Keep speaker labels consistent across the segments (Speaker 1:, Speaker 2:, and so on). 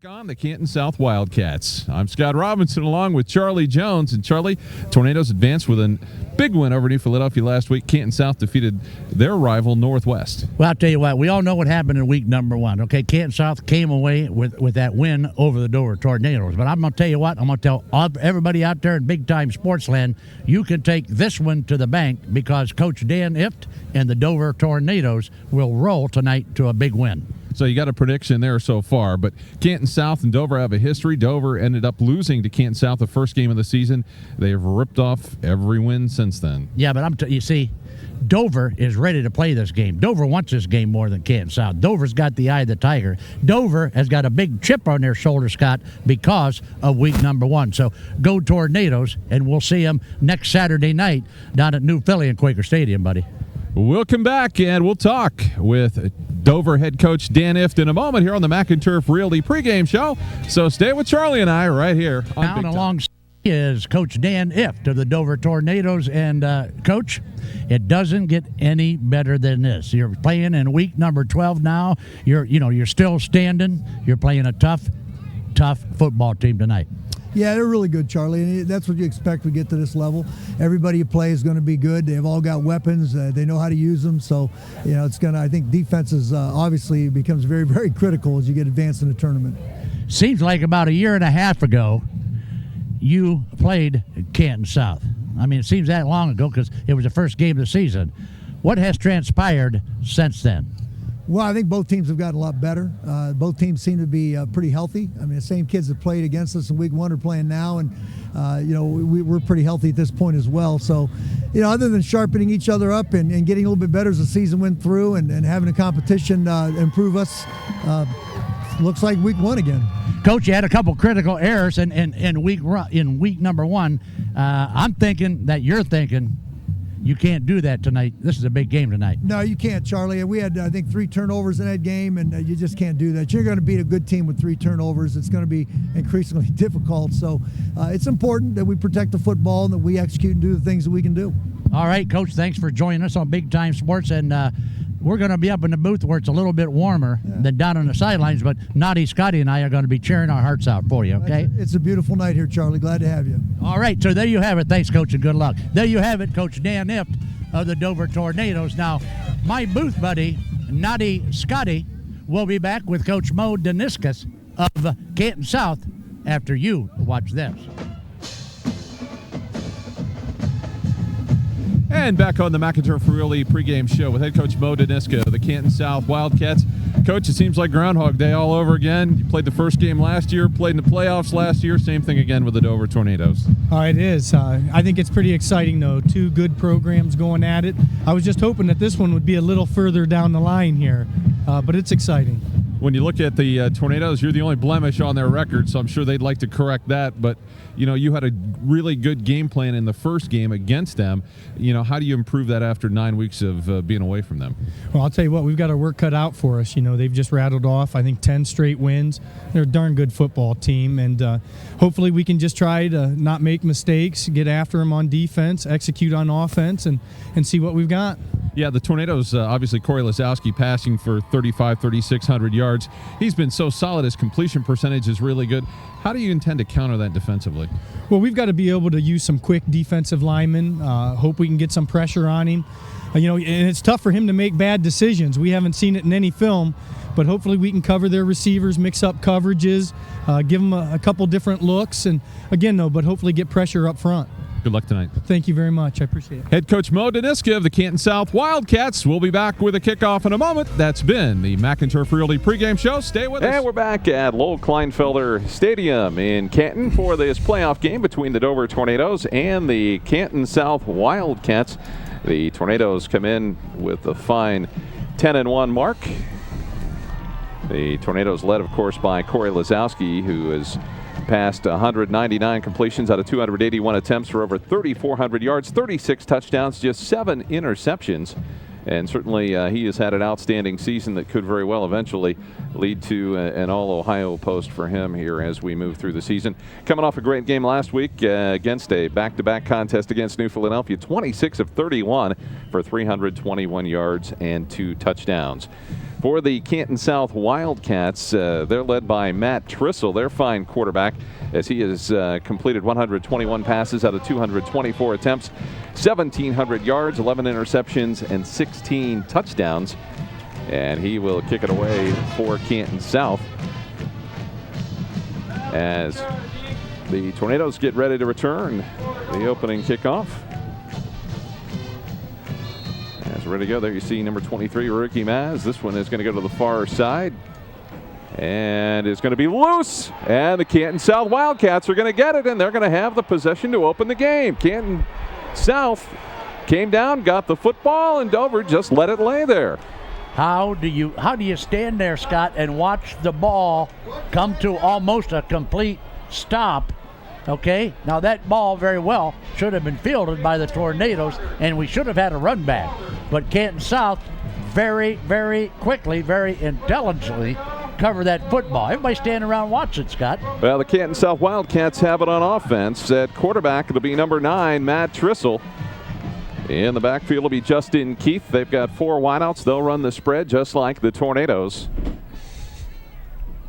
Speaker 1: On the Canton South Wildcats. I'm Scott Robinson along with Charlie Jones. And Charlie, Tornadoes advanced with a big win over New Philadelphia last week. Canton South defeated their rival Northwest.
Speaker 2: Well, I'll tell you what, we all know what happened in week number one. Okay, Canton South came away with that win over the Dover Tornadoes. But I'm going to tell you what, I'm going to tell everybody out there in big-time sports land, you can take this one to the bank because Coach Dan Ift and the Dover Tornadoes will roll tonight to a big win.
Speaker 1: So you got a prediction there so far, but Canton South and Dover have a history. Dover ended up losing to Canton South the first game of the season. They have ripped off every win since then.
Speaker 2: Yeah, but you see, Dover is ready to play this game. Dover wants this game more than Canton South. Dover's got the eye of the tiger. Dover has got a big chip on their shoulder, Scott, because of week number one. So go Tornadoes, and we'll see them next Saturday night down at New Philly and Quaker Stadium, buddy.
Speaker 1: We'll come back and we'll talk with Dover head coach Dan Ift in a moment here on the McInturf Realty pregame show. So stay with Charlie and I right here on
Speaker 2: Down alongside is Coach Dan Ift of the Dover Tornadoes. And, Coach, it doesn't get any better than this. You're playing in week number 12 now. You're still standing. You're playing a tough football team tonight.
Speaker 3: Yeah, they're really good, Charlie, and that's what you expect when we get to this level. Everybody you play is going to be good. They've all got weapons. They know how to use them. So, it's going to, I think defense is obviously becomes very, very critical as you get advanced in the tournament.
Speaker 2: Seems like about a year and a half ago, you played Canton South. I mean, it seems that long ago because it was the first game of the season. What has transpired since then?
Speaker 3: Well, I think both teams have gotten a lot better. Both teams seem to be pretty healthy. I mean, the same kids that played against us in week one are playing now, and we're pretty healthy at this point as well. So, other than sharpening each other up and getting a little bit better as the season went through and having a competition improve us, looks like week one again.
Speaker 2: Coach, you had a couple critical errors in week number one. I'm thinking that you're thinking you can't do that tonight. This is a big game tonight.
Speaker 3: No, you can't, Charlie. We had, I think, 3 turnovers in that game, and you just can't do that. You're going to beat a good team with 3 turnovers. It's going to be increasingly difficult. So it's important that we protect the football and that we execute and do the things that we can do.
Speaker 2: All right, Coach, thanks for joining us on Big Time Sports. And we're going to be up in the booth where it's a little bit warmer than down on the sidelines, but Naughty Scotty and I are going to be cheering our hearts out for you, okay?
Speaker 3: It's a beautiful night here, Charlie. Glad to have you.
Speaker 2: All right, so there you have it. Thanks, Coach, and good luck. There you have it, Coach Dan Ift of the Dover Tornadoes. Now, my booth buddy, Naughty Scotty, will be back with Coach Mo Daniscus of Canton South after you watch this.
Speaker 1: And back on the McInturf Realty pregame show with head coach Mo Daniska of the Canton South Wildcats. Coach, it seems like Groundhog Day all over again. You played the first game last year, played in the playoffs last year. Same thing again with the Dover Tornadoes.
Speaker 4: It is. I think it's pretty exciting, though. 2 good programs going at it. I was just hoping that this one would be a little further down the line here, but it's exciting.
Speaker 1: When you look at the Tornadoes, you're the only blemish on their record, so I'm sure they'd like to correct that. But, you had a really good game plan in the first game against them. How do you improve that after 9 weeks of being away from them?
Speaker 4: Well, I'll tell you what, we've got our work cut out for us. They've just rattled off, I think, 10 straight wins. They're a darn good football team, and hopefully we can just try to not make mistakes, get after them on defense, execute on offense, and see what we've got.
Speaker 1: Yeah, the Tornadoes, obviously Corey Lisowski passing for 3,600 yards. He's been so solid. His completion percentage is really good. How do you intend to counter that defensively?
Speaker 4: Well, we've got to be able to use some quick defensive linemen, hope we can get some pressure on him. And it's tough for him to make bad decisions. We haven't seen it in any film, but hopefully we can cover their receivers, mix up coverages, give them a couple different looks, and but hopefully get pressure up front.
Speaker 1: Good luck tonight.
Speaker 4: Thank you very much. I appreciate it.
Speaker 1: Head coach Mo Daniska of the Canton South Wildcats. We'll be back with a kickoff in a moment. That's been the McInturf Realty pregame show. Stay with us.
Speaker 5: And we're back at Lowell Kleinfelder Stadium in Canton for this playoff game between the Dover Tornadoes and the Canton South Wildcats. The Tornadoes come in with a fine 10-1 mark. The Tornadoes led, of course, by Corey Lisowski, who is passed 199 completions out of 281 attempts for over 3,400 yards, 36 touchdowns, just 7 interceptions. And certainly he has had an outstanding season that could very well eventually lead to an All-Ohio post for him here as we move through the season. Coming off a great game last week against a back-to-back contest against New Philadelphia, 26 of 31 for 321 yards and 2 touchdowns. For the Canton South Wildcats, they're led by Matt Trissel, their fine quarterback, as he has completed 121 passes out of 224 attempts, 1,700 yards, 11 interceptions, and 16 touchdowns. And he will kick it away for Canton South as the Tornadoes get ready to return the opening kickoff. As ready to go, there you see number 23, Ricky Maz. This one is going to go to the far side and it's going to be loose. And the Canton South Wildcats are going to get it, and they're going to have the possession to open the game. Canton South came down, got the football, and Dover just let it lay there.
Speaker 2: How do you stand there, Scott, and watch the ball come to almost a complete stop? Okay, now that ball very well should have been fielded by the Tornadoes, and we should have had a run back. But Canton South very, very quickly, very intelligently covered that football. Everybody standing around watching, Scott.
Speaker 5: Well, the Canton South Wildcats have it on offense. At quarterback, it'll be number 9, Matt Trissel. In the backfield will be Justin Keith. They've got 4 wideouts. They'll run the spread just like the Tornadoes.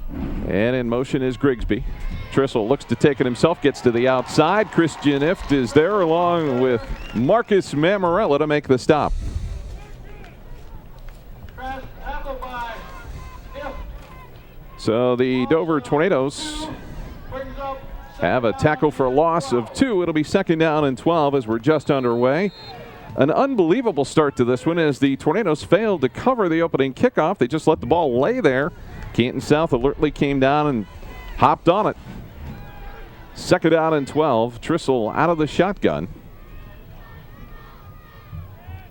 Speaker 5: And in motion is Grigsby. Trissel looks to take it himself, gets to the outside. Christian Ift is there along with Marcus Mammarella to make the stop. So the Dover Tornadoes have a tackle for a loss of 2. It'll be 2nd down and 12 as we're just underway. An unbelievable start to this one as the Tornadoes failed to cover the opening kickoff. They just let the ball lay there. Canton South alertly came down and hopped on it. 2nd down and 12. Trissel out of the shotgun.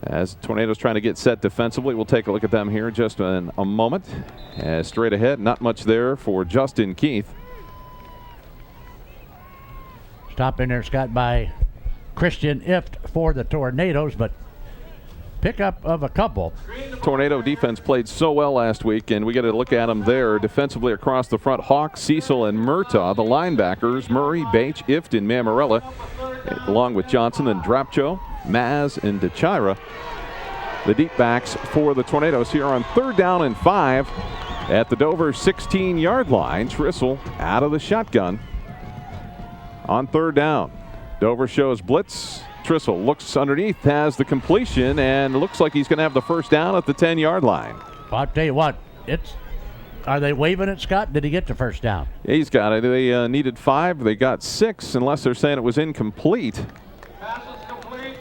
Speaker 5: As Tornadoes trying to get set defensively, we'll take a look at them here just in a moment. As straight ahead, not much there for Justin Keith.
Speaker 2: Stop in there, Scott, by Christian Ift for the Tornadoes, but pickup of a couple.
Speaker 5: Tornado defense played so well last week, and we get a look at them there defensively across the front. Hawk, Cecil, and Murtaugh. The linebackers, Murray, Bache, Ift, and Mammarella, along with Johnson and Drapcho, Maz, and DeChira. The deep backs for the Tornadoes here on 3rd down and 5 at the Dover 16-yard line. Trissel out of the shotgun on 3rd down. Dover shows blitz. Trissel looks underneath, has the completion, and looks like he's going to have the 1st down at the 10-yard line.
Speaker 2: I'll tell you what, are they waving it, Scott? Did he get the 1st down?
Speaker 5: Yeah, he's got it. They needed 5. They got 6, unless they're saying it was incomplete.
Speaker 6: Pass is complete.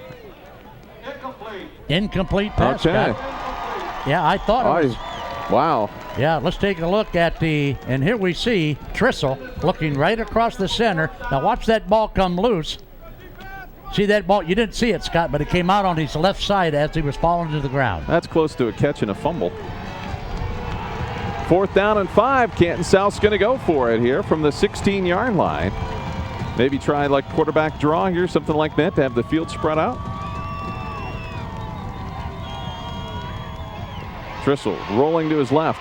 Speaker 6: Incomplete.
Speaker 2: Incomplete pass,
Speaker 5: Okay.
Speaker 2: Scott. Yeah, I thought it was.
Speaker 5: Wow.
Speaker 2: Yeah, let's take a look at and here we see Trissel looking right across the center. Now watch that ball come loose. See that ball? You didn't see it, Scott, but it came out on his left side as he was falling to the ground.
Speaker 5: That's close to a catch and a fumble. 4th down and 5. Canton South's going to go for it here from the 16-yard line. Maybe try like quarterback draw here, something like that, to have the field spread out. Trissel rolling to his left.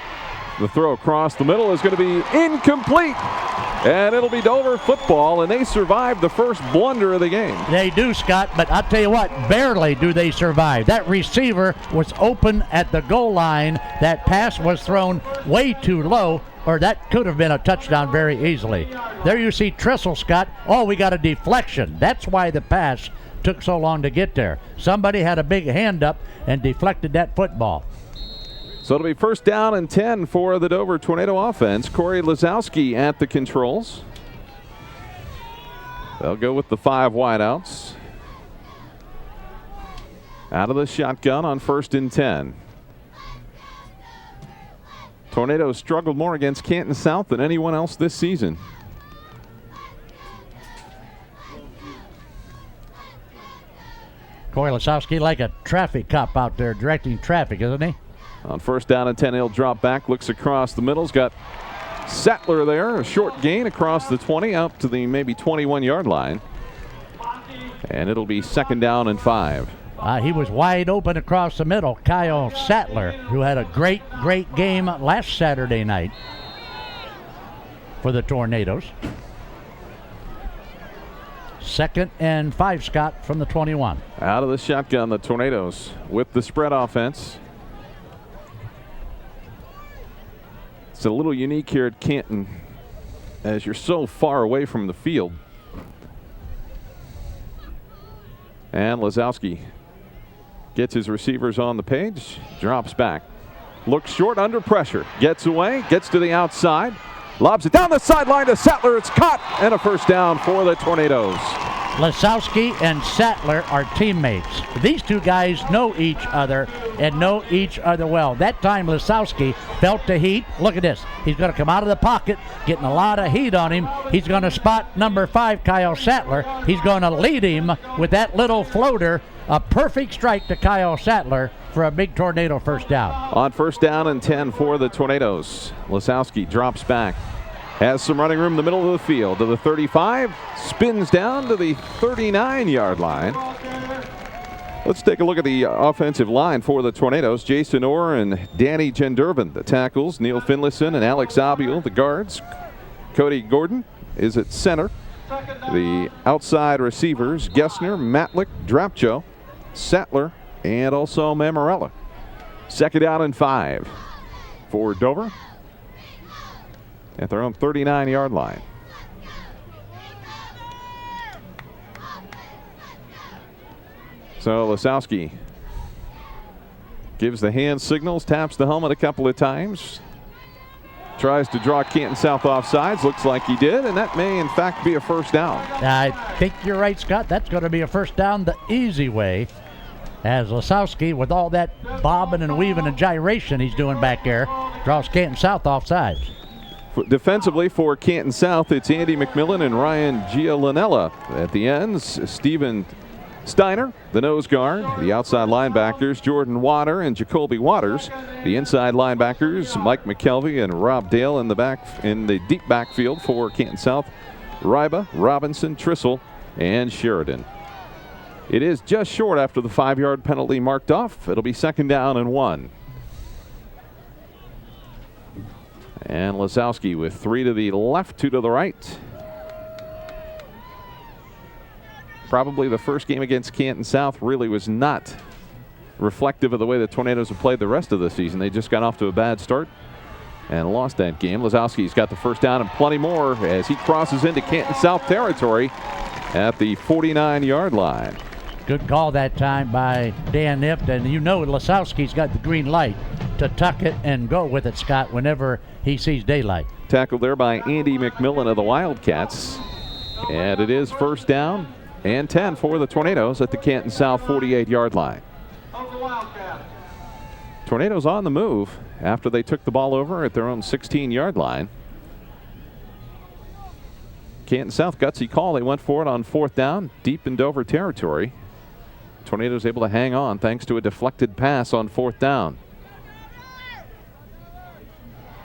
Speaker 5: The throw across the middle is going to be incomplete. And it'll be Dover football, and they survived the first blunder of the game.
Speaker 2: They do, Scott, but I'll tell you what, barely do they survive. That receiver was open at the goal line. That pass was thrown way too low, or that could have been a touchdown very easily. There you see Trissel, Scott. Oh, we got a deflection. That's why the pass took so long to get there. Somebody had a big hand up and deflected that football.
Speaker 5: So it'll be 1st down and 10 for the Dover Tornado offense. Corey Lazowski at the controls. They'll go with the 5 wideouts. Out of the shotgun on 1st and 10. Tornadoes struggled more against Canton South than anyone else this season.
Speaker 2: Corey Lazowski like a traffic cop out there directing traffic, isn't he?
Speaker 5: On 1st down and 10, he'll drop back, looks across the middle. He's got Sattler there, a short gain across the 20 out to the maybe 21-yard line. And it'll be 2nd down and 5.
Speaker 2: He was wide open across the middle. Kyle Sattler, who had a great game last Saturday night for the Tornadoes. 2nd and 5, Scott, from the 21.
Speaker 5: Out of the shotgun, the Tornadoes with the spread offense. It's a little unique here at Canton as you're so far away from the field. And Lazowski gets his receivers on the page, drops back, looks short under pressure, gets away, gets to the outside, lobs it down the sideline to Sattler. It's caught, and a first down for the Tornadoes.
Speaker 2: Lasowski and Sattler are teammates. These two guys know each other and know each other well. That time Lasowski felt the heat. Look at this. He's going to come out of the pocket, getting a lot of heat on him. He's going to spot number 5, Kyle Sattler. He's going to lead him with that little floater. A perfect strike to Kyle Sattler for a big Tornado first down.
Speaker 5: On first down and 10 for the Tornadoes. Lasowski drops back. Has some running room in the middle of the field to the 35, spins down to the 39-yard line. Let's take a look at the offensive line for the Tornadoes. Jason Orr and Danny Gendervin, the tackles. Neil Finlayson and Alex Abiel, the guards. Cody Gordon is at center. The outside receivers, Gessner, Matlick, Drapcho, Sattler, and also Mammarella. Second down and 5 for Dover at their own 39-yard line. So Lasowski gives the hand signals, taps the helmet a couple of times, tries to draw Canton South off sides. Looks like he did, and that may in fact be a first down.
Speaker 2: I think you're right, Scott. That's going to be a first down the easy way, as Lasowski, with all that bobbing and weaving and gyration he's doing back there, draws Canton South off sides.
Speaker 5: Defensively for Canton South, it's Andy McMillan and Ryan Gialinella. At the ends, Steven Steiner, the nose guard. The outside linebackers, Jordan Water and Jacoby Waters. The inside linebackers, Mike McKelvey and Rob Dale in the deep backfield for Canton South. Ryba, Robinson, Trissel, and Sheridan. It is just short after the 5-yard penalty marked off. It'll be second down and 1. And Lasowski with 3 to the left, 2 to the right. Probably the first game against Canton South really was not reflective of the way the Tornadoes have played the rest of the season. They just got off to a bad start and lost that game. Lasowski's got the first down and plenty more as he crosses into Canton South territory at the 49-yard line.
Speaker 2: Good call that time by Dan Nift, and you know Lasowski's got the green light to tuck it and go with it, Scott, whenever he sees daylight.
Speaker 5: Tackled there by Andy McMillan of the Wildcats. And it is first down and 10 for the Tornadoes at the Canton South 48-yard line. Tornadoes on the move after they took the ball over at their own 16-yard line. Canton South, gutsy call. They went for it on fourth down, deep in Dover territory. Tornadoes able to hang on thanks to a deflected pass on fourth down.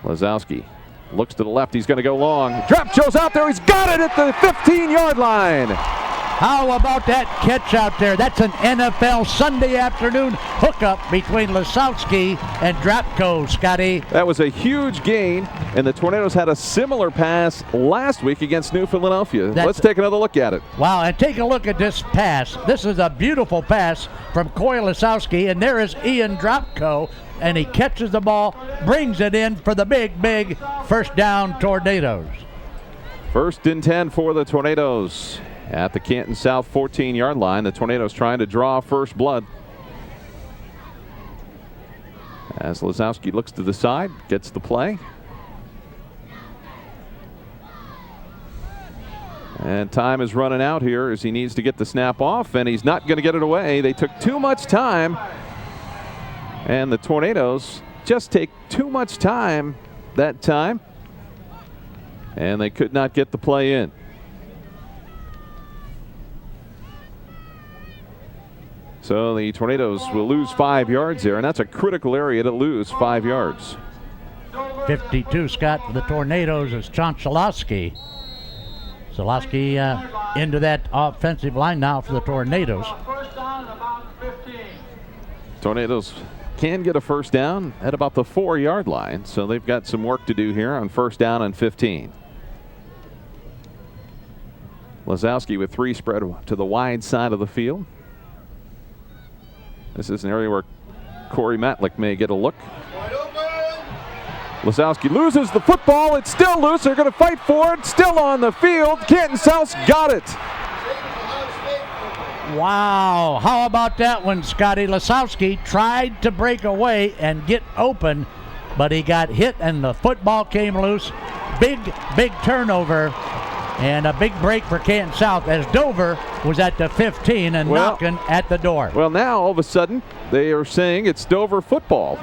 Speaker 5: Lasowski looks to the left. He's going to go long. Drapcho's out there. He's got it at the 15-yard line.
Speaker 2: How about that catch out there? That's an NFL Sunday afternoon hookup between Lasowski and Drapcho, Scotty.
Speaker 5: That was a huge gain, and the Tornadoes had a similar pass last week against New Philadelphia. Let's take another look at it.
Speaker 2: Wow, and take a look at this pass. This is a beautiful pass from Coy Lasowski, and there is Ian Drapcho, and he catches the ball, brings it in for the big first down Tornadoes.
Speaker 5: First and 10 for the Tornadoes at the Canton South 14-yard line. The Tornadoes trying to draw first blood. As Lasowski looks to the side, gets the play. And time is running out here as he needs to get the snap off, and he's not going to get it away. They took too much time, and the Tornadoes just take too much time that time, and they could not get the play in. So the Tornadoes will lose 5 yards there, and that's a critical area to lose 5 yards.
Speaker 2: 52, Scott, for the Tornadoes is Chanchalowski. Solowski into that offensive line now for the Tornadoes.
Speaker 5: Tornadoes can get a first down at about the 4-yard line, so they've got some work to do here on first down and 15. Lasowski with 3 spread to the wide side of the field. This is an area where Corey Matlick may get a look. Lisowski loses the football. It's still loose. They're going to fight for it. Still on the field. Canton South's got it.
Speaker 2: Wow, how about that one, Scotty? Lisowski tried to break away and get open, but he got hit and the football came loose. Big turnover and a big break for Canton South as Dover was at the 15 and knocking at the door.
Speaker 5: Well, now all of a sudden they are saying it's Dover football.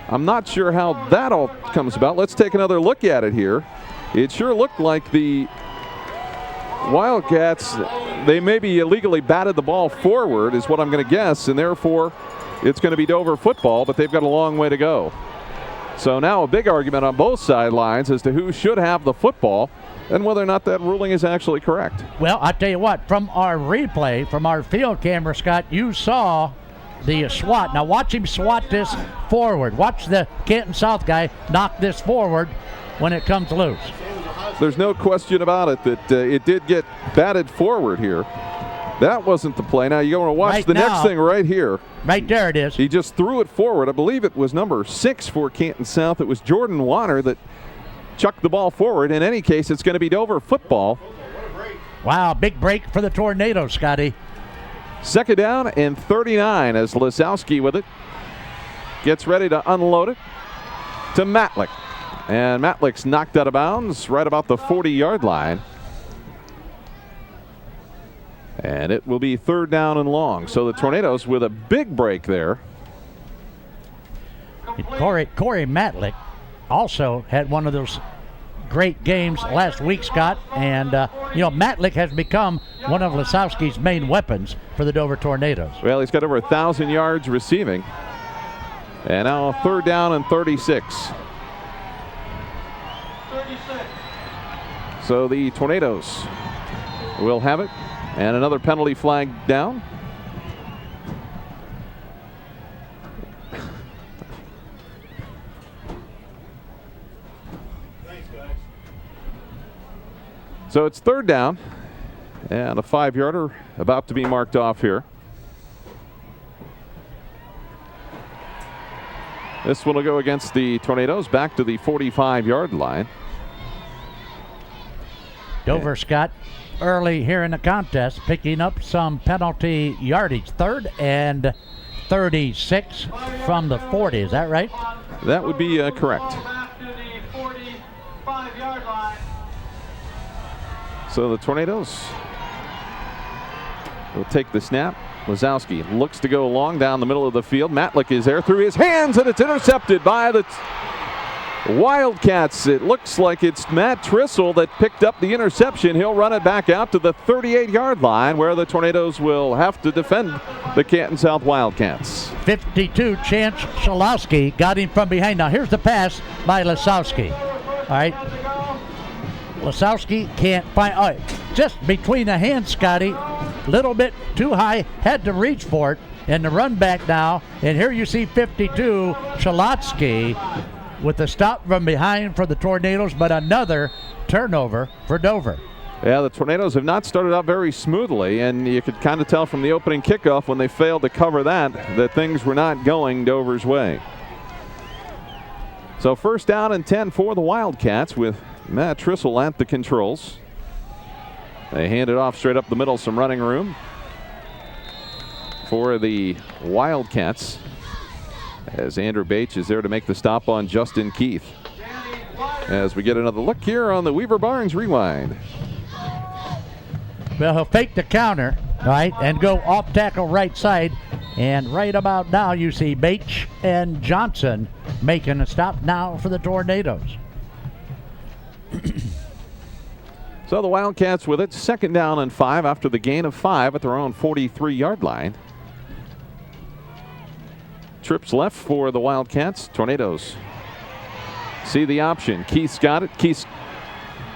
Speaker 5: I'm not sure how that all comes about. Let's take another look at it here. It sure looked like the Wildcats, they maybe illegally batted the ball forward is what I'm going to guess, and therefore it's going to be Dover football, but they've got a long way to go. So now a big argument on both sidelines as to who should have the football and whether or not that ruling is actually correct.
Speaker 2: Well, I tell you what, from our replay, from our field camera, Scott, you saw the swat. Now watch him swat this forward. Watch the Canton South guy knock this forward when it comes loose.
Speaker 5: There's no question about it that it did get batted forward here. That wasn't the play. Now you're going to watch
Speaker 2: right
Speaker 5: the
Speaker 2: now,
Speaker 5: next thing right here.
Speaker 2: Right there it is.
Speaker 5: He just threw it forward. I believe it was number 6 for Canton South. It was Jordan Warner that chucked the ball forward. In any case, it's going to be Dover football.
Speaker 2: Wow, big break for the Tornadoes, Scotty.
Speaker 5: Second down and 39 as Lisowski with it. Gets ready to unload it to Matlick. And Matlick's knocked out of bounds right about the 40-yard line. And it will be third down and long. So the Tornadoes with a big break there.
Speaker 2: Corey Matlick also had one of those great games last week, Scott. And, Matlick has become one of Lisowski's main weapons for the Dover Tornadoes.
Speaker 5: Well, he's got over 1,000 yards receiving. And now third down and 36. So the Tornadoes will have it. And another penalty flag down. So it's third down and a 5-yarder about to be marked off here. This one will go against the Tornadoes back to the 45-yard line.
Speaker 2: Dover, Scott, early here in the contest, picking up some penalty yardage. 3rd and 36 from the 40. Is that right?
Speaker 5: That would be correct.
Speaker 6: Back to the 45-yard line.
Speaker 5: So the Tornadoes will take the snap. Lisowski looks to go long down the middle of the field. Matlick is there through his hands, and it's intercepted by the Wildcats. It looks like it's Matt Trissel that picked up the interception. He'll run it back out to the 38-yard line where the Tornadoes will have to defend the Canton South Wildcats.
Speaker 2: 52, Chance Shalowski got him from behind. Now here's the pass by Lisowski. All right. Lisowski can't find, just between the hands, Scotty, little bit too high, had to reach for it, and the run back now, and here you see 52, Shalowski with the stop from behind for the Tornadoes, but another turnover for Dover.
Speaker 5: Yeah, the Tornadoes have not started out very smoothly, and you could kind of tell from the opening kickoff when they failed to cover that things were not going Dover's way. So first down and 10 for the Wildcats with Matt Trissel at the controls. They hand it off straight up the middle, some running room for the Wildcats as Andrew Bates is there to make the stop on Justin Keith. As we get another look here on the Weaver Barnes Rewind.
Speaker 2: Well, he'll fake the counter, right, and go off tackle right side. And right about now you see Bates and Johnson making a stop now for the Tornadoes.
Speaker 5: So the Wildcats with it, second down and 5 after the gain of 5 at their own 43-yard line. Trips left for the Wildcats. Tornadoes see the option. Keith's got it. Keith's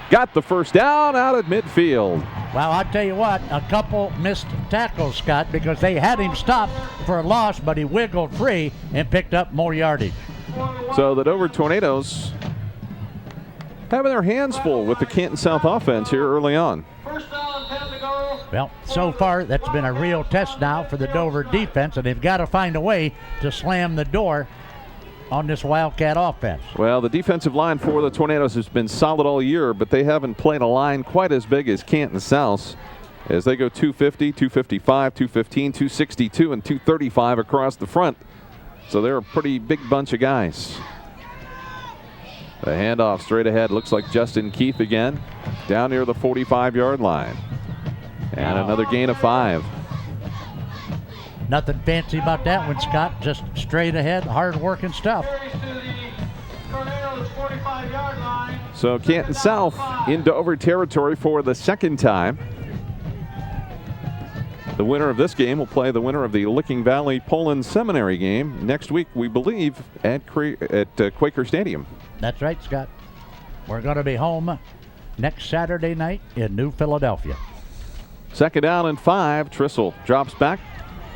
Speaker 5: got the first down out at midfield.
Speaker 2: Well, I'll tell you what, a couple missed tackles, Scott, because they had him stopped for a loss, but he wiggled free and picked up more yardage.
Speaker 5: So the Dover Tornadoes having their hands full with the Canton South offense here early on.
Speaker 6: First down, 10 to go.
Speaker 2: Well, so far that's been a real test now for the Dover defense, and they've got to find a way to slam the door on this Wildcat offense.
Speaker 5: Well, the defensive line for the Tornadoes has been solid all year, but they haven't played a line quite as big as Canton South, as they go 250, 255, 215, 262, and 235 across the front. So they're a pretty big bunch of guys. The handoff straight ahead looks like Justin Keith again, down near the 45-yard line. And another gain of 5.
Speaker 2: Nothing fancy about that one, Scott. Just straight ahead, hard-working stuff.
Speaker 6: Carries to the Tornadoes 45-yard line.
Speaker 5: So Canton South in Dover territory for the second time. The winner of this game will play the winner of the Licking Valley Poland Seminary game next week, we believe, at Quaker Stadium.
Speaker 2: That's right, Scott. We're going to be home next Saturday night in New Philadelphia.
Speaker 5: Second down and 5. Trissel drops back.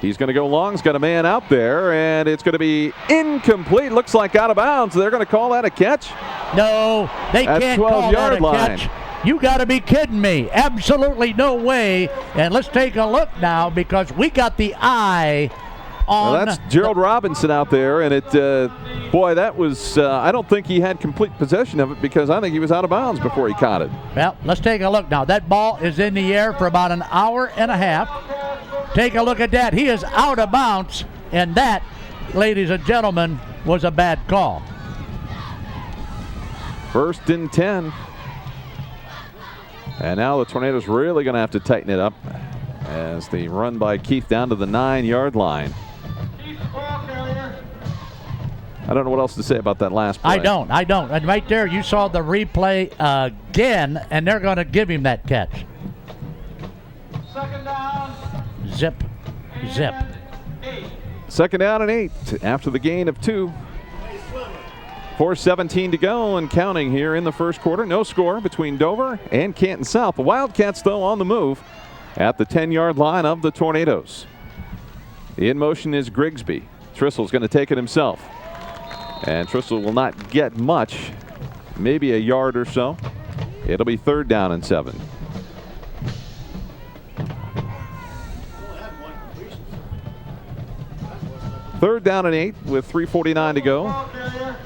Speaker 5: He's going to go long. He's got a man out there, and it's going to be incomplete. Looks like out of bounds. They're going to call that a catch.
Speaker 2: No, they
Speaker 5: At
Speaker 2: can't call that
Speaker 5: 12-yard
Speaker 2: a
Speaker 5: line.
Speaker 2: catch. You got to be kidding me. Absolutely no way. And let's take a look now, because we got the eye on.
Speaker 5: Well, that's Gerald Robinson out there, and boy, that was, I don't think he had complete possession of it, because I think he was out of bounds before he caught it.
Speaker 2: Well, let's take a look now. That ball is in the air for about an hour and a half. Take a look at that. He is out of bounds, and that, ladies and gentlemen, was a bad call.
Speaker 5: 1st and 10. And now the Tornadoes really going to have to tighten it up as they run by Keith down to the 9-yard line.
Speaker 6: Keith, ball carrier.
Speaker 5: I don't know what else to say about that last play.
Speaker 2: I don't. And right there, you saw the replay again, and they're going to give him that catch.
Speaker 6: Second down.
Speaker 2: Zip, zip.
Speaker 6: And 8.
Speaker 5: Second down and 8 after the gain of 2. 4:17 to go and counting here in the first quarter. No score between Dover and Canton South. The Wildcats, though, on the move at the 10-yard line of the Tornadoes. In motion is Grigsby. Trissel's going to take it himself. And Trissel will not get much, maybe a yard or so. It'll be 3rd down and 7. Third down and 8 with 3:49 to go.
Speaker 6: Ball carrier.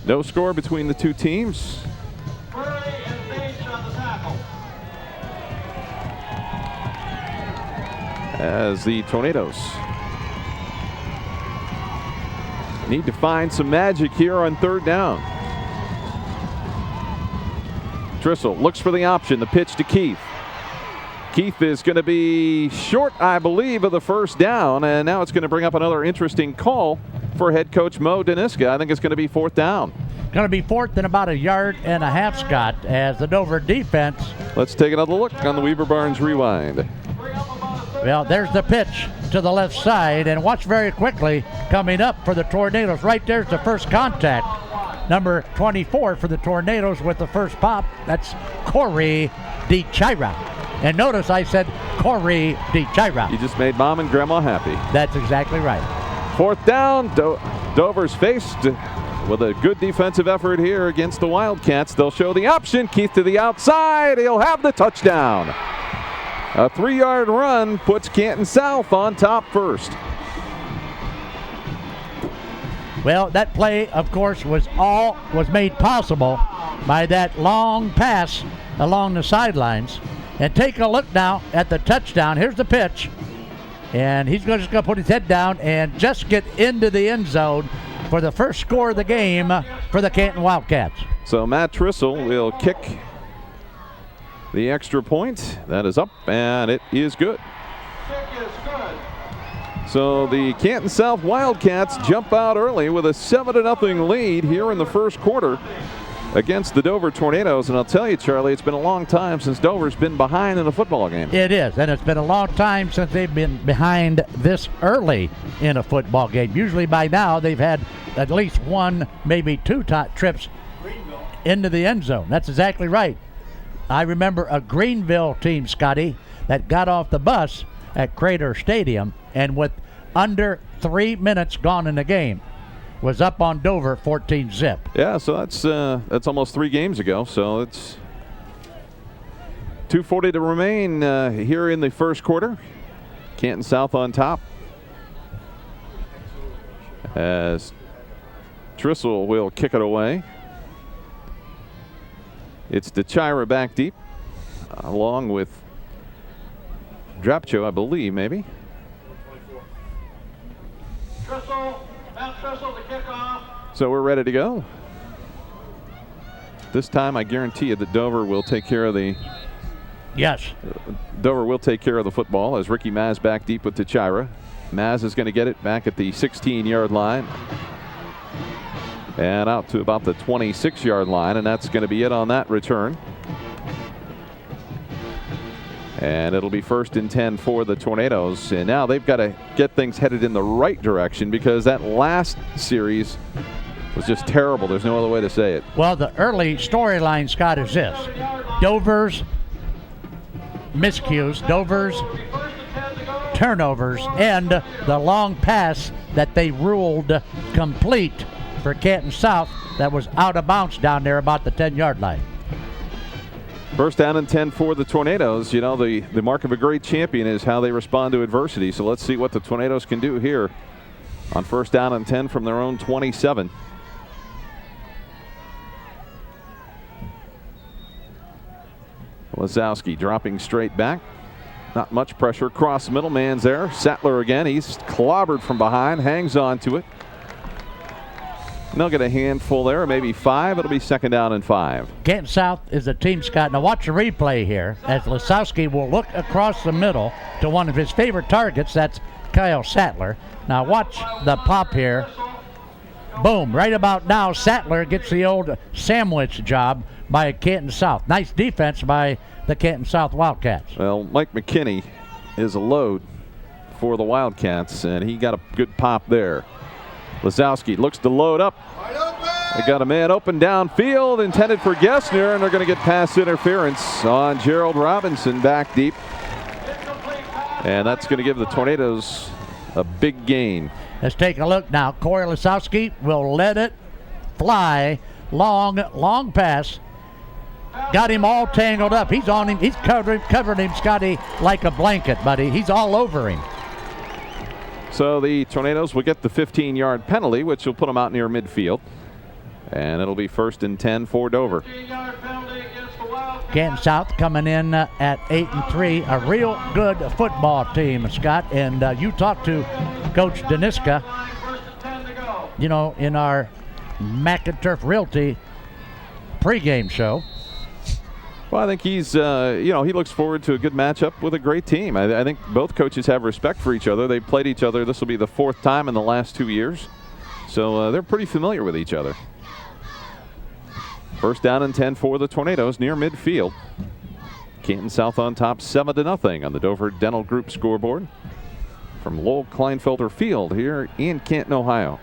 Speaker 5: No score between the two teams.
Speaker 6: Burley and Bates on the tackle.
Speaker 5: As the Tornadoes need to find some magic here on 3rd down. Trissel looks for the option. The pitch to Keith. Keith is going to be short, I believe, of the 1st down, and now it's going to bring up another interesting call for head coach Mo Daniska. I think it's going to be 4th down.
Speaker 2: Going to be 4th and about a yard and a half, Scott, as the Dover defense.
Speaker 5: Let's take another look on the Weaver Barnes rewind.
Speaker 6: Bring up about a third.
Speaker 2: Well, there's the pitch to the left side, and watch very quickly coming up for the Tornadoes. Right there's the first contact. Number 24 for the Tornadoes with the first pop. That's Corey DeChira. And notice I said Corey DeChira.
Speaker 5: You just made Mom and Grandma happy.
Speaker 2: That's exactly right.
Speaker 5: 4th down. Dover's faced with a good defensive effort here against the Wildcats. They'll show the option. Keith to the outside. He'll have the touchdown. A 3-yard run puts Canton South on top first.
Speaker 2: Well, that play, of course, was made possible by that long pass along the sidelines. And take a look now at the touchdown. Here's the pitch. And he's just going to put his head down and just get into the end zone for the first score of the game for the Canton Wildcats.
Speaker 5: So Matt Trissel will kick the extra point. That is up, and it is good.
Speaker 6: Kick is good.
Speaker 5: So the Canton South Wildcats jump out early with a 7-0 lead here in the first quarter against the Dover Tornadoes. And I'll tell you, Charlie, it's been a long time since Dover's been behind in a football game.
Speaker 2: It is, and it's been a long time since they've been behind this early in a football game. Usually by now they've had at least 1, maybe 2 trips into the end zone. That's exactly right. I remember a Greenville team, Scotty, that got off the bus at Crater Stadium and with under 3 minutes gone in the game was up on Dover 14-zip.
Speaker 5: Yeah, so that's almost 3 games ago. So it's 2:40 to remain here in the first quarter. Canton South on top as Trissel will kick it away. It's DeChira back deep, along with Drapcho, I believe, maybe.
Speaker 6: Matt Trissel to kick off.
Speaker 5: So we're ready to go. This time, I guarantee you that Dover will take care of the football as Ricky Maz back deep with DeChira. Maz is going to get it back at the 16-yard line and out to about the 26-yard line, and that's going to be it on that return. And it'll be 1st and 10 for the Tornadoes. And now they've got to get things headed in the right direction because that last series was just terrible. There's no other way to say it.
Speaker 2: Well, the early storyline, Scott, is this. Dover's miscues, Dover's turnovers, and the long pass that they ruled complete for Canton South that was out of bounds down there about the 10-yard line.
Speaker 5: 1st down and 10 for the Tornadoes. You know, the mark of a great champion is how they respond to adversity. So let's see what the Tornadoes can do here on 1st down and 10 from their own 27. Lazowski dropping straight back. Not much pressure across the middle. Man's there. Sattler again. He's clobbered from behind. Hangs on to it. And they'll get a handful there, maybe 5. It'll be 2nd down and 5.
Speaker 2: Canton South is a team, Scott. Now watch the replay here as Lazowski will look across the middle to one of his favorite targets. That's Kyle Sattler. Now watch the pop here. Boom. Right about now, Sattler gets the old sandwich job by Canton South. Nice defense by the Canton South Wildcats.
Speaker 5: Well, Mike McKinney is a load for the Wildcats, and he got a good pop there. Lazowski looks to load up. They got a man open downfield, intended for Gessner, and they're going to get pass interference on Gerald Robinson back deep. And that's going to give the Tornadoes a big gain.
Speaker 2: Let's take a look now. Corey Lazowski will let it fly. Long pass. Got him all tangled up. He's on him. He's covered him, Scotty, like a blanket, buddy. He's all over him.
Speaker 5: So the Tornadoes will get the 15-yard penalty, which will put them out near midfield. And it'll be 1st and 10 for Dover.
Speaker 2: Canton South coming in at 8-3. A real good football team, Scott. And you talked to Coach Daniska, you know, in our McInturf Realty pregame show.
Speaker 5: Well, I think he's, he looks forward to a good matchup with a great team. I think both coaches have respect for each other. They've played each other. This will be the 4th time in the last 2 years. So they're pretty familiar with each other. 1st down and 10 for the Tornadoes near midfield. Canton South on top 7-0 on the Dover Dental Group scoreboard from Lowell Kleinfelder Field here in Canton, Ohio.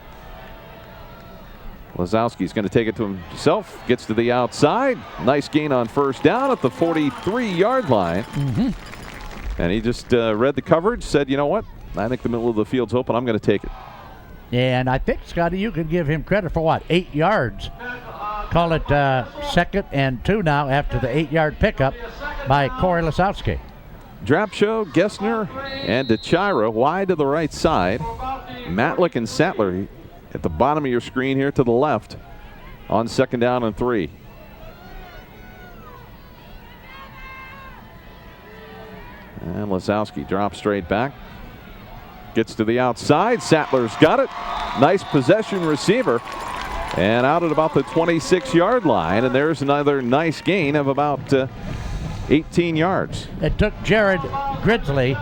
Speaker 5: Lazowski's going to take it to himself, gets to the outside. Nice gain on 1st down at the 43-yard line. Mm-hmm. And he just read the coverage, said, you know what? I think the middle of the field's open. I'm going to take it.
Speaker 2: And I think, Scotty, you could give him credit for what? 8 yards. Call it 2nd and 2 now after the 8-yard pickup by Corey Lazowski.
Speaker 5: Drapcho, Gessner, and DeChira wide to the right side. Matlick and Sattler at the bottom of your screen here to the left on 2nd down and 3. And Lazowski drops straight back. Gets to the outside. Sattler's got it. Nice possession receiver. And out at about the 26-yard line. And there's another nice gain of about 18 yards.
Speaker 2: It took Jared Gridsley.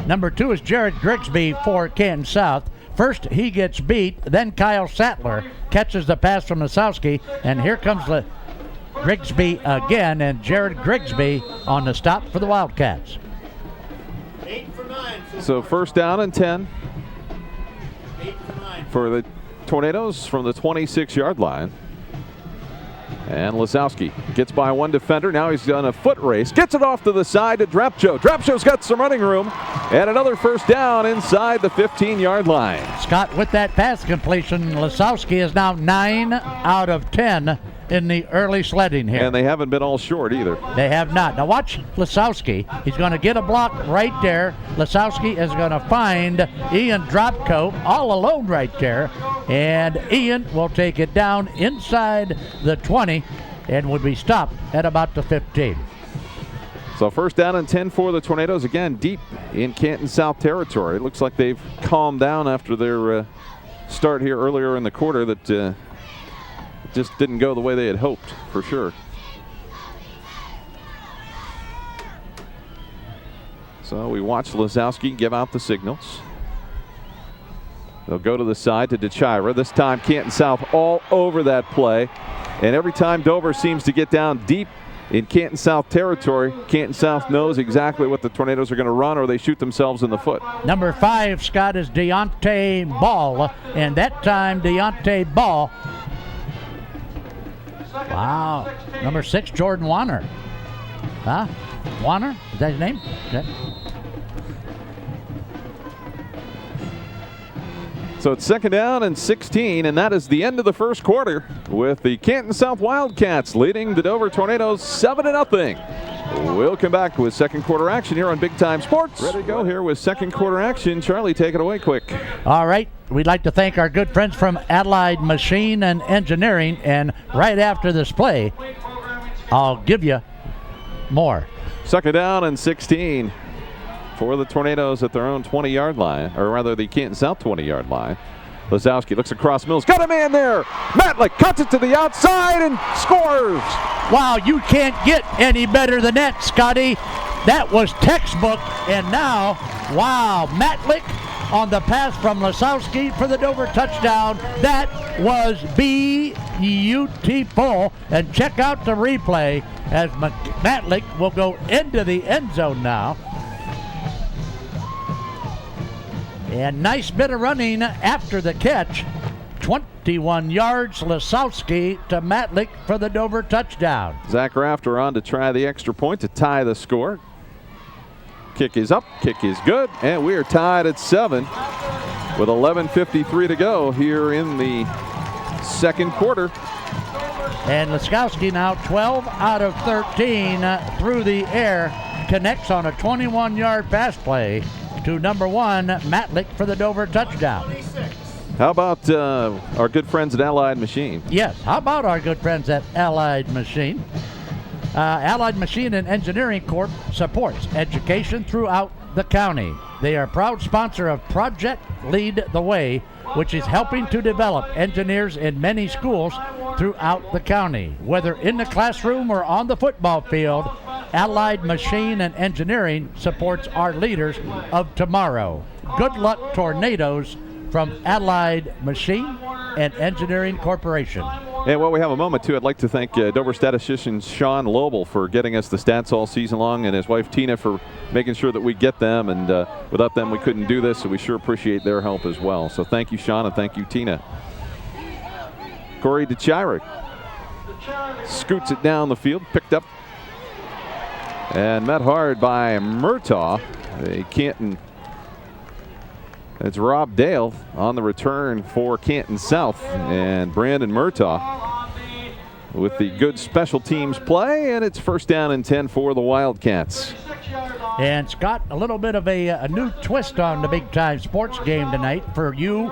Speaker 2: Number 2 is Jared Grigsby for Canton South. First he gets beat, then Kyle Sattler catches the pass from Lazowski, and here comes the Grigsby again, and Jared Grigsby on the stop for the Wildcats.
Speaker 6: 8 for 9.
Speaker 5: So 1st down and 10
Speaker 6: 8 for 9
Speaker 5: for the Tornadoes from the 26-yard line. And Lazowski gets by one defender. Now he's done a foot race. Gets it off to the side to Drapcho. Drapcho's got some running room. And another 1st down inside the 15-yard line.
Speaker 2: Scott, with that pass completion, Lazowski is now 9 out of 10 in the early sledding here.
Speaker 5: And they haven't been all short either.
Speaker 2: They have not. Now watch Lazowski. He's going to get a block right there. Lazowski is going to find Ian Dropko all alone right there. And Ian will take it down inside the 20 and would be stopped at about the 15.
Speaker 5: So first down and 10 for the Tornadoes, again deep in Canton South territory. It looks like they've calmed down after their start here earlier in the quarter that just didn't go the way they had hoped, for sure. So we watch Lazowski give out the signals. They'll go to the side to DeChira. This time Canton South all over that play. And every time Dover seems to get down deep in Canton South territory, Canton South knows exactly what the Tornadoes are going to run, or they shoot themselves in the foot.
Speaker 2: Number 5, Scott, is Deontay Ball. And that time, Deontay Ball. Wow. Number 6, Jordan Warner. Huh? Warner? Is that his name? Okay.
Speaker 5: So it's second down and 16, and that is the end of the first quarter with the Canton South Wildcats leading the Dover Tornadoes 7-0. We'll come back with second quarter action here on Big Time Sports. Ready to go here with second quarter action. Charlie, take it away quick.
Speaker 2: All right. We'd like to thank our good friends from Allied Machine and Engineering, and right after this play, I'll give you more.
Speaker 5: Second down and 16 for the Tornadoes at their own 20-yard line, or rather the Canton South 20-yard line. Lazowski looks across Mills, got a man there. Matlick cuts it to the outside and scores.
Speaker 2: Wow, you can't get any better than that, Scotty. That was textbook, and now, wow, Matlick on the pass from Lazowski for the Dover touchdown. That was beautiful. And check out the replay as Matlick will go into the end zone now. And nice bit of running after the catch. 21 yards, Lazowski to Matlick for the Dover touchdown.
Speaker 5: Zach Rafter on to try the extra point to tie the score. Kick is up, kick is good, and we are tied at 7 with 11:53 to go here in the second quarter.
Speaker 2: And Lazowski now 12 out of 13 through the air, connects on a 21-yard pass play to number 1, Matlick for the Dover touchdown.
Speaker 5: How about our good friends at Allied Machine?
Speaker 2: Yes, how about our good friends at Allied Machine? Allied Machine and Engineering Corp supports education throughout the county. They are a proud sponsor of Project Lead the Way, which is helping to develop engineers in many schools throughout the county. Whether in the classroom or on the football field, Allied Machine and Engineering supports our leaders of tomorrow. Good luck, Tornadoes, from Allied Machine and Engineering Corporation.
Speaker 5: And while we have a moment, too, I'd like to thank Dover statistician Sean Lobel for getting us the stats all season long, and his wife Tina for making sure that we get them. And without them, we couldn't do this, so we sure appreciate their help as well. So thank you, Sean, and thank you, Tina. Corey DeChira scoots it down the field, picked up, and met hard by Murtaugh. Canton. It's Rob Dale on the return for Canton South, and Brandon Murtaugh with the good special teams play, and it's first down and 10 for the Wildcats.
Speaker 2: And Scott, a little bit of a new twist on the Big Time Sports game tonight for you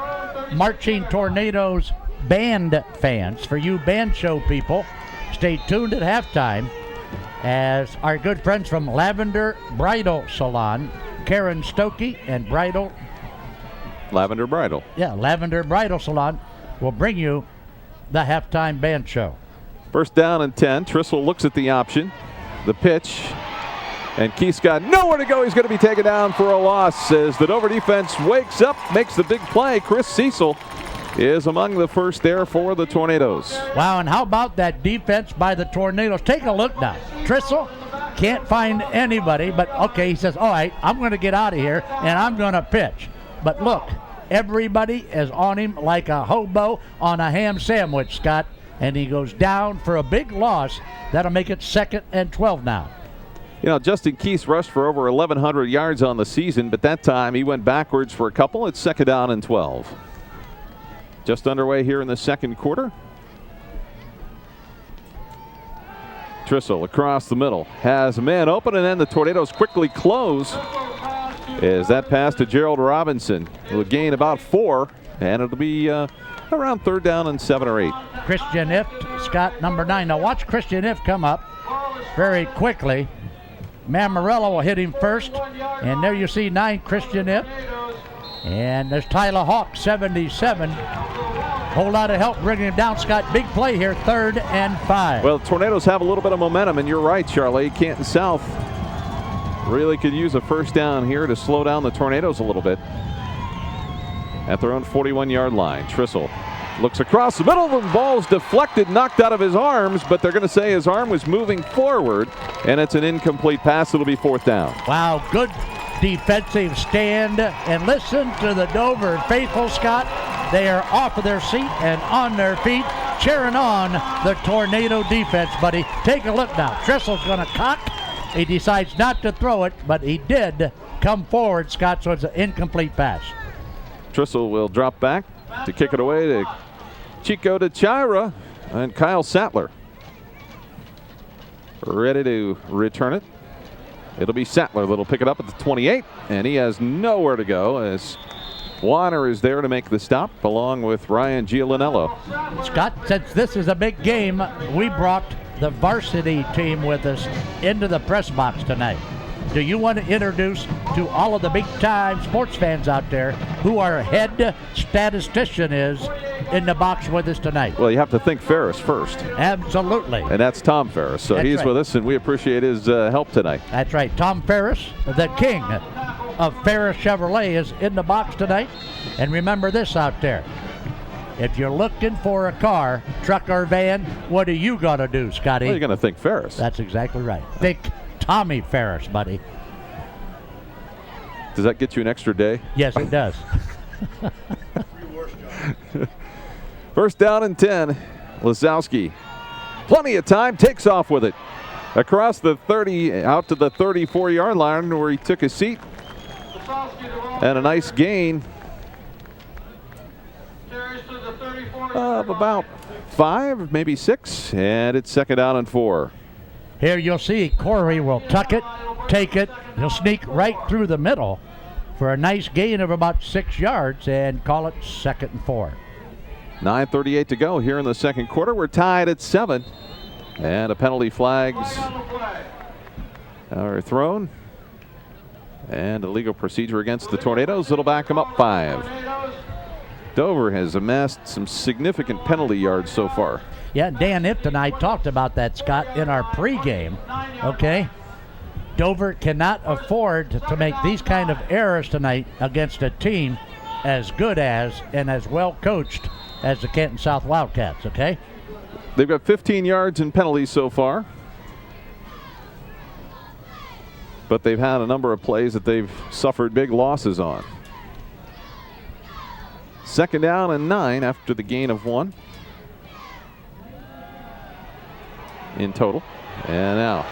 Speaker 2: Marching Tornadoes band fans, for you band show people. Stay tuned at halftime as our good friends from Lavender Bridal Salon, Karen Stokey and
Speaker 5: Lavender Bridal.
Speaker 2: Yeah, Lavender Bridal Salon will bring you the halftime band show.
Speaker 5: First down and 10. Trissel looks at the option, the pitch, and Keith's got nowhere to go. He's going to be taken down for a loss as the Dover defense wakes up, makes the big play. Chris Cecil is among the first there for the Tornadoes.
Speaker 2: Wow, and how about that defense by the Tornadoes? Take a look now. Trissel can't find anybody, but okay, he says, all right, I'm going to get out of here, and I'm going to pitch. But look, everybody is on him like a hobo on a ham sandwich, Scott, and he goes down for a big loss. That'll make it 2nd and 12 now.
Speaker 5: You know, Justin Keith rushed for over 1,100 yards on the season, but that time he went backwards for a couple. It's 2nd down and 12. Just underway here in the second quarter. Trissel across the middle has a man open, and then the Tornadoes quickly close. Is that pass to Gerald Robinson? Will gain about 4, and it'll be around 3rd down and 7 or 8.
Speaker 2: Christian Ift, Scott, number 9. Now watch Christian Ift come up very quickly. Mamarello will hit him first. And there you see 9, Christian Ift. And there's Tyler Hawk, 77. Whole lot of help bringing him down, Scott. Big play here, 3rd and 5.
Speaker 5: Well, Tornadoes have a little bit of momentum, and you're right, Charlie. Canton South really could use a first down here to slow down the Tornadoes a little bit. At their own 41-yard line, Trissel looks across the middle. The ball's deflected, knocked out of his arms, but they're going to say his arm was moving forward, and it's an incomplete pass. It'll be 4th down.
Speaker 2: Wow, good defensive stand. And listen to the Dover faithful, Scott. They are off of their seat and on their feet, cheering on the Tornado defense, buddy. Take a look now. Trissel's going to cock. He decides not to throw it, but he did come forward, Scott, so it's an incomplete pass.
Speaker 5: Trissel will drop back to kick it away to Chico DeChira and Kyle Sattler. Ready to return it. It'll be Sattler that'll pick it up at the 28, and he has nowhere to go as Warner is there to make the stop along with Ryan Giulianello.
Speaker 2: Scott, since this is a big game, we brought the varsity team with us into the press box tonight. Do you want to introduce to all of the big-time sports fans out there who our head statistician is in the box with us tonight?
Speaker 5: Well, you have to think Ferris first.
Speaker 2: Absolutely.
Speaker 5: And that's Tom Ferris. So
Speaker 2: That's
Speaker 5: he's
Speaker 2: right.
Speaker 5: with us, and we appreciate his help tonight.
Speaker 2: That's right. Tom Ferris, the king of Ferris Chevrolet, is in the box tonight. And remember this out there. If you're looking for a car, truck, or van, what are you going to do, Scotty?
Speaker 5: Well, you're going to think Ferris.
Speaker 2: That's exactly right. Think Tommy Ferris, buddy.
Speaker 5: Does that get you an extra day?
Speaker 2: Yes, it does.
Speaker 5: First down and 10. Lazowski. Plenty of time. Takes off with it. Across the 30, out to the 34-yard line where he took his seat. And a nice gain of about 5, maybe 6. And it's 2nd down and 4.
Speaker 2: Here you'll see Corey will tuck it, take it. He'll sneak right through the middle for a nice gain of about 6 yards and call it 2nd and 4.
Speaker 5: 9:38 to go here in the second quarter. We're tied at 7. And a penalty flags are thrown. And a legal procedure against the Tornadoes. It'll back them up 5. Dover has amassed some significant penalty yards so far.
Speaker 2: Yeah, Dan Ift and I talked about that, Scott, in our pregame. Okay? Dover cannot afford to make these kind of errors tonight against a team as good as and as well coached as the Canton South Wildcats, okay?
Speaker 5: They've got 15 yards in penalties so far. But they've had a number of plays that they've suffered big losses on. 2nd down and 9 after the gain of 1 in total. And now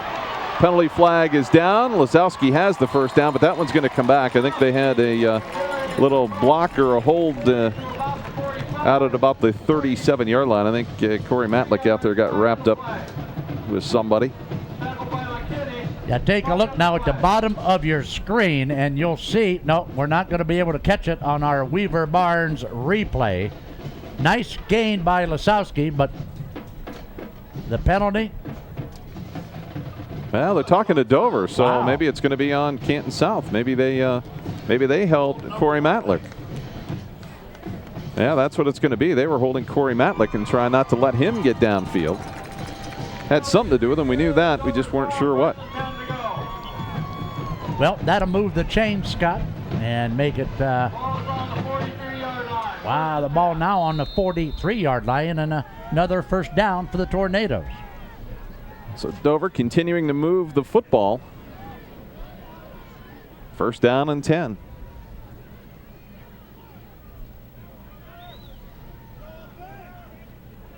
Speaker 5: penalty flag is down. Lazowski has the first down, but that one's going to come back. I think they had a little block or a hold out at about the 37-yard line. I think Corey Matlick out there got wrapped up with somebody.
Speaker 2: Yeah, take a look now at the bottom of your screen, and you'll see, no, we're not going to be able to catch it on our Weaver Barnes replay. Nice gain by Lazowski, but the penalty?
Speaker 5: Well, they're talking to Dover, so
Speaker 2: Wow.
Speaker 5: maybe it's going to be on Canton South. Maybe they held Corey Matlick. Yeah, that's what it's going to be. They were holding Corey Matlick and trying not to let him get downfield. Had something to do with him. We knew that. We just weren't sure what.
Speaker 2: Well, that'll move the chain, Scott, and make it, wow, the ball now on the 43-yard line, and another first down for the Tornadoes.
Speaker 5: So Dover continuing to move the football. First down and 10.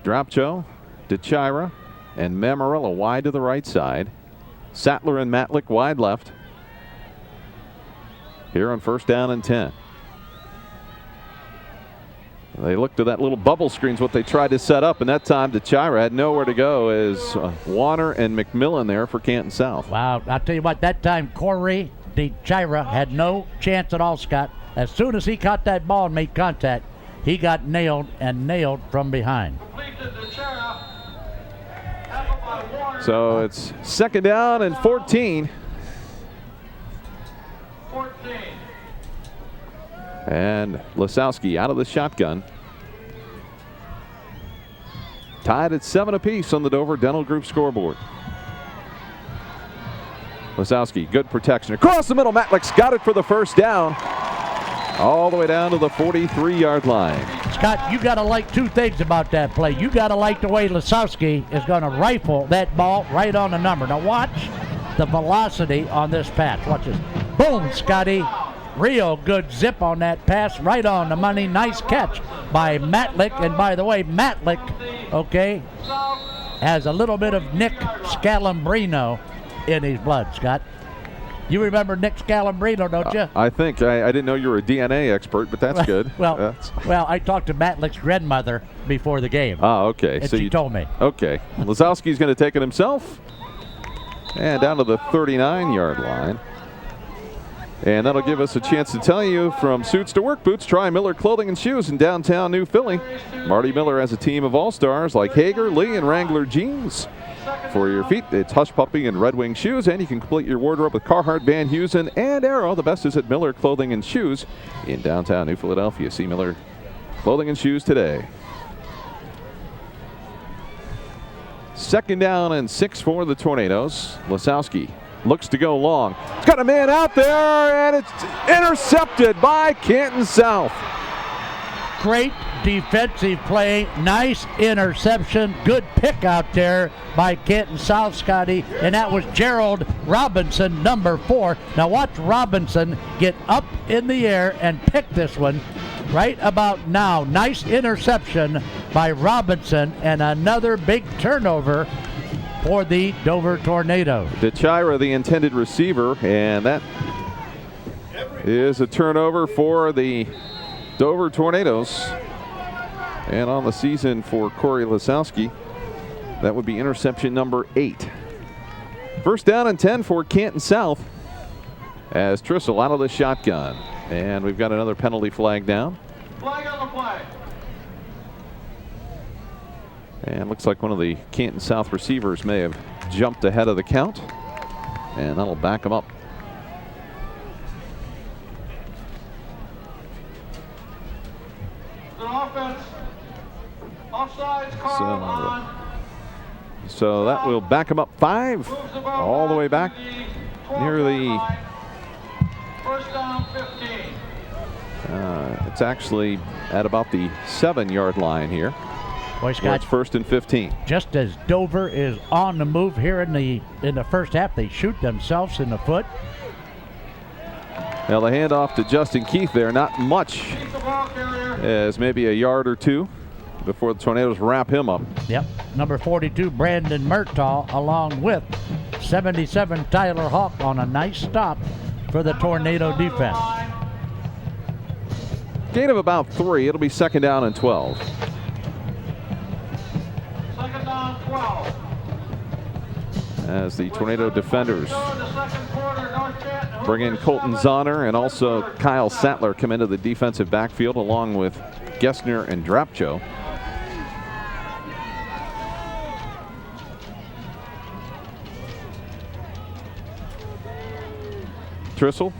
Speaker 5: Dropcho, DeChira, and Mamarella wide to the right side. Sattler and Matlick wide left. Here on first down and 10. They looked to that little bubble screen's what they tried to set up, and that time DeChira had nowhere to go as Warner and McMillan there for Canton South.
Speaker 2: Wow, I'll tell you what, that time Corey DeChira had no chance at all, Scott. As soon as he caught that ball and made contact, he got nailed and nailed from behind.
Speaker 5: So it's second down and 14. And Lasowski out of the shotgun. Tied at 7 apiece on the Dover Dental Group scoreboard. Lasowski, good protection. Across the middle, Matlick's got it for the first down. All the way down to the 43-yard line.
Speaker 2: Scott, you got to like two things about that play. You got to like the way Lasowski is going to rifle that ball right on the number. Now watch the velocity on this pass. Watch this. Boom, Scotty. Real good zip on that pass, right on the money. Nice catch by Matlick. And by the way, Matlick, okay, has a little bit of Nick Scalabrino in his blood, Scott. You remember Nick Scalabrino, don't you?
Speaker 5: I think. I didn't know you were a DNA expert, but that's good.
Speaker 2: Well, I talked to Matlick's grandmother before the game.
Speaker 5: Oh, okay.
Speaker 2: And
Speaker 5: so
Speaker 2: she told me.
Speaker 5: Okay. Lasowski's going to take it himself. And down to the 39-yard line. And that'll give us a chance to tell you from suits to work boots, try Miller Clothing and Shoes in downtown New Philly. Marty Miller has a team of all-stars like Hager, Lee, and Wrangler jeans. For your feet, it's Hush Puppy and Red Wing shoes, and you can complete your wardrobe with Carhartt, Van Heusen, and Arrow. The best is at Miller Clothing and Shoes in downtown New Philadelphia. See Miller Clothing and Shoes today. Second down and 6 for the Tornadoes. Lasowski looks to go long. He's got a man out there, and it's intercepted by Canton South.
Speaker 2: Great defensive play, nice interception, good pick out there by Canton South, Scotty, and that was Gerald Robinson, number 4. Now watch Robinson get up in the air and pick this one right about now. Nice interception by Robinson, and another big turnover for the Dover Tornadoes.
Speaker 5: DeChira, the intended receiver, and that is a turnover for the Dover Tornadoes. And on the season for Corey Lasowski, that would be interception number 8. First down and 10 for Canton South as Trissel out of the shotgun. And we've got another penalty flag down.
Speaker 6: Flag on the play.
Speaker 5: And looks like one of the Canton South receivers may have jumped ahead of the count. And that'll back him up.
Speaker 6: The offense. Offsides called on.
Speaker 5: So that will back him up 5 all the way back near the.
Speaker 6: First down 15.
Speaker 5: It's actually at about the 7-yard line here.
Speaker 2: Boy, Scott,
Speaker 5: it's first and 15.
Speaker 2: Just as Dover is on the move here in the first half, they shoot themselves in the foot.
Speaker 5: Now the handoff to Justin Keith there, not much, as maybe a yard or 2 before the Tornadoes wrap him up.
Speaker 2: Yep, number 42, Brandon Murtaugh, along with 77, Tyler Hawk, on a nice stop for the Tornado defense.
Speaker 5: Gain of about 3. It'll be second down and 12.
Speaker 6: Second down 12.
Speaker 5: As the Tornado defenders bring in Colton Zahner, and also Kyle Sattler come into the defensive backfield along with Gessner and Drapcho. Trissel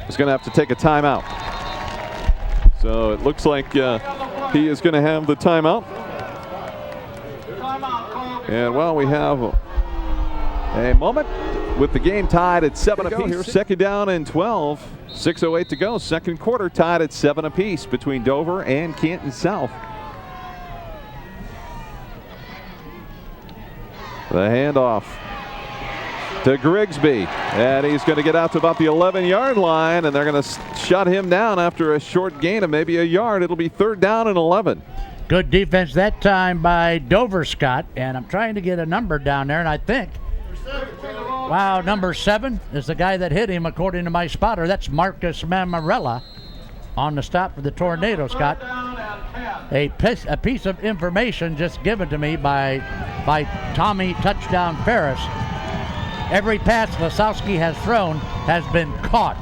Speaker 5: is going to have to take a timeout. So it looks like he is going to have the timeout. And while we have a moment with the game tied at 7 apiece here, second down and 12. 6:08 to go. Second quarter tied at 7 apiece between Dover and Canton South. The handoff to Grigsby, and he's going to get out to about the 11-yard line, and they're going to shut him down after a short gain of maybe a yard. It'll be third down and 11.
Speaker 2: Good defense that time by Dover, Scott, and I'm trying to get a number down there, and I think, wow, number 7 is the guy that hit him, according to my spotter. That's Marcus Mamarella on the stop for the Tornado, Scott. A piece of information just given to me by Tommy Touchdown Ferris. Every pass Lasowski has thrown has been caught.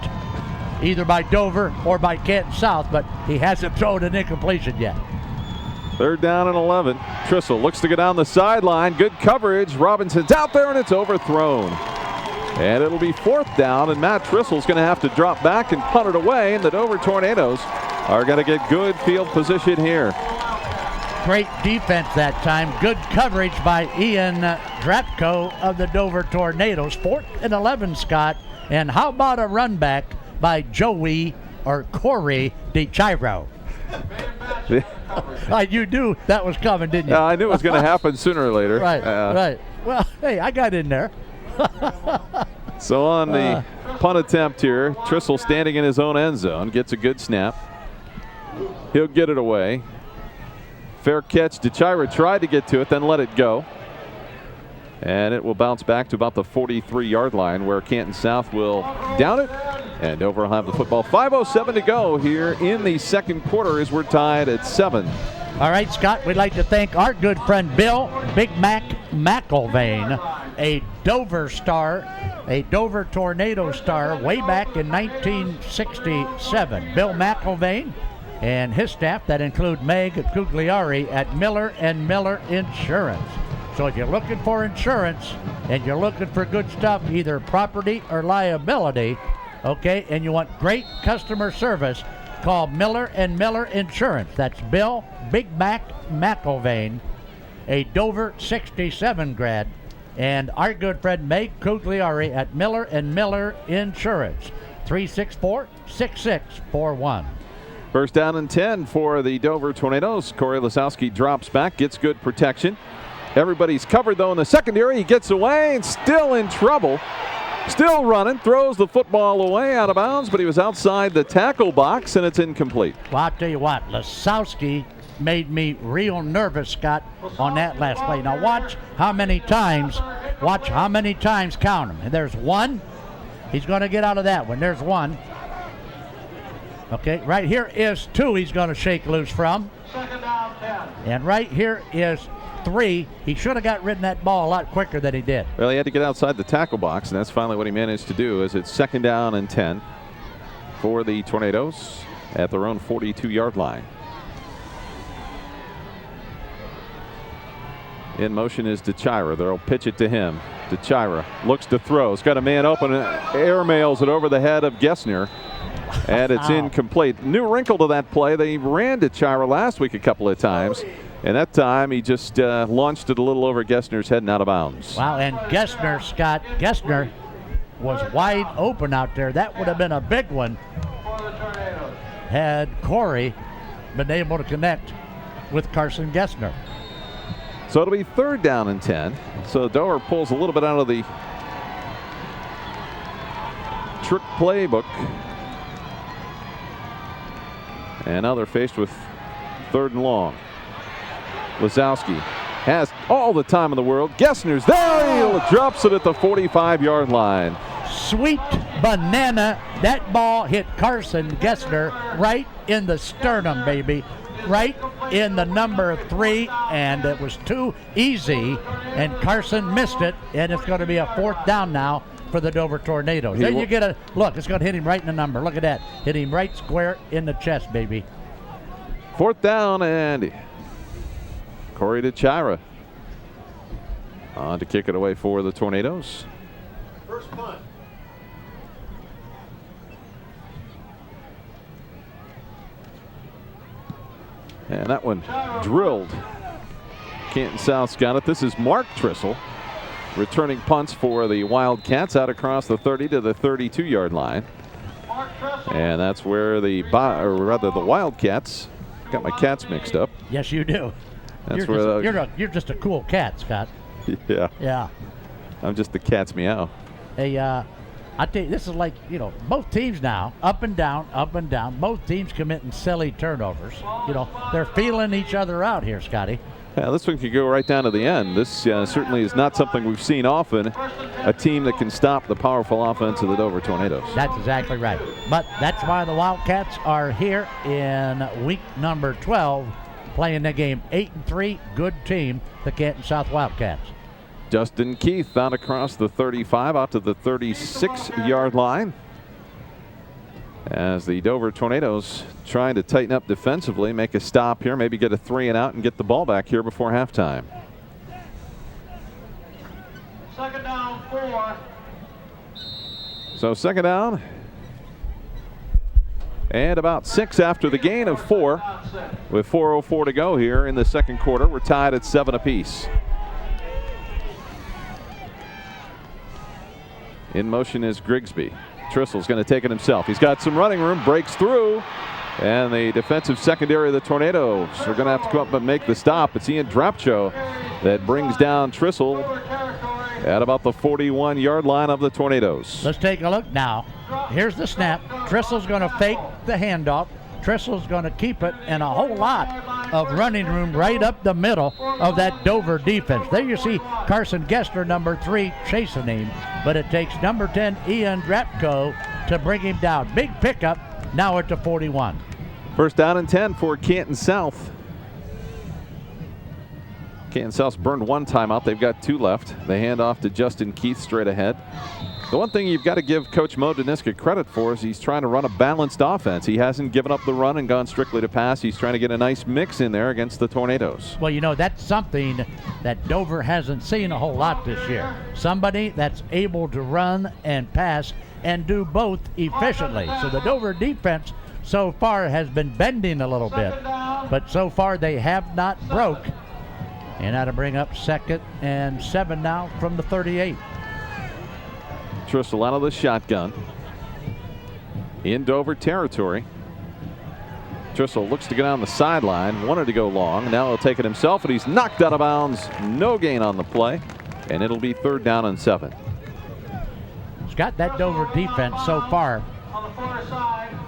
Speaker 2: either by Dover or by Canton South, but he hasn't thrown an incompletion yet.
Speaker 5: 3rd down and 11. Trissel looks to go down the sideline. Good coverage. Robinson's out there, and it's overthrown. And it'll be 4th down, and Matt Trissel's going to have to drop back and punt it away, and the Dover Tornadoes are going to get good field position here.
Speaker 2: Great defense that time. Good coverage by Ian Drapko of the Dover Tornadoes. 4th and 11, Scott. And how about a run back by Corey DeChiro? You knew that was coming, didn't you?
Speaker 5: I knew it was going to happen sooner or later.
Speaker 2: Right. Well, hey, I got in there.
Speaker 5: So on the punt attempt here, Trissel standing in his own end zone, gets a good snap. He'll get it away. Fair catch. DeChira tried to get to it, then let it go. And it will bounce back to about the 43-yard line, where Canton South will down it. And Dover will have the football. 5:07 to go here in the second quarter as we're tied at 7.
Speaker 2: All right, Scott, we'd like to thank our good friend Bill Big Mac McIlvain, a Dover star, a Dover Tornado star way back in 1967. Bill McIlvain and his staff that include Meg Cugliari at Miller & Miller Insurance. So if you're looking for insurance and you're looking for good stuff, either property or liability, okay, and you want great customer service, call Miller & Miller Insurance. That's Bill Big Mac McIlvain, a Dover 67 grad, and our good friend Meg Cugliari at Miller & Miller Insurance. 364-6641.
Speaker 5: 1st down and 10 for the Dover Tornadoes. Corey Lasowski drops back, gets good protection. Everybody's covered, though, in the secondary. He gets away and still in trouble. Still running, throws the football away out of bounds, but he was outside the tackle box, and it's incomplete.
Speaker 2: Well, I'll tell you what, Lasowski made me real nervous, Scott, on that last play. Now watch how many times, count them. And there's one. He's going to get out of that one. There's one. Okay, right here is 2 he's going to shake loose from.
Speaker 6: 2nd down, 10.
Speaker 2: And right here is 3. He should have got rid of that ball a lot quicker than he did.
Speaker 5: Well, he had to get outside the tackle box, and that's finally what he managed to do, as it's 2nd down and 10 for the Tornadoes at their own 42-yard line. In motion is DeChira. They'll pitch it to him. DeChira looks to throw. He's got a man open, airmails it over the head of Gessner. And it's incomplete. New wrinkle to that play. They ran DeChira last week a couple of times. And that time he just launched it a little over Gessner's head and out of bounds.
Speaker 2: Wow, and Gessner was wide open out there. That would have been a big one had Corey been able to connect with Carson Gessner.
Speaker 5: So it'll be 3rd down and 10. So Dover pulls a little bit out of the trick playbook. And now they're faced with 3rd and long. Lasowski has all the time in the world. Gessner's there. He drops it at the 45-yard line.
Speaker 2: Sweet banana. That ball hit Carson Gessner right in the sternum, baby. Right in the number 3, and it was too easy, and Carson missed it, and it's going to be a 4th down now for the Dover Tornadoes. Then you get a look. It's going to hit him right in the number. Look at that. Hit him right square in the chest, baby.
Speaker 5: 4th down, and Corey DeChira on to kick it away for the Tornadoes.
Speaker 6: First punt.
Speaker 5: And that one drilled. Canton South's got it. This is Mark Trissel returning punts for the Wildcats out across the 30 to the 32-yard line. And that's where the Wildcats, got my cats mixed up.
Speaker 2: Yes, you do.
Speaker 5: That's
Speaker 2: you're just a cool cat, Scott.
Speaker 5: Yeah.
Speaker 2: Yeah.
Speaker 5: I'm just the cat's meow.
Speaker 2: Hey, I tell you, this is like, both teams now, up and down, both teams committing silly turnovers. They're feeling each other out here, Scotty.
Speaker 5: Yeah, this one could go right down to the end. This certainly is not something we've seen often, a team that can stop the powerful offense of the Dover Tornadoes.
Speaker 2: That's exactly right. But that's why the Wildcats are here in week number 12, playing the game 8-3, good team, the Canton South Wildcats.
Speaker 5: Justin Keith out across the 35 out to the 36-yard line. as the Dover Tornadoes trying to tighten up defensively, make a stop here, maybe get a 3 and out and get the ball back here before halftime.
Speaker 6: Second down, 4.
Speaker 5: So second down and about 6 after the gain of 4 with 4:04 to go here in the second quarter. We're tied at 7 apiece. In motion is Grigsby. Trissell's going to take it himself. He's got some running room, breaks through, and the defensive secondary of the Tornadoes are going to have to come up and make the stop. It's Ian Drapcho that brings down Trissell at about the 41-yard line of the Tornadoes.
Speaker 2: Let's take a look now. Here's the snap. Trissell's going to fake the handoff. Trissell's going to keep it, and a whole lot of running room right up the middle of that Dover defense. There you see Carson Gester, number 3, chasing him, but it takes number 10, Ian Drapko, to bring him down. Big pickup now at the 41.
Speaker 5: First down and 10 for Canton South. Canton South's burned 1 timeout. They've got 2 left. They hand off to Justin Keith straight ahead. The one thing you've got to give Coach Mo Daniska credit for is he's trying to run a balanced offense. He hasn't given up the run and gone strictly to pass. He's trying to get a nice mix in there against the Tornadoes.
Speaker 2: Well, you know, that's something that Dover hasn't seen a whole lot this year. Somebody that's able to run and pass and do both efficiently. So the Dover defense so far has been bending a little bit, but so far they have not broke. And now to bring up 2nd and 7 now from the 38.
Speaker 5: Trissell out of the shotgun in Dover territory. Trissell looks to get on the sideline, wanted to go long. Now he'll take it himself, and he's knocked out of bounds. No gain on the play, and it'll be 3rd down and 7.
Speaker 2: Scott, that Dover defense so far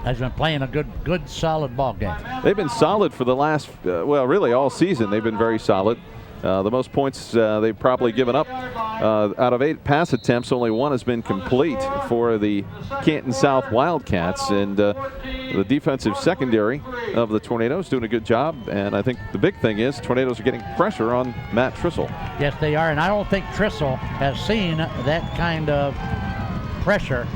Speaker 2: has been playing a good solid ball game.
Speaker 5: They've been solid for the last, well, really all season. They've been very solid. The most points they've probably given up out of 8 pass attempts, only 1 has been complete for the Canton South Wildcats. And the defensive secondary of the Tornadoes doing a good job. And I think the big thing is Tornadoes are getting pressure on Matt Trissell.
Speaker 2: Yes, they are. And I don't think Trissell has seen that kind of pressure.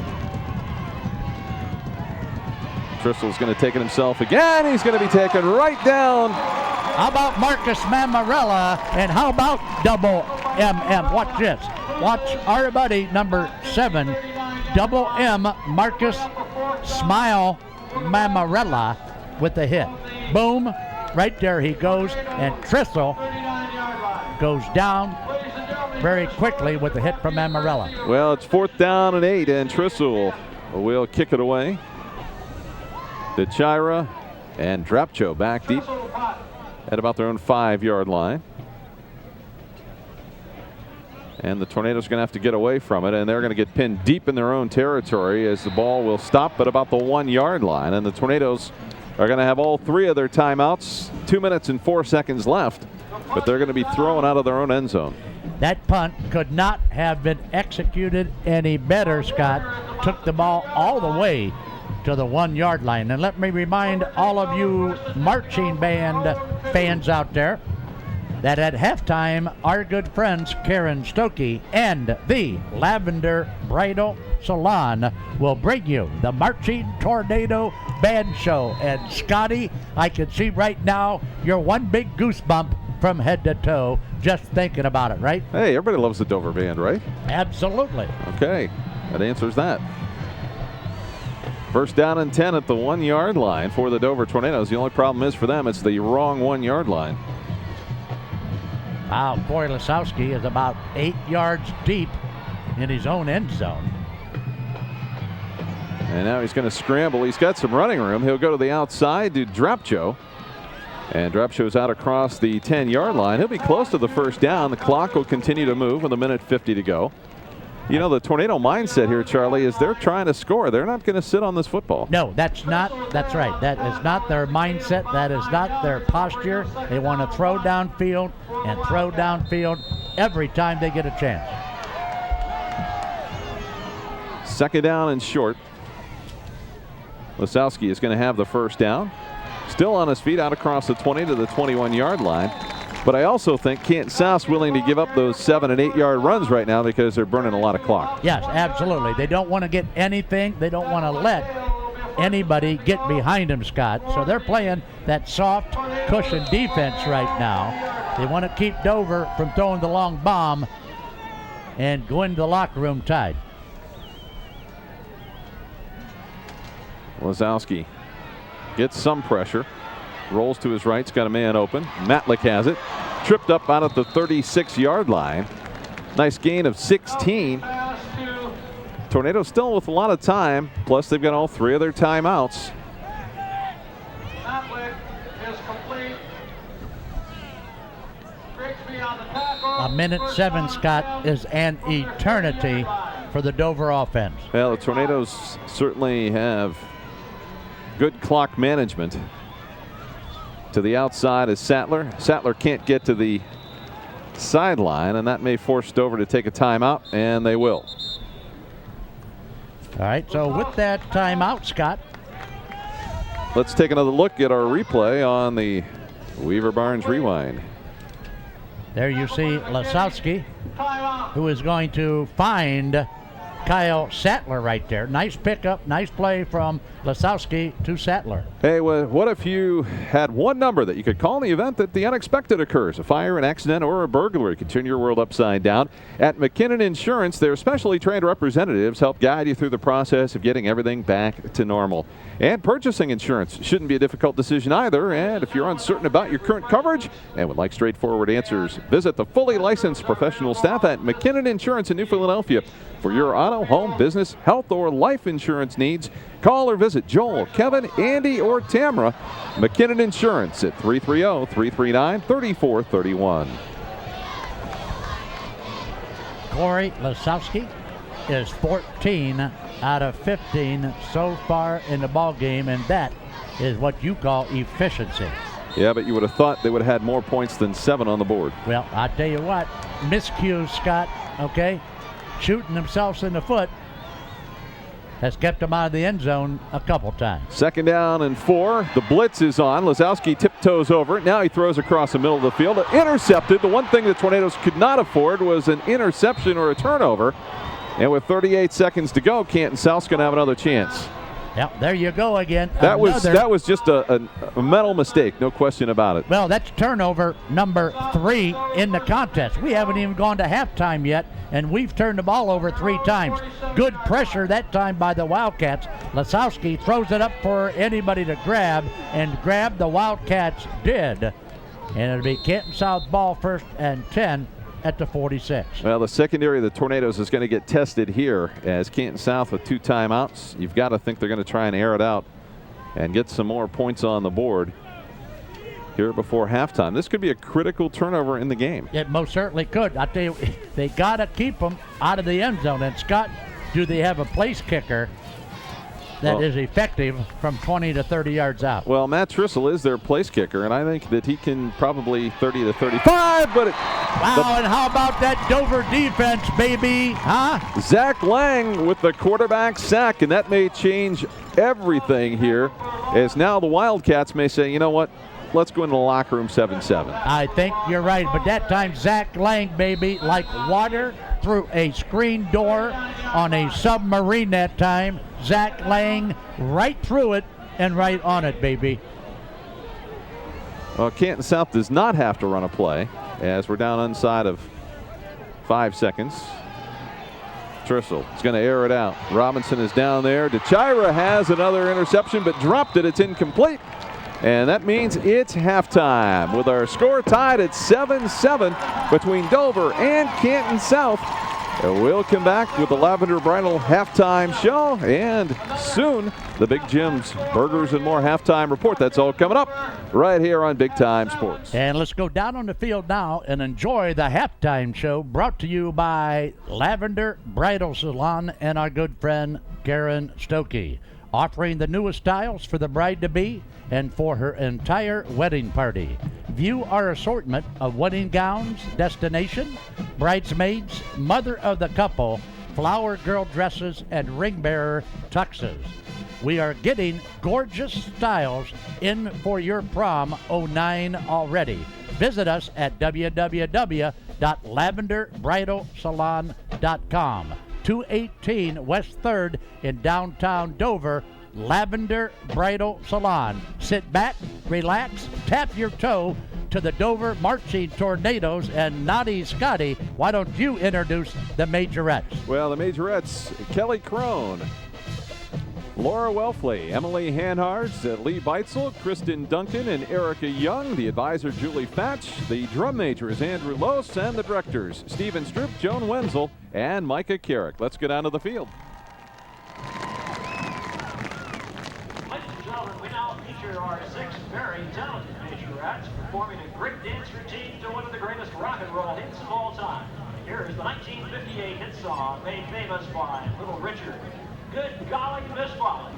Speaker 5: Trissell's going to take it himself again. He's going to be taken right down.
Speaker 2: How about Marcus Mamarella, and how about double MM? Watch this. Watch our buddy number 7, double M, Marcus Smile Mamarella with the hit. Boom, right there he goes, and Trissell goes down very quickly with the hit from Mamarella.
Speaker 5: Well, it's 4th down and 8, and Trissell will kick it away. DeChira and Drapcho back deep at about their own 5-yard line. And the Tornadoes are going to have to get away from it, and they're going to get pinned deep in their own territory as the ball will stop at about the 1-yard line. And the Tornadoes are going to have all 3 of their timeouts, 2 minutes and 4 seconds left, but they're going to be thrown out of their own end zone.
Speaker 2: That punt could not have been executed any better, Scott. Took the ball all the way to the 1-yard line. And let me remind all of you marching band fans out there that at halftime, our good friends Karen Stokey and the Lavender Bridal Salon will bring you the Marching Tornado Band Show. And Scotty, I can see right now you're one big goosebump from head to toe just thinking about it, right?
Speaker 5: Hey, everybody loves the Dover Band, right?
Speaker 2: Absolutely.
Speaker 5: Okay, that answers that. First down and 10 at the 1-yard line for the Dover Tornadoes. The only problem is for them, it's the wrong 1-yard line.
Speaker 2: Wow, Corey Lasowski is about 8 yards deep in his own end zone.
Speaker 5: And now he's going to scramble. He's got some running room. He'll go to the outside to Drapcho. And Drapcho's out across the 10-yard line. He'll be close to the first down. The clock will continue to move with 1:50 to go. You know, the Tornado mindset here, Charlie, is they're trying to score. They're not going to sit on this football.
Speaker 2: No, that's right. That is not their mindset. That is not their posture. They want to throw downfield and throw downfield every time they get a chance.
Speaker 5: Second down and short. Lasowski is going to have the first down. Still on his feet out across the 20 to the 21-yard line. But I also think Canton South's willing to give up those 7- and 8-yard runs right now because they're burning a lot of clock.
Speaker 2: Yes, absolutely. They don't want to get anything. They don't want to let anybody get behind them, Scott. So they're playing that soft cushion defense right now. They want to keep Dover from throwing the long bomb and go into the locker room tied.
Speaker 5: Lazowski gets some pressure. Rolls to his right. He's got a man open. Matlick has it. Tripped up out at the 36-yard line. Nice gain of 16. Tornadoes still with a lot of time. Plus, they've got all 3 of their timeouts.
Speaker 6: Matlick is complete. Grigsby on the tackle.
Speaker 2: A minute 7, Scott, is an eternity for the Dover offense.
Speaker 5: Well, the Tornadoes certainly have good clock management. To the outside is Sattler. Sattler can't get to the sideline, and that may force Dover to take a timeout, and they will.
Speaker 2: All right, so with that timeout, Scott.
Speaker 5: Let's take another look at our replay on the Weaver Barnes Rewind.
Speaker 2: There you see Lasowski,
Speaker 6: Timeout.
Speaker 2: who is going to find Kyle Sattler right there. Nice pickup, nice play from Lasowski to Sattler.
Speaker 5: Hey, well, what if you had one number that you could call in the event that the unexpected occurs? A fire, an accident, or a burglary could turn your world upside down. At McKinnon Insurance, their specially trained representatives help guide you through the process of getting everything back to normal. And purchasing insurance shouldn't be a difficult decision either. And if you're uncertain about your current coverage and would like straightforward answers, visit the fully licensed professional staff at McKinnon Insurance in New Philadelphia. For your auto, home, business, health, or life insurance needs, call or visit Joel, Kevin, Andy, or Tamara. McKinnon Insurance at 330-339-3431.
Speaker 2: Corey Lasowski is 14 out of 15 so far in the ball game, and that is what you call efficiency.
Speaker 5: Yeah, but you would have thought they would have had more points than 7 on the board.
Speaker 2: Well, I tell you what, miscues, Scott, okay? Shooting themselves in the foot has kept them out of the end zone a couple times.
Speaker 5: 2nd down and 4. The blitz is on. Lazowski tiptoes over it. Now he throws across the middle of the field. Intercepted. The one thing the Tornadoes could not afford was an interception or a turnover. And with 38 seconds to go, Canton South's going to have another chance.
Speaker 2: Yep, there you go again.
Speaker 5: That was just a mental mistake, no question about it.
Speaker 2: Well, that's turnover number 3 in the contest. We haven't even gone to halftime yet, and we've turned the ball over 3 times. Good pressure that time by the Wildcats. Lasowski throws it up for anybody to grab, and grab the Wildcats did. And it'll be Canton South ball 1st and 10 at the 46.
Speaker 5: Well, the secondary of the Tornadoes is going to get tested here as Canton South with 2 timeouts. You've got to think they're going to try and air it out and get some more points on the board here before halftime. This could be a critical turnover in the game.
Speaker 2: It most certainly could. I tell you, they got to keep them out of the end zone. And Scott, do they have a place kicker that is effective from 20 to 30 yards out?
Speaker 5: Well, Matt Trissel is their place kicker, and I think that he can probably 30 to 35, but
Speaker 2: wow, and how about that Dover defense, baby, huh?
Speaker 5: Zach Lang with the quarterback sack, and that may change everything here, as now the Wildcats may say, you know what, let's go into the locker room 7-7.
Speaker 2: I think you're right, but that time Zach Lang, baby, like water through a screen door on a submarine that time. Zach Lang right through it and right on it, baby.
Speaker 5: Well, Canton South does not have to run a play as we're down inside of 5 seconds. Trissel is going to air it out. Robinson is down there. DeChira has another interception but dropped it. It's incomplete. And that means it's halftime with our score tied at 7-7 between Dover and Canton South. And we'll come back with the Lavender Bridal halftime show, and soon the Big Jim's Burgers and More halftime report. That's all coming up right here on Big Time Sports.
Speaker 2: And let's go down on the field now and enjoy the halftime show brought to you by Lavender Bridal Salon and our good friend Karen Stokey, offering the newest styles for the bride-to-be and for her entire wedding party. View our assortment of wedding gowns, destination, bridesmaids, mother of the couple, flower girl dresses, and ring bearer tuxes. We are getting gorgeous styles in for your prom 09 already. Visit us at www.lavenderbridalsalon.com. 218 West 3rd in downtown Dover, Lavender Bridal Salon. Sit back, relax, tap your toe to the Dover Marching Tornadoes, and Naughty Scotty, why don't you introduce the Majorettes?
Speaker 5: Well, the Majorettes, Kelly Crone, Laura Welfley, Emily Hanhards, Lee Beitzel, Kristen Duncan, and Erica Young. The advisor, Julie Fatch. The drum major is Andrew Lose, and the directors, Stephen Stroop, Joan Wenzel, and Micah Carrick. Let's get down to the field.
Speaker 6: Ladies and gentlemen, we now feature our 6 very talented Majorettes performing a great dance routine to one of the greatest rock and roll hits of all time. Here is the 1958 hit song made famous by Little Richard. Good golly, Miss Molly.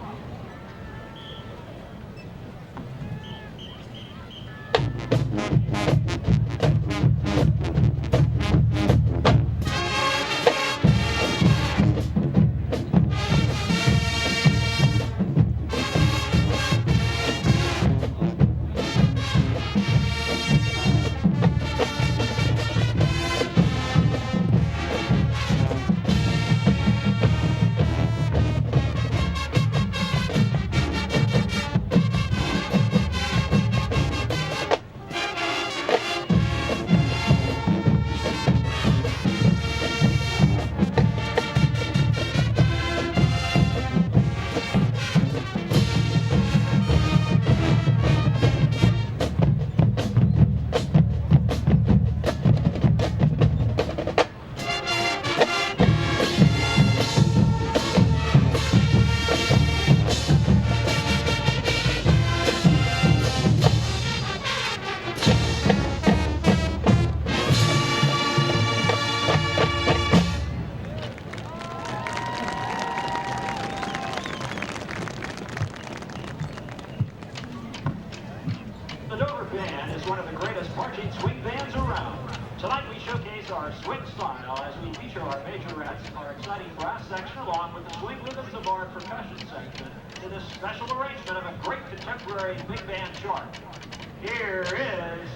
Speaker 6: Here is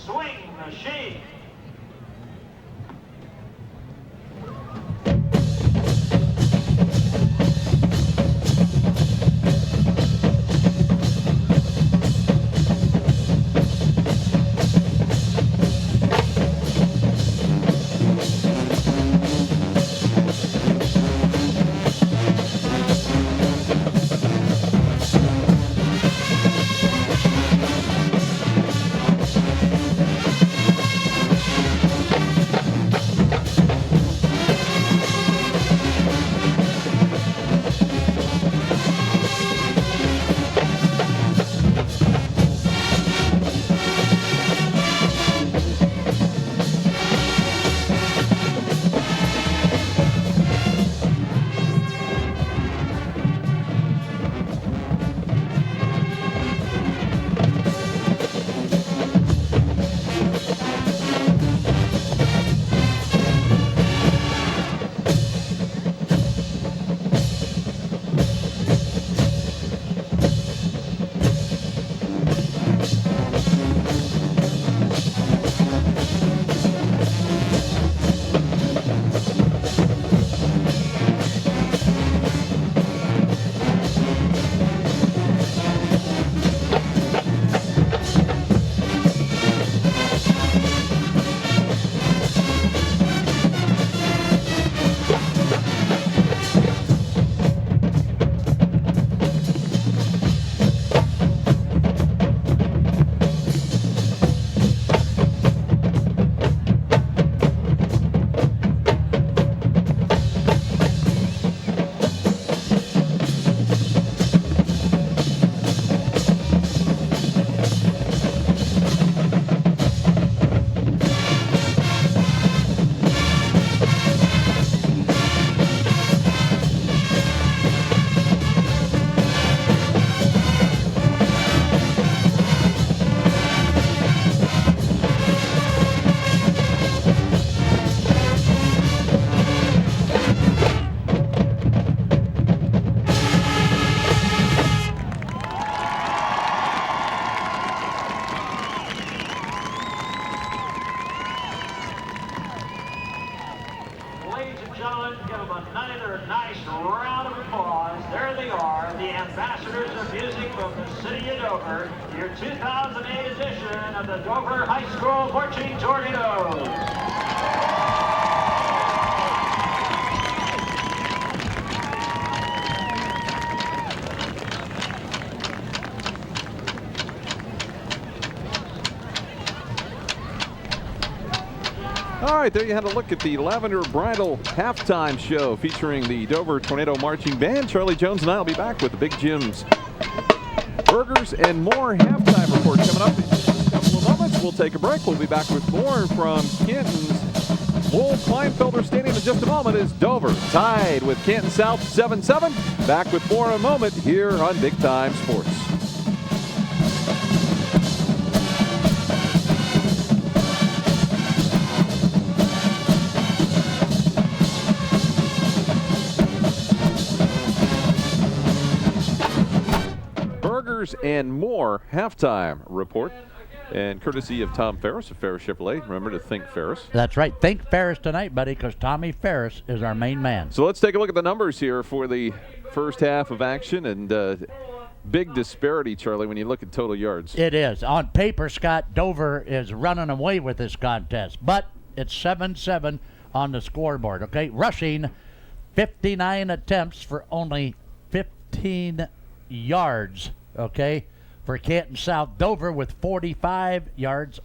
Speaker 6: Swing Machine. ambassadors of music from the city of Dover, your 2008 edition of the Dover High School Marching Tornadoes.
Speaker 5: All right, there you had a look at the Lavender Bridal halftime show featuring the Dover Tornado Marching Band. Charlie Jones and I will be back with the Big Jim's Burgers and more halftime report coming up in just a couple of moments. We'll take a break. We'll be back with more from Canton's Bull Kleinfelder Stadium in just a moment as Dover tied with Canton South 7-7. Back with more in a moment here on Big Time Sports. And more halftime report, and courtesy of Tom Ferris of Ferris Chevrolet. Remember to think Ferris.
Speaker 2: That's right. Think Ferris tonight, buddy, because Tommy Ferris is our main man.
Speaker 5: So let's take a look at the numbers here for the first half of action, and big disparity, Charlie, when you look at total yards.
Speaker 2: It is. On paper, Scott, Dover is running away with this contest, but it's 7-7 on the scoreboard, okay? Rushing 59 attempts for only 15 yards. Okay, for Canton South. Dover with 6 yards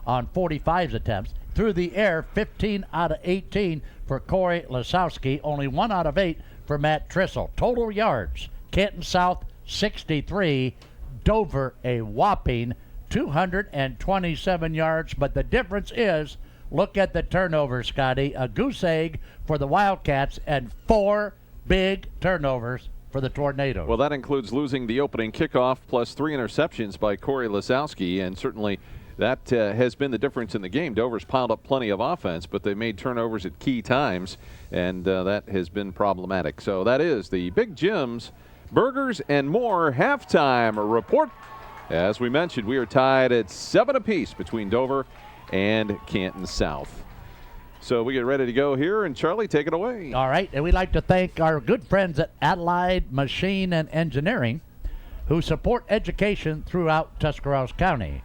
Speaker 2: on 45 attempts. Through the air, 15 out of 18 for Corey Lasowski, only 1 out of 8 for Matt Trissel. Total yards, Canton South 63, Dover a whopping 227 yards, but the difference is, look at the turnovers, Scotty. A goose egg for the Wildcats and 4 big turnovers for the Tornadoes.
Speaker 5: Well, that includes losing the opening kickoff plus 3 interceptions by Corey Lasowski, and certainly that has been the difference in the game. Dover's piled up plenty of offense, but they made turnovers at key times, and that has been problematic. So that is the Big Jim's Burgers and More halftime report. As we mentioned, we are tied at 7 apiece between Dover and Canton South. So we get ready to go here, and Charlie, take it away.
Speaker 2: All right, and we'd like to thank our good friends at Allied Machine and Engineering who support education throughout Tuscarawas County.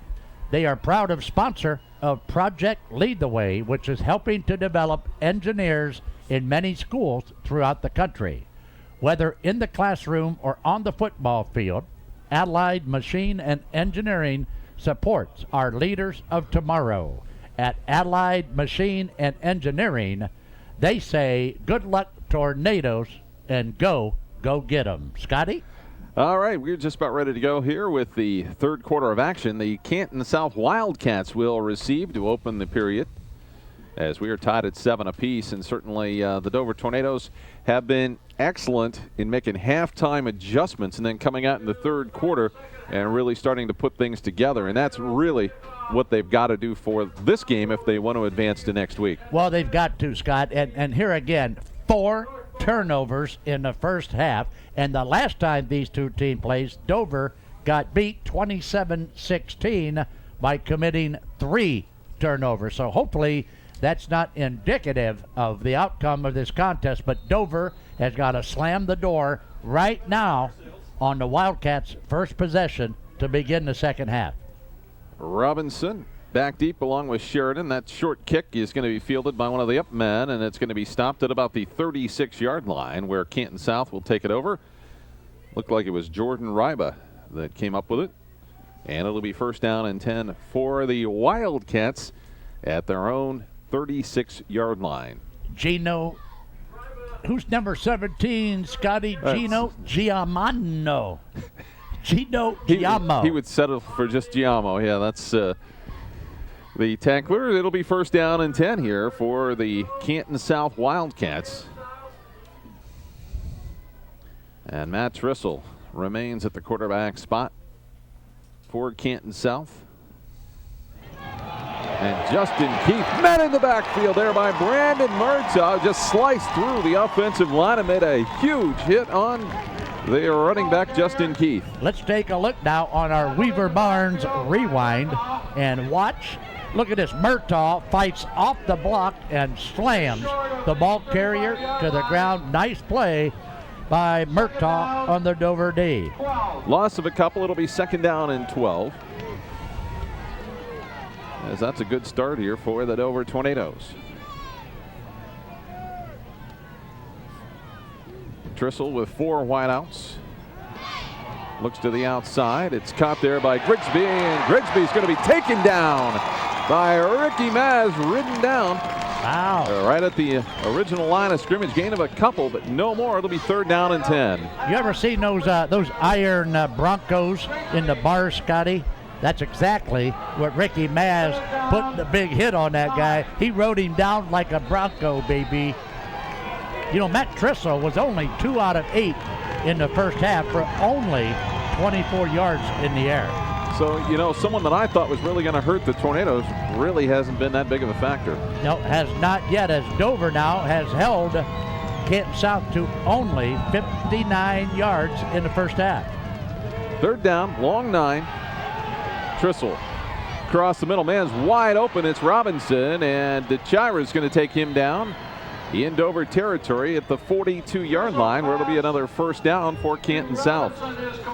Speaker 2: They are proud of sponsor of Project Lead the Way, which is helping to develop engineers in many schools throughout the country. Whether in the classroom or on the football field, Allied Machine and Engineering supports our leaders of tomorrow. At Allied Machine and Engineering, they say, good luck, Tornadoes, and go get 'em. Scotty?
Speaker 5: All right, we're just about ready to go here with the third quarter of action. The Canton South Wildcats will receive to open the period, as we are tied at 7 apiece, and certainly the Dover Tornadoes have been excellent in making halftime adjustments and then coming out in the third quarter and really starting to put things together, and that's really what they've got to do for this game if they want to advance to next week.
Speaker 2: Well, they've got to, Scott, and here again, 4 turnovers in the first half, and the last time these two teams played, Dover got beat 27-16 by committing 3 turnovers. So hopefully that's not indicative of the outcome of this contest, but Dover has got to slam the door right now on the Wildcats' first possession to begin the second half.
Speaker 5: Robinson back deep along with Sheridan. That short kick is going to be fielded by one of the up men, and it's going to be stopped at about the 36-yard line where Canton South will take it over. Looked like it was Jordan Ryba that came up with it. And it'll be first down and 10 for the Wildcats at their own 36-yard line.
Speaker 2: Gino, who's number 17, Scotty? Gino Giamano. Gino Giamo.
Speaker 5: He would settle for just Giamo. Yeah, that's the tackler. It'll be first down and 10 here for the Canton South Wildcats. And Matt Trissel remains at the quarterback spot for Canton South. And Justin Keith met in the backfield there by Brandon Murtaugh. Just sliced through the offensive line and made a huge hit on the running back, Justin Keith.
Speaker 2: Let's take a look now on our Weaver Barnes rewind and watch. Look at this. Murtaugh fights off the block and slams the ball carrier to the ground. Nice play by Murtaugh on the Dover D.
Speaker 5: Loss of a couple. It'll be 2nd down and 12. As that's a good start here for the Dover Tornadoes. Trissel with 4 wideouts. Looks to the outside. It's caught there by Grigsby, and Grigsby's going to be taken down by Ricky Maz, ridden down.
Speaker 2: Wow.
Speaker 5: Right at the original line of scrimmage. Gain of a couple, but no more. It'll be 3rd down and 10.
Speaker 2: You ever seen those iron Broncos in the bars, Scotty? That's exactly what Ricky Maz put the big hit on that guy. He rode him down like a Bronco, baby. You know, Matt Trissel was only 2 out of 8 in the first half for only 24 yards in the air.
Speaker 5: So, you know, someone that I thought was really going to hurt the Tornadoes really hasn't been that big of a factor.
Speaker 2: No, has not yet, as Dover now has held Canton South to only 59 yards in the first half.
Speaker 5: 3rd down, long 9. Trissel across the middle. Man's wide open. It's Robinson, and DeChira's going to take him down in Dover territory at the 42-yard line, where it'll be another 1st down for Canton South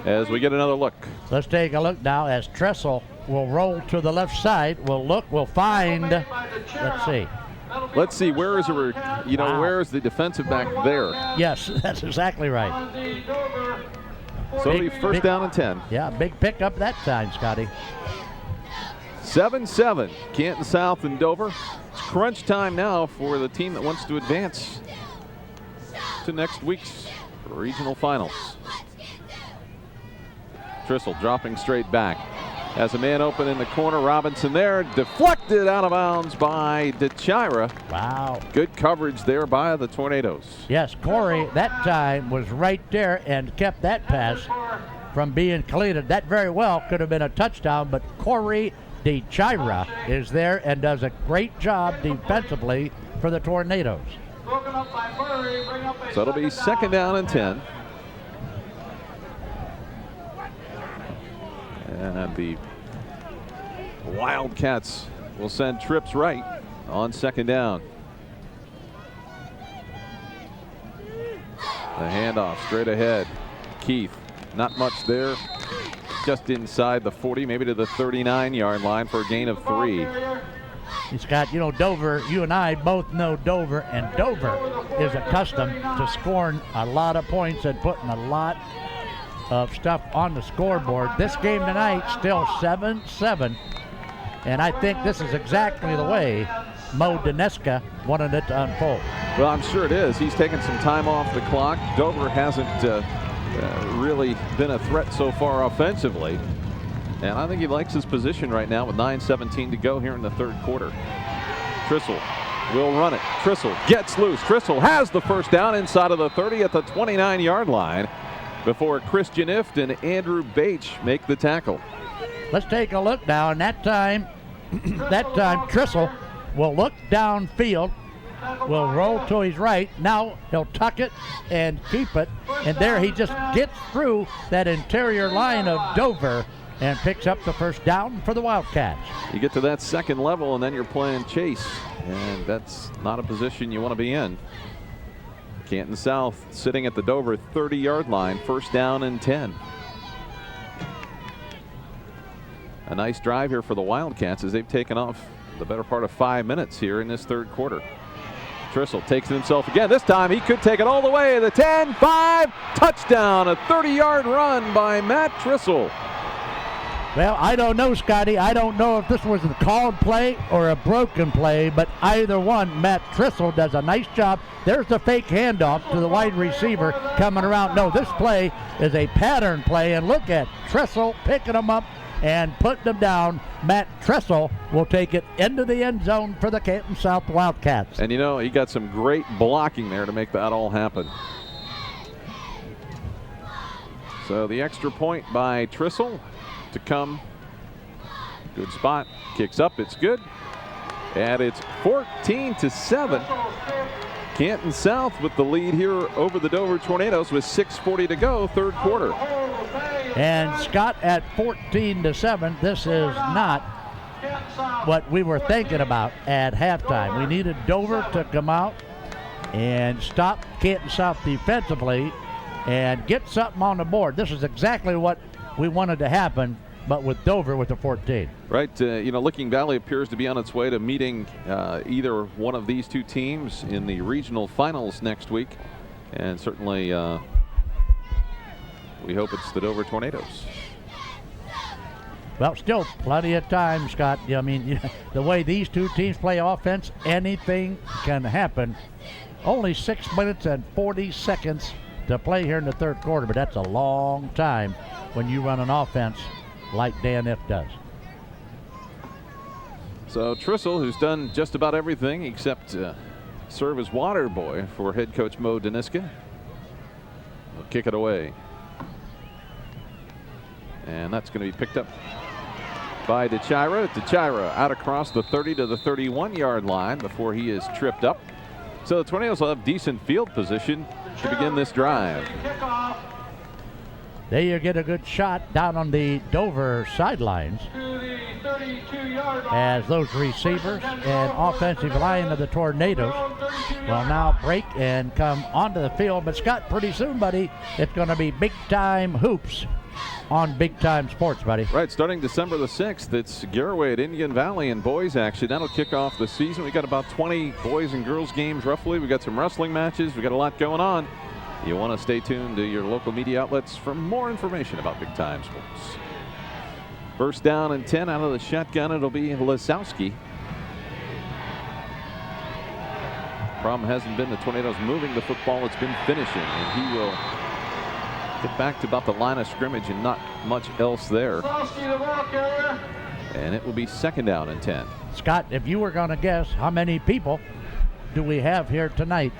Speaker 5: as we get another look.
Speaker 2: Let's take a look now as Tressel will roll to the left side. We'll look, we'll find, let's see,
Speaker 5: where is where is the defensive back there?
Speaker 2: Yes, that's exactly right.
Speaker 5: So it'll be 1st down and 10.
Speaker 2: Yeah, big pickup that time, Scotty.
Speaker 5: 7-7, Canton South and Dover. It's crunch time now for the team that wants to advance to next week's regional finals. Trissel dropping straight back. Has a man open in the corner. Robinson there, deflected out of bounds by DeChira.
Speaker 2: Wow.
Speaker 5: Good coverage there by the Tornadoes.
Speaker 2: Yes, Corey that time was right there and kept that pass from being completed. That very well could have been a touchdown, but Corey DeChira is there and does a great job defensively for the Tornadoes.
Speaker 5: So it'll be 2nd down and 10. And the Wildcats will send trips right on 2nd down. The handoff straight ahead. Keith, not much there. Just inside the 40, maybe to the 39-yard line for a gain of 3.
Speaker 2: He's got, you know, Dover, you and I both know Dover, and Dover is accustomed to scoring a lot of points and putting a lot of stuff on the scoreboard. This game tonight still 7-7, and I think this is exactly the way Mo Dineska wanted it to unfold.
Speaker 5: Well, I'm sure it is. He's taken some time off the clock. Dover hasn't really been a threat so far offensively, and I think he likes his position right now with 9:17 to go here in the 3rd quarter. Trissel will run it. Trissel gets loose. Trissel has the 1st down inside of the 30 at the 29-yard line before Christian Ift and Andrew Bache make the tackle.
Speaker 2: Let's take a look now, and that time Trissel will look downfield, will roll to his right. Now he'll tuck it and keep it, and there he just gets through that interior line of Dover and picks up the 1st down for the Wildcats.
Speaker 5: You get to that 2nd level, and then you're playing chase, and that's not a position you want to be in. Canton South sitting at the Dover 30-yard line, 1st down and 10. A nice drive here for the Wildcats as they've taken off the better part of 5 minutes here in this 3rd quarter. Trissel takes it himself again. This time he could take it all the way. The 10-5 touchdown, a 30-yard run by Matt Trissel.
Speaker 2: Well, I don't know, Scotty. I don't know if this was a called play or a broken play, but either one, Matt Trissel does a nice job. There's the fake handoff to the wide receiver coming around. No, this play is a pattern play, and look at Trissel picking him up and putting him down. Matt Trissel will take it into the end zone for the Canton South Wildcats.
Speaker 5: And you know, he got some great blocking there to make that all happen. So the extra point by Trissel to come. Good spot. Kicks up. It's good. And it's 14-7. Canton South with the lead here over the Dover Tornadoes with 6:40 to go, 3rd quarter.
Speaker 2: And Scott, at 14-7, this is not what we were thinking about at halftime. We needed Dover to come out and stop Canton South defensively, and get something on the board. This is exactly what we wanted to happen, but with Dover with the 14.
Speaker 5: Right. Licking Valley appears to be on its way to meeting either one of these two teams in the regional finals next week. And certainly we hope it's the Dover Tornadoes.
Speaker 2: Well, still plenty of time, Scott. I mean, the way these two teams play offense, anything can happen. Only 6 minutes and 40 seconds to play here in the third quarter, but that's a long time when you run an offense like Dan F. does.
Speaker 5: So Trissel, who's done just about everything except serve as water boy for head coach Mo Daniska, will kick it away. And that's going to be picked up by DeChira. DeChira out across the 30 to the 31-yard line before he is tripped up. So the Tornadoes will have decent field position to begin this drive.
Speaker 2: There you get a good shot down on the Dover sidelines as those receivers and offensive line of the Tornadoes will now break and come onto the field. But Scott, pretty soon, buddy, it's going to be big-time hoops on Big Time Sports, buddy.
Speaker 5: Right, starting December the 6th, it's Garaway at Indian Valley in boys action. That'll kick off the season. We got about 20 boys and girls games roughly. We got some wrestling matches. We got a lot going on. You want to stay tuned to your local media outlets for more information about Big Time Sports. First down and 10 out of the shotgun. It'll be Lisowski. Problem hasn't been the Tornadoes moving the football. It's been finishing, and he will get back to about the line of scrimmage and not much else there. And it will be second down and 10.
Speaker 2: Scott, if you were going to guess, how many people do we have here tonight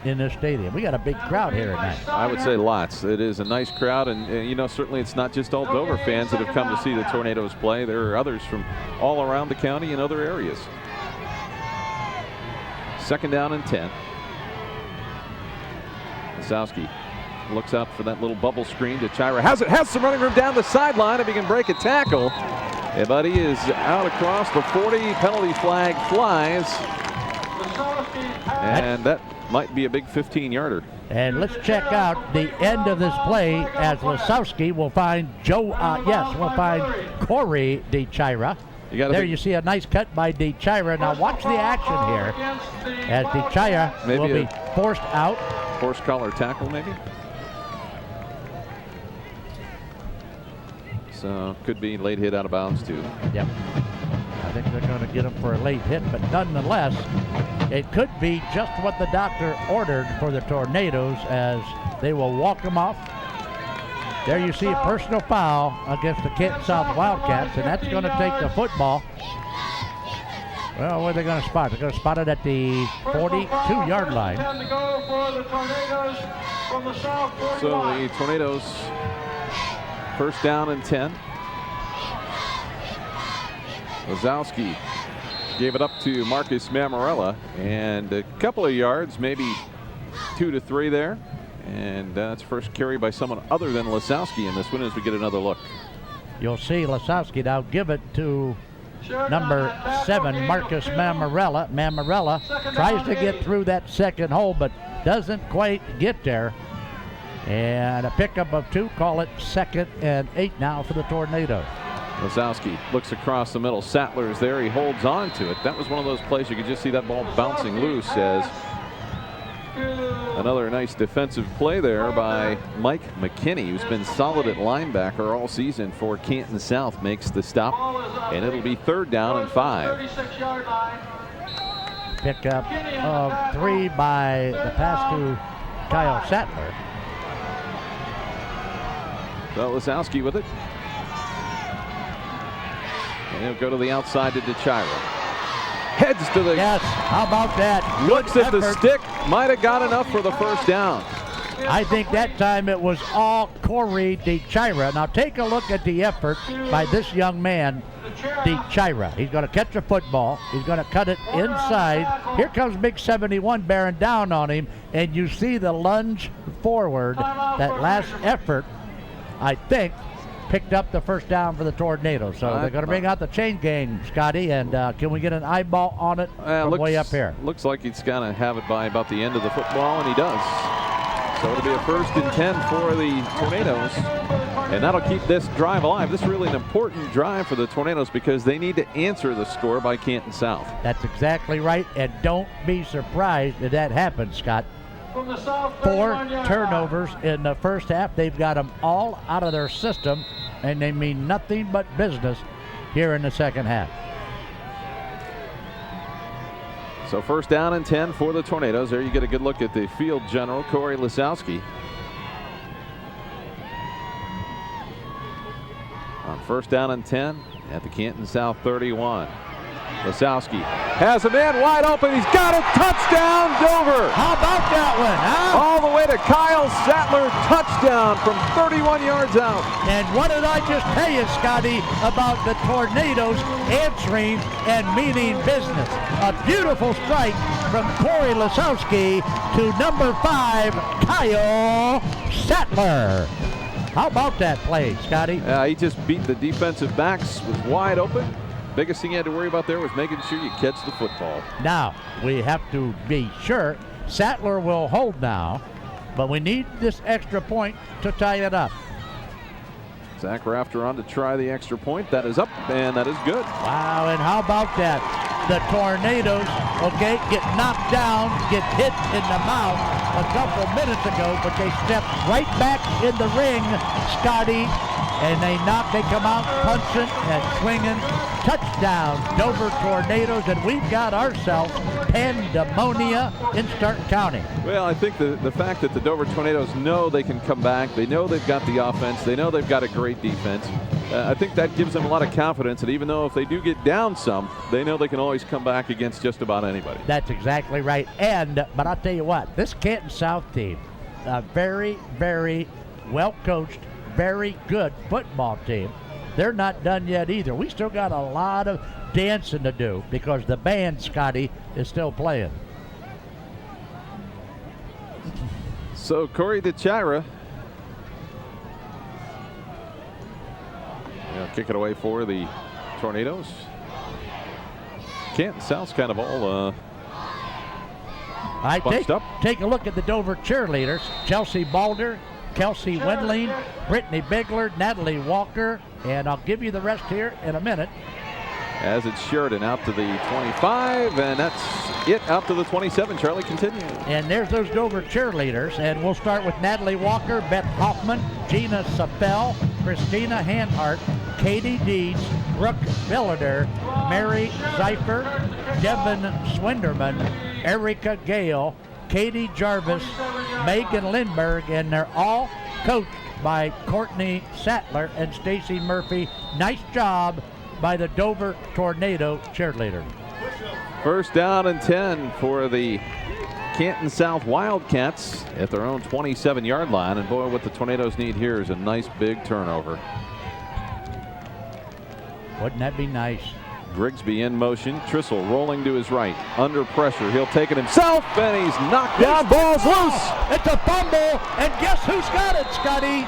Speaker 2: in this stadium? We got a big crowd here tonight.
Speaker 5: I would say lots. It is a nice crowd, and certainly it's not just all Dover fans that have come to see the Tornadoes play. There are others from all around the county and other areas. Second down and 10. Lisowski looks out for that little bubble screen. DeChira has some running room down the sideline if he can break a tackle. Yeah, but he is out across the 40. Penalty flag flies. And that might be a big 15-yarder.
Speaker 2: And let's check out the end of this play as Lisowski will find Corey DeChira. You see a nice cut by DeChira. Now watch the action here as DeChira will be forced out.
Speaker 5: Horse collar tackle maybe. So could be late hit out of bounds too.
Speaker 2: Yep. I think they're going to get him for a late hit, but nonetheless, it could be just what the doctor ordered for the Tornadoes as they will walk him off. There you see a personal foul against the Canton South Wildcats, and that's going to take the football. Well, where are they going to spot? They're going to spot it at the 42-yard line.
Speaker 5: So the Tornadoes first down and 10. Lisowski gave it up to Marcus Mamarella, and a couple of yards, maybe 2 to 3 there. And that's first carry by someone other than Lisowski in this one as we get another look.
Speaker 2: You'll see Lisowski now give it to number 7, Marcus Mamarella. Mamarella tries to get through that second hole, but doesn't quite get there. And a pickup of 2, call it 2nd and 8 now for the Tornadoes.
Speaker 5: Lisowski looks across the middle. Sattler's there. He holds on to it. That was one of those plays you could just see that ball bouncing loose as another nice defensive play there by Mike McKinney, who's been solid at linebacker all season for Canton South, makes the stop, and it'll be third down and 5.
Speaker 2: Pickup of 3 by the pass to Kyle Sattler.
Speaker 5: So Lisowski with it. And he'll go to the outside to DeChira. Heads to the...
Speaker 2: Yes, how about that?
Speaker 5: Looks at the stick. Might have got enough for the first down.
Speaker 2: I think that time it was all Corey DeChira. Now take a look at the effort by this young man, DeChira. He's going to catch a football. He's going to cut it inside. Here comes Big 71 bearing down on him, and you see the lunge forward. That last effort, I think, picked up the first down for the Tornadoes. So they're going to bring out the chain gang, Scotty, and can we get an eyeball on it from way up here?
Speaker 5: Looks like he's going to have it by about the end of the football, and he does. So it'll be a 1st and 10 for the Tornadoes. And that'll keep this drive alive. This is really an important drive for the Tornadoes because they need to answer the score by Canton South.
Speaker 2: That's exactly right, and don't be surprised if that happens, Scott.
Speaker 6: From the south,
Speaker 2: 4 turnovers in the first half. They've got them all out of their system, and they mean nothing but business here in the second half.
Speaker 5: So 1st down and 10 for the Tornadoes. There you get a good look at the field general, Corey Lisowski. On 1st down and 10 at the Canton South 31. Lisowski has him in, wide open. He's got it. Touchdown, Dover.
Speaker 2: How about that one, huh?
Speaker 5: All the way to Kyle Sattler. Touchdown from 31 yards out.
Speaker 2: And what did I just tell you, Scotty, about the Tornadoes answering and meaning business? A beautiful strike from Corey Lisowski to number 5, Kyle Sattler. How about that play, Scotty?
Speaker 5: He just beat the defensive backs, was wide open. Biggest thing you had to worry about there was making sure you catch the football.
Speaker 2: Now, we have to be sure Sattler will hold now, but we need this extra point to tie it up.
Speaker 5: Zach Rafter on to try the extra point. That is up, and that is good.
Speaker 2: Wow, and how about that? The Tornadoes, okay, get knocked down, get hit in the mouth a couple minutes ago, but they stepped right back in the ring, Scotty, and they come out punching and swinging. Touchdown, Dover Tornadoes, and we've got ourselves pandemonia in Stark County.
Speaker 5: Well, I think the fact that the Dover Tornadoes know they can come back, they know they've got the offense, they know they've got a great defense. I think that gives them a lot of confidence that even though if they do get down some, they know they can always come back against just about anybody.
Speaker 2: That's exactly right. But I'll tell you what, this Canton South team, a very, very well coached, very good football team. They're not done yet either. We still got a lot of dancing to do because the band, Scotty, is still playing.
Speaker 5: So Corey DeChira kick it away for the Tornadoes. Canton South's kind of all bunched up.
Speaker 2: Take a look at the Dover cheerleaders. Chelsea Balder, Kelsey Wendling, Brittany Bigler, Natalie Walker, and I'll give you the rest here in a minute.
Speaker 5: As it's Sheridan out to the 25, and that's it out to the 27. Charlie, continue.
Speaker 2: And there's those Dover cheerleaders, and we'll start with Natalie Walker, Beth Hoffman, Gina Sapel, Christina Hanhart, Katie Deeds, Brooke Villader, Mary Zeifer, Devin Swinderman, Erica Gale, Katie Jarvis, Megan Lindberg, and they're all coached by Courtney Sattler and Stacy Murphy. Nice job by the Dover Tornado cheerleader.
Speaker 5: 1st down and 10 for the Canton South Wildcats at their own 27-yard line. And boy, what the Tornadoes need here is a nice big turnover.
Speaker 2: Wouldn't that be nice?
Speaker 5: Grigsby in motion. Trissel rolling to his right. Under pressure. He'll take it himself, and he's knocked down. Ball's loose.
Speaker 2: It's a fumble, and guess who's got it, Scotty?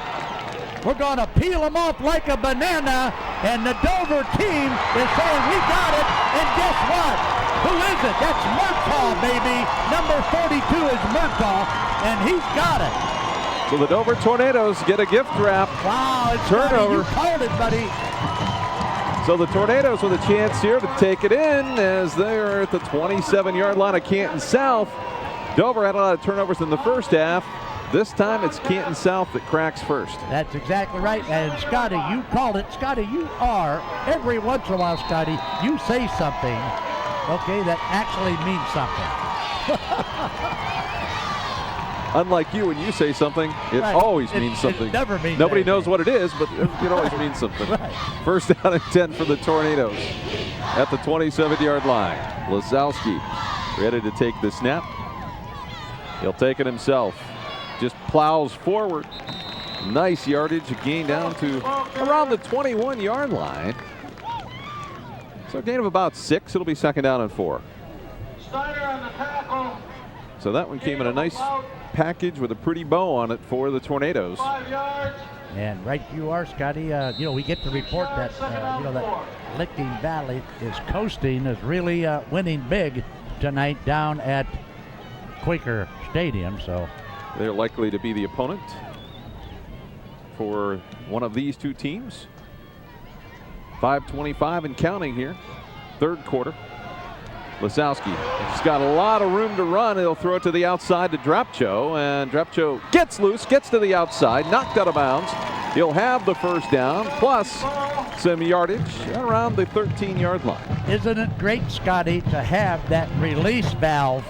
Speaker 2: We're going to peel him off like a banana, and the Dover team is saying, we got it, and guess what? Who is it? That's Murtaugh, baby. Number 42 is Murtaugh, and he's got it.
Speaker 5: So the Dover Tornadoes get a gift wrap.
Speaker 2: Wow, it's
Speaker 5: turnover.
Speaker 2: You called it, buddy.
Speaker 5: So the Tornadoes with a chance here to take it in as they are at the 27-yard line of Canton South. Dover had a lot of turnovers in the first half. This time it's Canton South that cracks first.
Speaker 2: That's exactly right. And Scotty, you called it. Scotty, you are, every once in a while, Scotty, you say something, okay, that actually means something.
Speaker 5: Unlike you, when you say something, it always means something.
Speaker 2: It never means
Speaker 5: Nobody
Speaker 2: anything.
Speaker 5: knows what it is, but it always means something.
Speaker 2: Right.
Speaker 5: 1st down and 10 for the Tornadoes at the 27-yard line. Lisowski ready to take the snap. He'll take it himself. Just plows forward. Nice yardage, a gain down to around the 21-yard line. So a gain of about 6. It'll be 2nd down and 4.
Speaker 6: Snyder on the tackle.
Speaker 5: So that one came in a nice package with a pretty bow on it for the Tornadoes.
Speaker 6: 5 yards.
Speaker 2: And right you are, Scotty. We get to report that, that Licking Valley is coasting, is really winning big tonight down at Quaker Stadium. So
Speaker 5: They're likely to be the opponent for one of these two teams. 5:25 and counting here. Third quarter. Lisowski has got a lot of room to run. He'll throw it to the outside to Drapcho, and Drapcho gets loose, gets to the outside, knocked out of bounds. He'll have the first down, plus some yardage around the 13-yard line.
Speaker 2: Isn't it great, Scotty, to have that release valve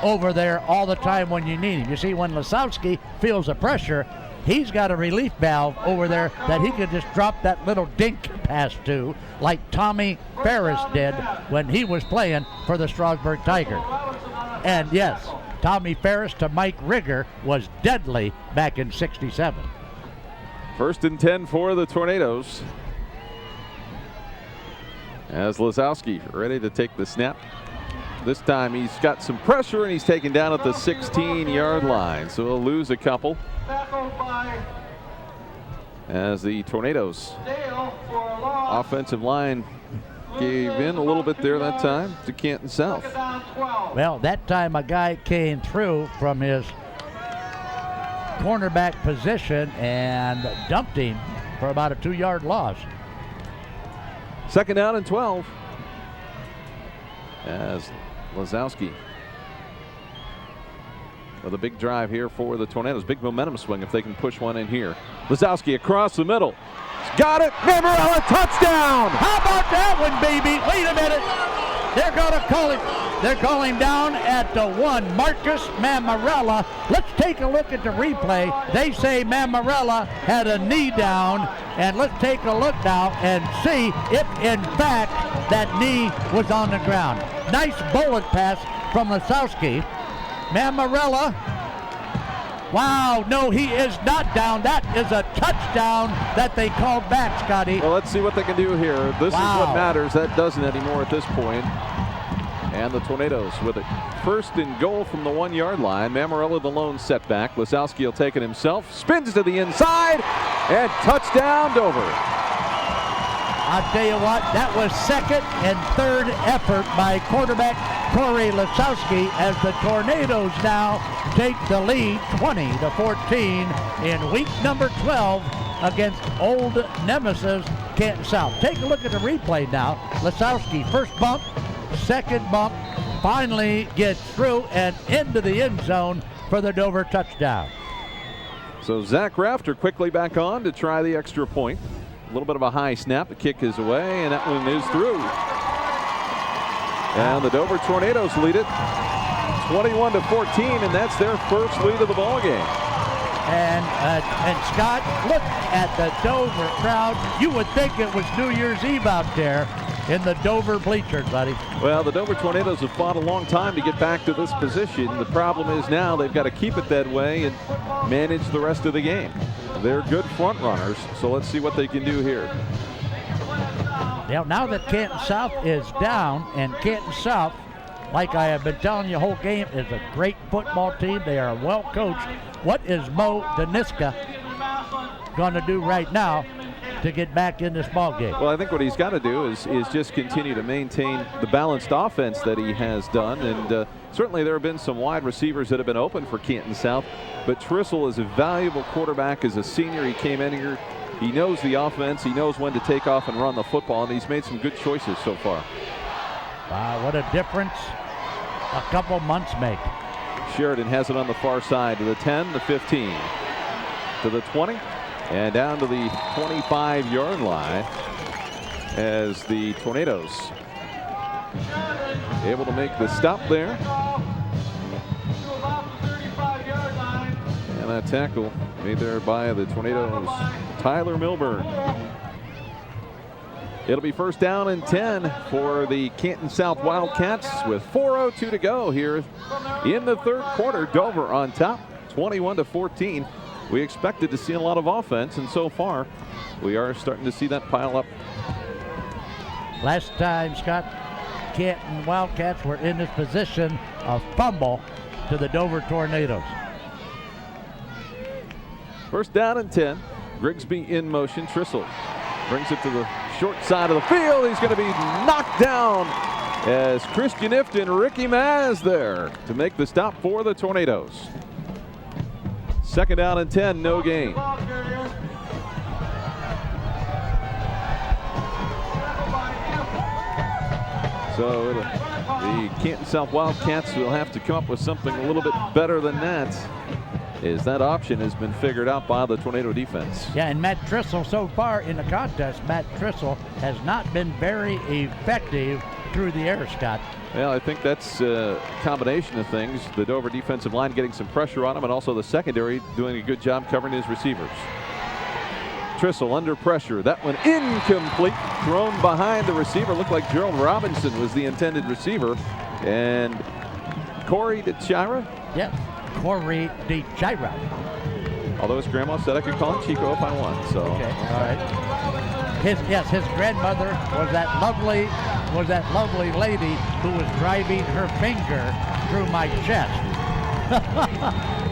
Speaker 2: over there all the time when you need him? You see, when Lisowski feels the pressure, he's got a relief valve over there that he could just drop that little dink pass to, like Tommy Ferris did when he was playing for the Strasburg Tigers. And yes, Tommy Ferris to Mike Rigger was deadly back in '67.
Speaker 5: 1st and 10 for the Tornadoes. As Lisowski ready to take the snap. This time he's got some pressure and he's taken down at the 16-yard line. So he'll lose a couple. As the Tornadoes offensive line gave in a little bit there that time to Canton South.
Speaker 2: Well, that time a guy came through from his cornerback position and dumped him for about a 2-yard loss.
Speaker 5: 2nd down and 12. As Lisowski with a big drive here for the Tornadoes. Big momentum swing if they can push one in here. Lisowski across the middle. He's got it. Mammarella, touchdown.
Speaker 2: How about that one, baby? Wait a minute. They're going to call him. They're calling down at the 1, Marcus Mammarella. Let's take a look at the replay. They say Mammarella had a knee down, and let's take a look now and see if, in fact, that knee was on the ground. Nice bullet pass from Lisowski. Mammarella. Wow, no, he is not down. That is a touchdown that they called back, Scotty.
Speaker 5: Well, let's see what they can do here. This is what matters. That doesn't anymore at this point. And the Tornadoes with it. 1st and goal from the 1-yard line. Mammarella the lone setback. Lisowski will take it himself. Spins to the inside. And touchdown, Dover.
Speaker 2: I'll tell you what, that was 2nd and 3rd effort by quarterback Corey Lisowski as the Tornadoes now take the lead 20-14 in week number 12 against old nemesis Canton South. Take a look at the replay now. Lisowski, first bump, second bump, finally gets through and into the end zone for the Dover touchdown.
Speaker 5: So Zach Rafter quickly back on to try the extra point. A little bit of a high snap. The kick is away, and that one is through. And the Dover Tornadoes lead it 21-14, and that's their first lead of the ball game.
Speaker 2: And Scott, look at the Dover crowd. You would think it was New Year's Eve out there in the Dover bleachers, buddy.
Speaker 5: Well, the Dover Tornadoes have fought a long time to get back to this position. The problem is now they've got to keep it that way and manage the rest of the game. They're good front runners, so let's see what they can do here.
Speaker 2: Now that Canton South is down, and Canton South, like I have been telling you the whole game, is a great football team. They are well coached. What is Mo Daniska going to do right now to get back in this ball game?
Speaker 5: Well, I think what he's got to do is just continue to maintain the balanced offense that he has done. And certainly there have been some wide receivers that have been open for Canton South. But Trissel is a valuable quarterback as a senior. He came in here. He knows the offense. He knows when to take off and run the football. And he's made some good choices so far.
Speaker 2: Wow, what a difference a couple months make.
Speaker 5: Sheridan has it on the far side to the 10, the 15, to the 20, and down to the 25-yard line as the Tornadoes able to make the stop there. And that tackle made there by the Tornadoes, Tyler Milburn. It'll be 1st down and 10 for the Canton South Wildcats with 4:02 to go here in the third quarter. Dover on top, 21-14. We expected to see a lot of offense, and so far we are starting to see that pile up.
Speaker 2: Last time, Scott, Canton Wildcats were in this position, a fumble to the Dover Tornadoes.
Speaker 5: 1st down and 10. Grigsby in motion. Trissel brings it to the short side of the field. He's going to be knocked down as Christian Ifton, Ricky Maz there to make the stop for the Tornadoes. Second down and 10, no gain. So the Canton South Wildcats will have to come up with something a little bit better than that, as that option has been figured out by the Tornado defense.
Speaker 2: Yeah, and Matt Trissel, so far in the contest, Matt Trissel has not been very effective through the air, Scott.
Speaker 5: Well, I think that's a combination of things. The Dover defensive line getting some pressure on him, and also the secondary doing a good job covering his receivers. Trissel under pressure. That one incomplete. Thrown behind the receiver. Looked like Gerald Robinson was the intended receiver. And Corey DeChira?
Speaker 2: Yep, Corey DeChira.
Speaker 5: Although his grandma said I could call him Chico if I want. So.
Speaker 2: Okay, all right. His grandmother was that lovely lady who was driving her finger through my chest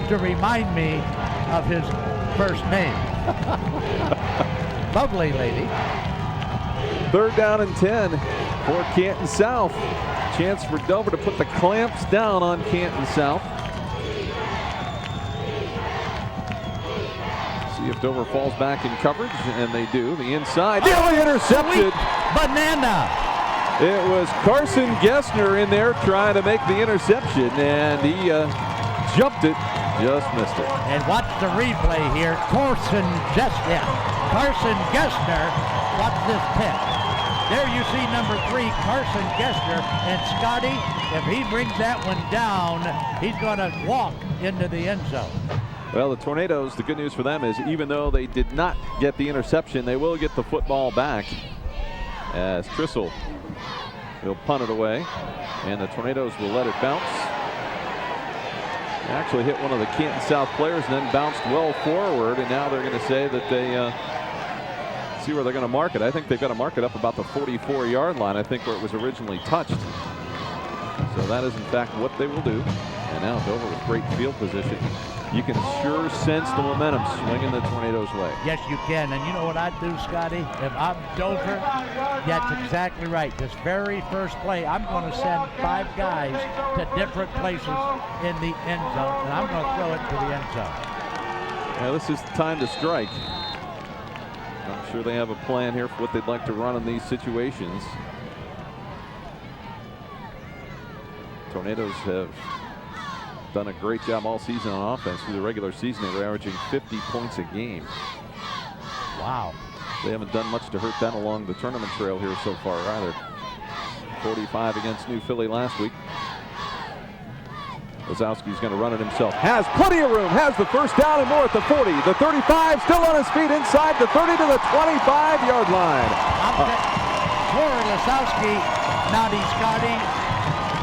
Speaker 2: to remind me of his first name. Lovely lady.
Speaker 5: Third down and 10 for Canton South. Chance for Dover to put the clamps down on Canton South. See if Dover falls back in coverage, and they do. The inside, nearly intercepted.
Speaker 2: Banana.
Speaker 5: It was Carson Gessner in there trying to make the interception, and he jumped it, just missed it.
Speaker 2: And watch the replay here. Carson Gessner. Watch this pitch. There you see number 3, Carson Gessner. And Scotty, if he brings that one down, he's going to walk into the end zone.
Speaker 5: Well, the Tornadoes, the good news for them is even though they did not get the interception, they will get the football back as Trissel will punt it away, and the Tornadoes will let it bounce. Actually hit one of the Canton South players and then bounced well forward, and now they're going to say that they see where they're going to mark it. I think they've got to mark it up about the 44-yard line, I think, where it was originally touched. So that is in fact what they will do. And now Dover with great field position. You can sure sense the momentum swinging the Tornadoes' way.
Speaker 2: Yes, you can. And you know what I'd do, Scotty? If I'm Dover, that's exactly right. This very first play, I'm going to send 5 guys to different places in the end zone, and I'm going to throw it to the end zone.
Speaker 5: Yeah, this is the time to strike. I'm sure they have a plan here for what they'd like to run in these situations. Tornadoes have done a great job all season on offense. Through the regular season, they were averaging 50 points a game.
Speaker 2: Wow.
Speaker 5: They haven't done much to hurt them along the tournament trail here so far either. 45 against New Philly last week. Wazowski's going to run it himself. Has plenty of room. Has the first down and more at the 40. The 35, still on his feet inside the 30 to the 25-yard line.
Speaker 2: Corey Wazowski, Naughty Scotty,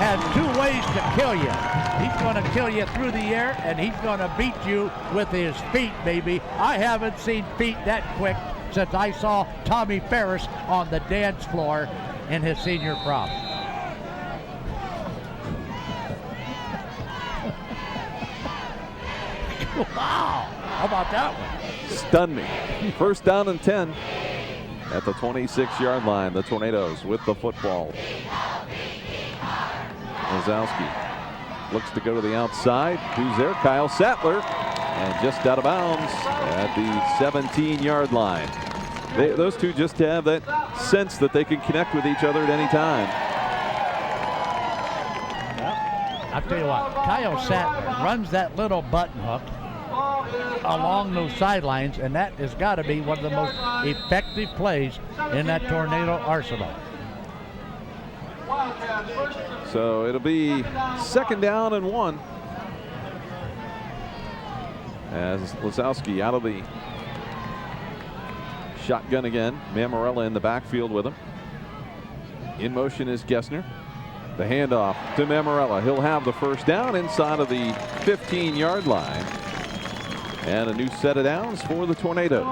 Speaker 2: has 2 ways to kill you. He's going to kill you through the air, and he's going to beat you with his feet, baby. I haven't seen feet that quick since I saw Tommy Ferris on the dance floor in his senior prom. Wow, how about that one?
Speaker 5: Stunned me. First down and 10 at the 26-yard line. The Tornadoes with the football. Wazowski looks to go to the outside. Who's there? Kyle Sattler. And just out of bounds at the 17-yard line. Those two just have that sense that they can connect with each other at any time.
Speaker 2: Well, I'll tell you what, Kyle Sattler runs that little button hook along those sidelines, and that has got to be one of the most effective plays in that Tornado arsenal.
Speaker 5: So it'll be second down and 1. As Wazowski out of the shotgun again. Mammarella in the backfield with him. In motion is Gessner. The handoff to Mammarella. He'll have the first down inside of the 15-yard line. And a new set of downs for the Tornadoes.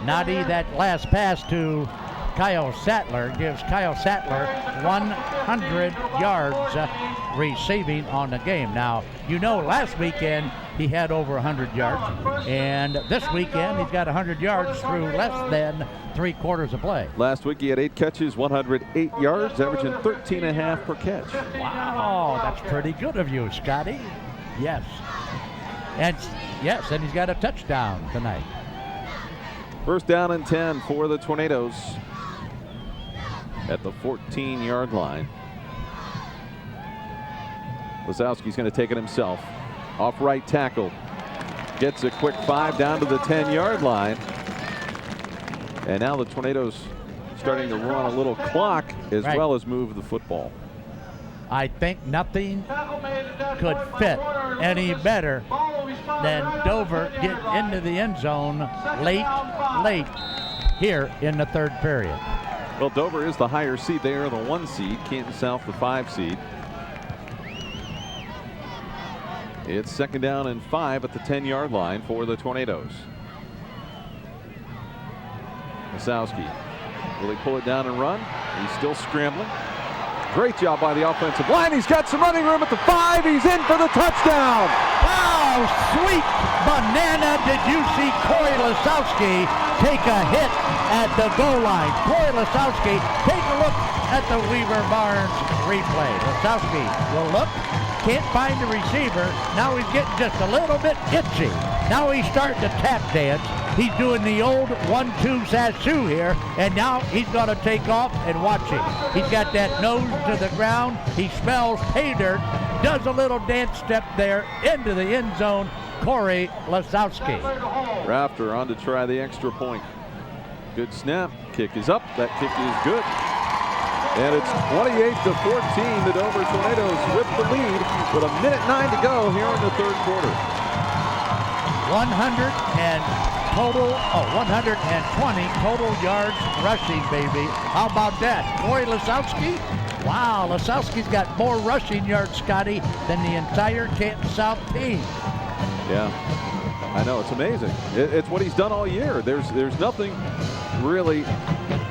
Speaker 2: Naughty, that last pass to Kyle Sattler gives Kyle Sattler 100 yards receiving on the game. Now, you know, last weekend he had over 100 yards, and this weekend he's got 100 yards through less than 3 quarters of play.
Speaker 5: Last week he had 8 catches, 108 yards, averaging 13.5 per catch.
Speaker 2: Wow, that's pretty good of you, Scotty. Yes. And Yes, and he's got a touchdown tonight.
Speaker 5: First down and 10 for the Tornadoes at the 14-yard line. Lazowski's going to take it himself. Off right tackle. Gets a quick 5 down to the 10-yard line. And now the Tornadoes starting to run a little clock as well as move the football.
Speaker 2: I think nothing could fit any better than Dover get into the end zone late here in the third period.
Speaker 5: Well, Dover is the higher seed. They are the 1 seed. Canton South the 5 seed. It's second down and 5 at the 10-yard line for the Tornadoes. Wasowski, will he pull it down and run? He's still scrambling. Great job by the offensive line. He's got some running room at the 5. He's in for the touchdown.
Speaker 2: Wow, sweet banana. Did you see Corey Lasowski take a hit at the goal line? Corey Lasowski, take a look at the Weaver Barnes replay. Lasowski will look, can't find the receiver. Now he's getting just a little bit itchy. Now he's starting to tap dance. He's doing the old 1-2 Sasu here, and now he's going to take off and watch him. He's got that nose to the ground. He smells pay dirt, does a little dance step there into the end zone. Corey Lasowski.
Speaker 5: Rafter on to try the extra point. Good snap. Kick is up. That kick is good. And it's 28-14. The Dover Tornadoes with the lead with 1:09 to go here in the third quarter.
Speaker 2: 120 total yards rushing, baby. How about that? Corey Lasowski? Wow, Lasowski's got more rushing yards, Scotty, than the entire Canton South team.
Speaker 5: Yeah, I know. It's amazing. It's what he's done all year. There's nothing really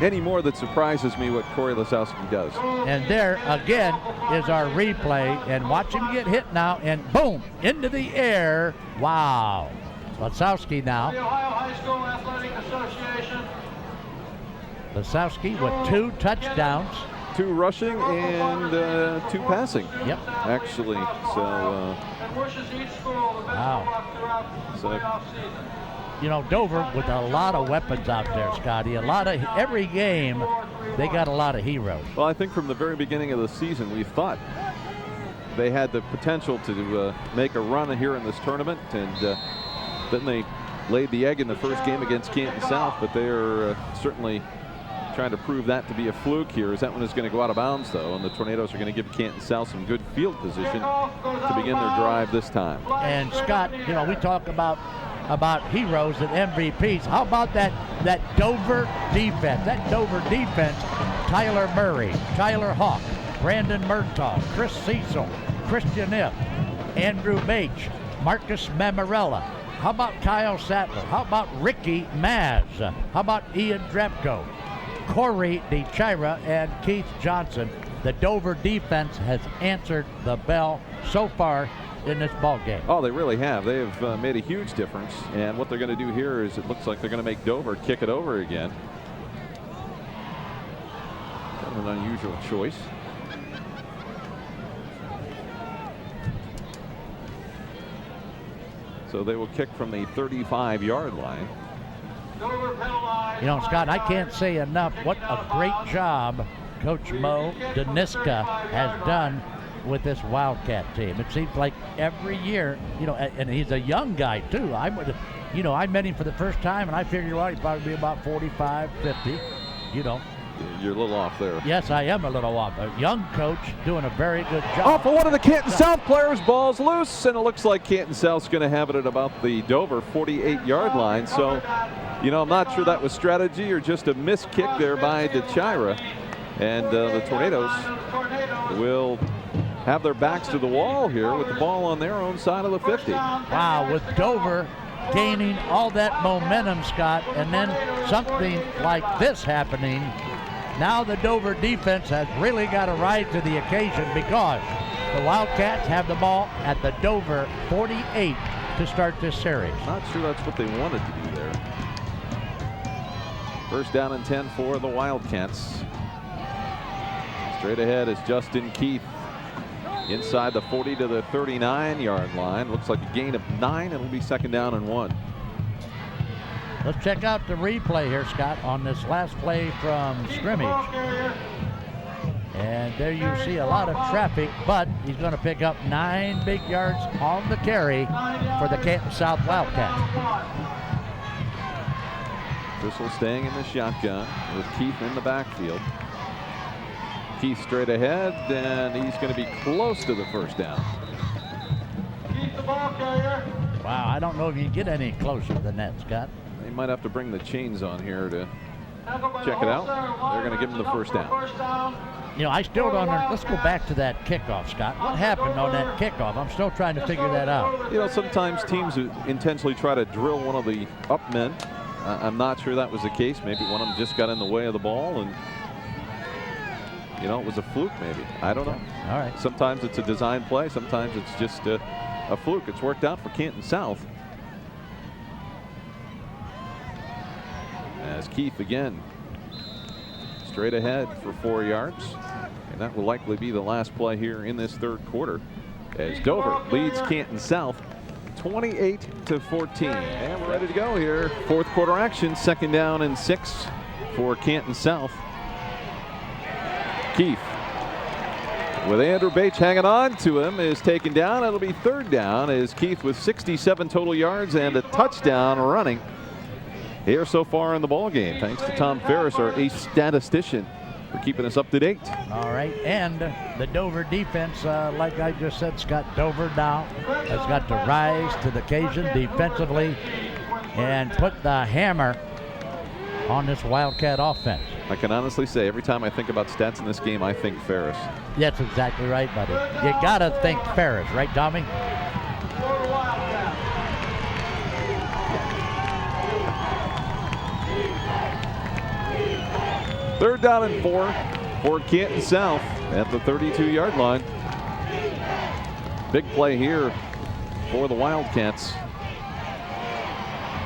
Speaker 5: anymore that surprises me what Corey Lasowski does.
Speaker 2: And there, again, is our replay. And watch him get hit now, and boom, into the air. Wow. Lasowski now.
Speaker 6: The Ohio High School Athletic Association.
Speaker 2: Lasowski with 2 touchdowns.
Speaker 5: 2 rushing and 2 passing.
Speaker 2: Yep.
Speaker 5: Actually, so.
Speaker 6: And wishes each school the best of luck throughout the playoff season.
Speaker 2: You know, Dover with a lot of weapons out there, Scotty. Every game, they got a lot of heroes.
Speaker 5: Well, I think from the very beginning of the season, we thought they had the potential to make a run here in this tournament, and then they laid the egg in the first game against Canton South, but they are certainly trying to prove that to be a fluke here, as that one is going to go out of bounds, though, and the Tornadoes are going to give Canton South some good field position to begin their drive this time.
Speaker 2: And Scott, you know, we talk about heroes and MVPs. How about that Dover defense? That Dover defense, Tyler Murray, Tyler Hawk, Brandon Murtaugh, Chris Cecil, Christian If, Andrew Bache, Marcus Mammarella. How about Kyle Sattler? How about Ricky Maz? How about Ian Drepko, Corey DeChira, and Keith Johnson? The Dover defense has answered the bell so far in this ball game.
Speaker 5: Oh, they really have. They have made a huge difference, and what they're going to do here is it looks like they're going to make Dover kick it over again. Kind of an unusual choice. So they will kick from the 35-yard line.
Speaker 2: You know, Scott, I can't say enough what a great job Coach Mo Daniska has done with this Wildcat team. It seems like every year, you know, and he's a young guy too. I met him for the first time, and I figured, well, he'd probably be about 45, 50, you know.
Speaker 5: You're a little off there.
Speaker 2: Yes, I am a little off. A young coach doing a very good job.
Speaker 5: Off for one of the Canton South players. Ball's loose, and it looks like Canton South's going to have it at about the Dover 48-yard line. So, you know, I'm not sure that was strategy or just a missed kick there by DeChira. And the Tornadoes will have their backs to the wall here with the ball on their own side of the 50.
Speaker 2: Wow, with Dover gaining all that momentum, Scott, and then something like this happening. Now the Dover defense has really got to rise to the occasion, because the Wildcats have the ball at the Dover 48 to start this series.
Speaker 5: Not sure that's what they wanted to do there. First down and 10 for the Wildcats. Straight ahead is Justin Keith. inside the 40 to the 39-yard line. Looks like a gain of 9. It'll be 2nd down and 1.
Speaker 2: Let's check out the replay here, Scott, on this last play from scrimmage. And there you see a lot of traffic, but he's going to pick up 9 big yards on the carry for the Canton South Wildcats.
Speaker 5: Thistle staying in the shotgun with Keith in the backfield. Keith straight ahead, and he's going to be close to the 1st down.
Speaker 2: Wow, I don't know if you can get any closer than that, Scott.
Speaker 5: They might have to bring the chains on here to check it out. They're going to give him the 1st down.
Speaker 2: You know, I still don't understand. Let's go back to that kickoff, Scott. What happened on that kickoff? I'm still trying to figure that out.
Speaker 5: You know, sometimes teams intentionally try to drill one of the up men. I'm not sure that was the case. Maybe one of them just got in the way of the ball, and you know, it was a fluke maybe. I don't know.
Speaker 2: All right.
Speaker 5: Sometimes it's a design play. Sometimes it's just a fluke. It's worked out for Canton South. As Keith again straight ahead for 4 yards. And that will likely be the last play here in this 3rd quarter, as Dover leads Canton South 28-14. And we're ready to go here. 4th quarter action, 2nd down and 6 for Canton South. Keith, with Andrew Bates hanging on to him, is taken down. It'll be 3rd down, as Keith with 67 total yards and a touchdown running here so far in the ball game. Thanks to Tom Ferris, our ace statistician, for keeping us up to date.
Speaker 2: All right, and the Dover defense, like I just said, Scott, Dover now has got to rise to the occasion defensively and put the hammer on this Wildcat offense.
Speaker 5: I can honestly say every time I think about stats in this game, I think Ferris.
Speaker 2: That's exactly right, buddy. You got to think Ferris, right, Tommy?
Speaker 5: Third down and 4 for Canton South at the 32-yard line. Big play here for the Wildcats.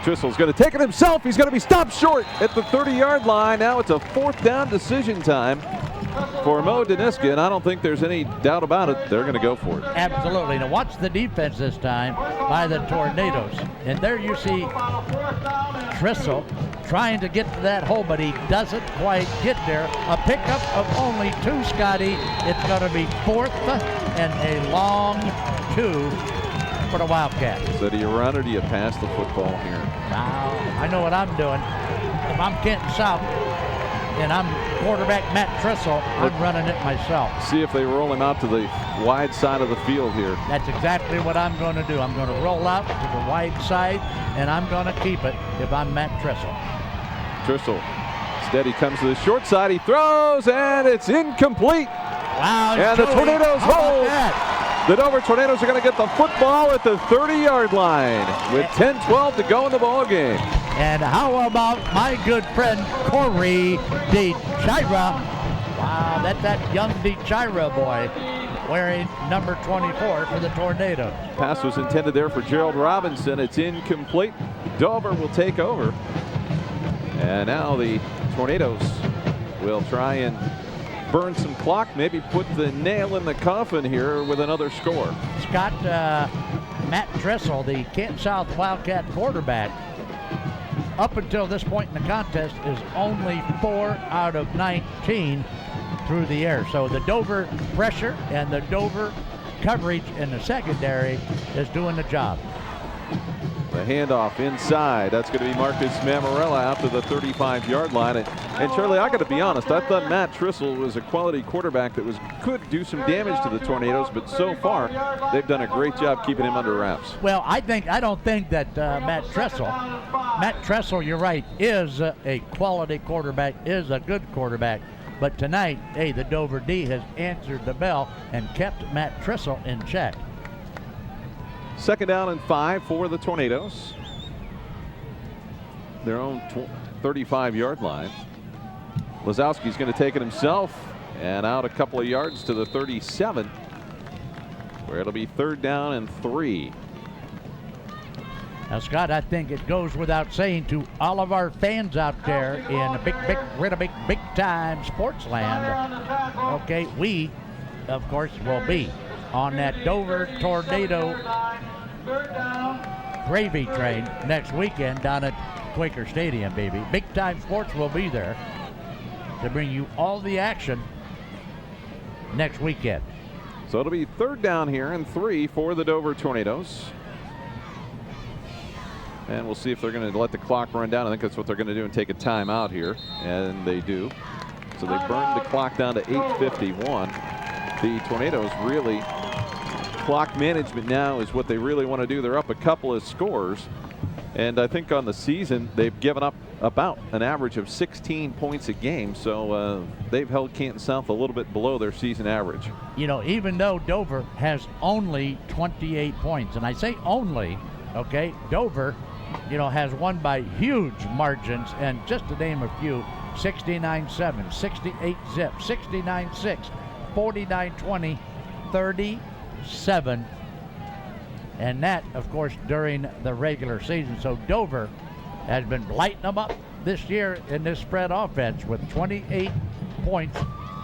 Speaker 5: Tristle's going to take it himself. He's going to be stopped short at the 30-yard line. Now it's a 4th down decision time for Mo Deniska, and I don't think there's any doubt about it. They're going to go for it.
Speaker 2: Absolutely. Now watch the defense this time by the Tornadoes. And there you see Tristle trying to get to that hole, but he doesn't quite get there. A pickup of only 2, Scotty. It's going to be 4th and a long 2 for the Wildcats.
Speaker 5: So do you run or do you pass the football here?
Speaker 2: Now, I know what I'm doing. If I'm Canton South and I'm quarterback Matt Tristle, I'm running it myself.
Speaker 5: See if they roll him out to the wide side of the field here.
Speaker 2: That's exactly what I'm going to do. I'm going to roll out to the wide side, and I'm going to keep it if I'm Matt Tristle.
Speaker 5: Tristle steady, comes to the short side. He throws, and it's incomplete.
Speaker 2: Wow.
Speaker 5: And the Tornadoes hold. The Dover Tornadoes are going to get the football at the 30-yard line with 10-12 to go in the ball game.
Speaker 2: And how about my good friend Corey DeChira? Wow, that's that young DeChira boy wearing number 24 for the Tornadoes.
Speaker 5: Pass was intended there for Gerald Robinson. It's incomplete. Dover will take over. And now the Tornadoes will try and burn some clock, maybe put the nail in the coffin here with another score.
Speaker 2: Scott, Matt Tristle, the Canton South Wildcat quarterback, up until this point in the contest is only 4 out of 19 through the air. So the Dover pressure and the Dover coverage in the secondary is doing the job.
Speaker 5: The handoff inside. That's going to be Marcus Mamarella out to the 35-yard line. And Charlie, I got to be honest, I thought Matt Tristle was a quality quarterback that could do some damage to the Tornadoes, but so far they've done a great job keeping him under wraps.
Speaker 2: Well, I don't think that Matt Tristle, you're right, is a quality quarterback, is a good quarterback. But tonight, hey, the Dover D has answered the bell and kept Matt Tristle in check.
Speaker 5: 2nd down and 5 for the Tornadoes. Their own 35-yard line. Lazowski's going to take it himself and out a couple of yards to the 37, where it'll be 3rd down and 3.
Speaker 2: Now, Scott, I think it goes without saying to all of our fans out there in a big time sports land, okay, we, of course, will be on that Dover Tornado gravy train next weekend down at Quaker Stadium, baby. Big Time Sports will be there to bring you all the action next weekend.
Speaker 5: So it'll be 3rd down here and 3 for the Dover Tornadoes. And we'll see if they're going to let the clock run down. I think that's what they're going to do and take a timeout here. And they do. So they burned the clock down to 8:51. The Tornadoes really, clock management now is what they really want to do. They're up a couple of scores. And I think on the season, they've given up about an average of 16 points a game. So they've held Canton South a little bit below their season average.
Speaker 2: You know, even though Dover has only 28 points, and I say only, okay, Dover, you know, has won by huge margins, and just to name a few, 69-7, 68-zip, 69-6, 49-20, 37. And that, of course, during the regular season. So Dover has been lighting them up this year in this spread offense with 28 points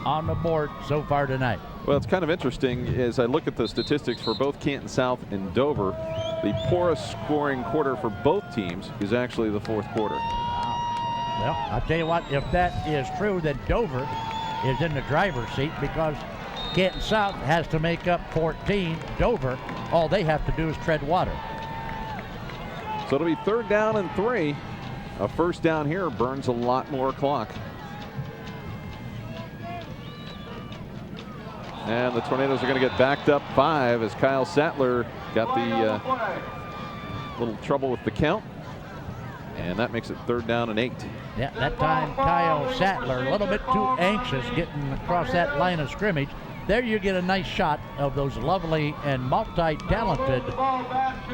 Speaker 2: on the board so far tonight.
Speaker 5: Well, it's kind of interesting as I look at the statistics for both Canton South and Dover. The poorest scoring quarter for both teams is actually the 4th quarter.
Speaker 2: Wow. Well, I'll tell you what, if that is true, then Dover is in the driver's seat because Canton South has to make up 14. Dover, all they have to do is tread water.
Speaker 5: So it'll be 3rd down and 3. A 1st down here burns a lot more clock. And the Tornadoes are going to get backed up 5 as Kyle Sattler got the little trouble with the count. And that makes it 3rd down and 8.
Speaker 2: Yeah, that time Kyle Sattler a little bit too anxious getting across that line of scrimmage. There you get a nice shot of those lovely and multi-talented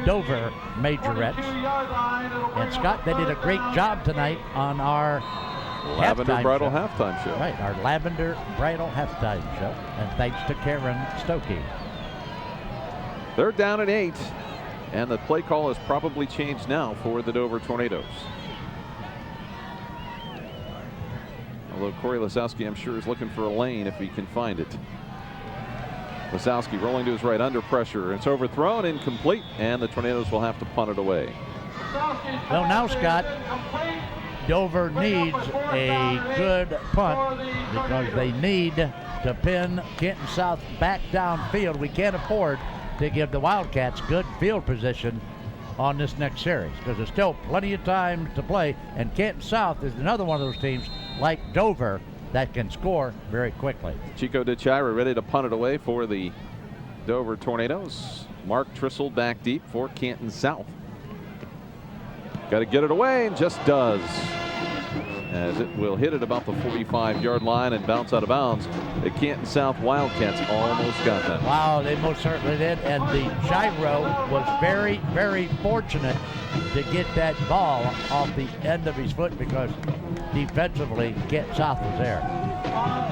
Speaker 2: Dover majorettes. And Scott, they did a great job tonight on our
Speaker 5: Lavender Bridal halftime show.
Speaker 2: Right, our Lavender Bridal halftime show. And thanks to Karen Stokey.
Speaker 5: 3rd down and 8. And the play call has probably changed now for the Dover Tornadoes. Although Corey Lasowski, I'm sure, is looking for a lane if he can find it. Lasowski rolling to his right under pressure. It's overthrown, incomplete, and the Tornadoes will have to punt it away.
Speaker 2: Well, now, Scott, Dover needs a good punt because they need to pin Canton South back downfield. We can't afford to give the Wildcats good field position on this next series because there's still plenty of time to play, and Canton South is another one of those teams like Dover that can score very quickly.
Speaker 5: Chico DeChira ready to punt it away for the Dover Tornadoes. Mark Trissel back deep for Canton South. Got to get it away, and just does. As it will hit at about the 45-yard line and bounce out of bounds. The Canton South Wildcats almost got that.
Speaker 2: Wow, they most certainly did. And the gyro was very, very fortunate to get that ball off the end of his foot because defensively, Canton South was there.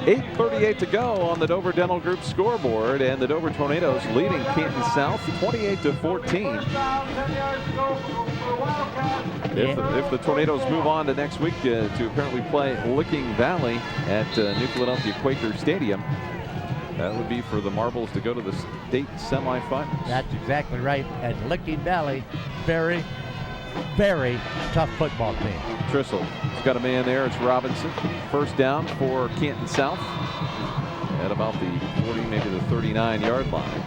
Speaker 5: 8:38 to go on the Dover Dental Group scoreboard, and the Dover Tornadoes leading Canton South 28-14. If the Tornadoes move on to next week to apparently play Licking Valley at New Philadelphia Quaker Stadium, that would be for the Marbles to go to the state semifinals.
Speaker 2: That's exactly right. And Licking Valley, very, very tough football team.
Speaker 5: Trissel has got a man there. It's Robinson. 1st down for Canton South at about the 40, maybe the 39-yard line.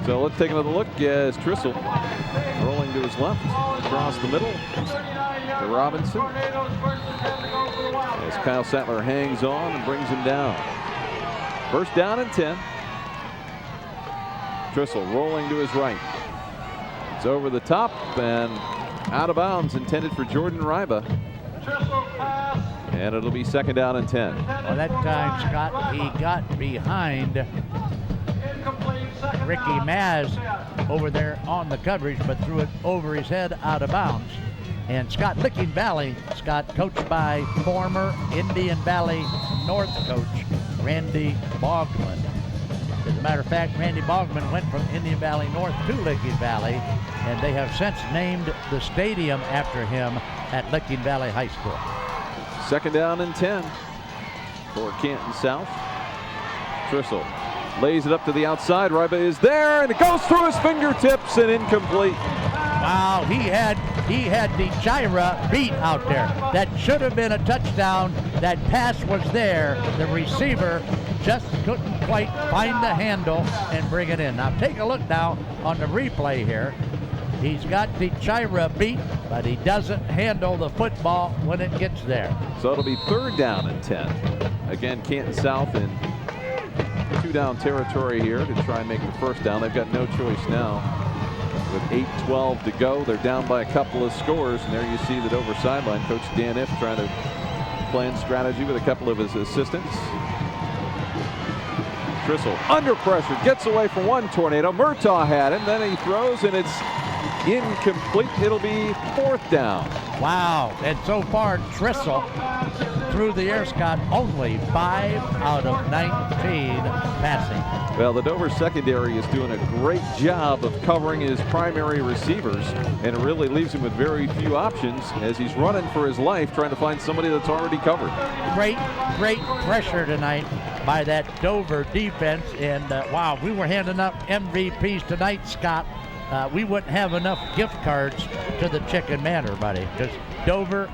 Speaker 5: So let's take another look as Trissel rolling to his left, across the middle to Robinson. As Kyle Sattler hangs on and brings him down. 1st down and 10. Trissel rolling to his right. It's over the top and out of bounds, intended for Jordan Ryba. And it'll be 2nd down and 10.
Speaker 2: Well, that time, Scott, he got behind Ricky Maz over there on the coverage, but threw it over his head out of bounds. And Scott, Licking Valley, Scott, coached by former Indian Valley North coach Randy Bogman. As a matter of fact, Randy Bogman went from Indian Valley North to Licking Valley, and they have since named the stadium after him at Licking Valley High School.
Speaker 5: 2nd down and 10. for Canton South. Trissel lays it up to the outside. Ryba is there, and it goes through his fingertips and incomplete.
Speaker 2: Wow, he had the Gyra beat out there. That should have been a touchdown. That pass was there. The receiver just couldn't quite find the handle and bring it in. Now take a look now on the replay here. He's got the Gyra beat, but he doesn't handle the football when it gets there.
Speaker 5: So it'll be 3rd down and 10. Again, Canton South in 2-down territory here to try and make the 1st down. They've got no choice now. With 8:12 to go, they're down by a couple of scores, and there you see the Dover sideline. Coach Dan Iff trying to plan strategy with a couple of his assistants. Trissel under pressure, gets away from one Tornado. Murtaugh had him, then he throws, and it's incomplete. It'll be 4th down.
Speaker 2: Wow, and so far Trissel through the air, Scott, only 5 out of 19 passing.
Speaker 5: Well, the Dover secondary is doing a great job of covering his primary receivers, and it really leaves him with very few options as he's running for his life trying to find somebody that's already covered.
Speaker 2: Great pressure tonight by that Dover defense, and wow, we were handing out MVPs tonight, Scott. We wouldn't have enough gift cards to the Chicken Manor, buddy, because Dover,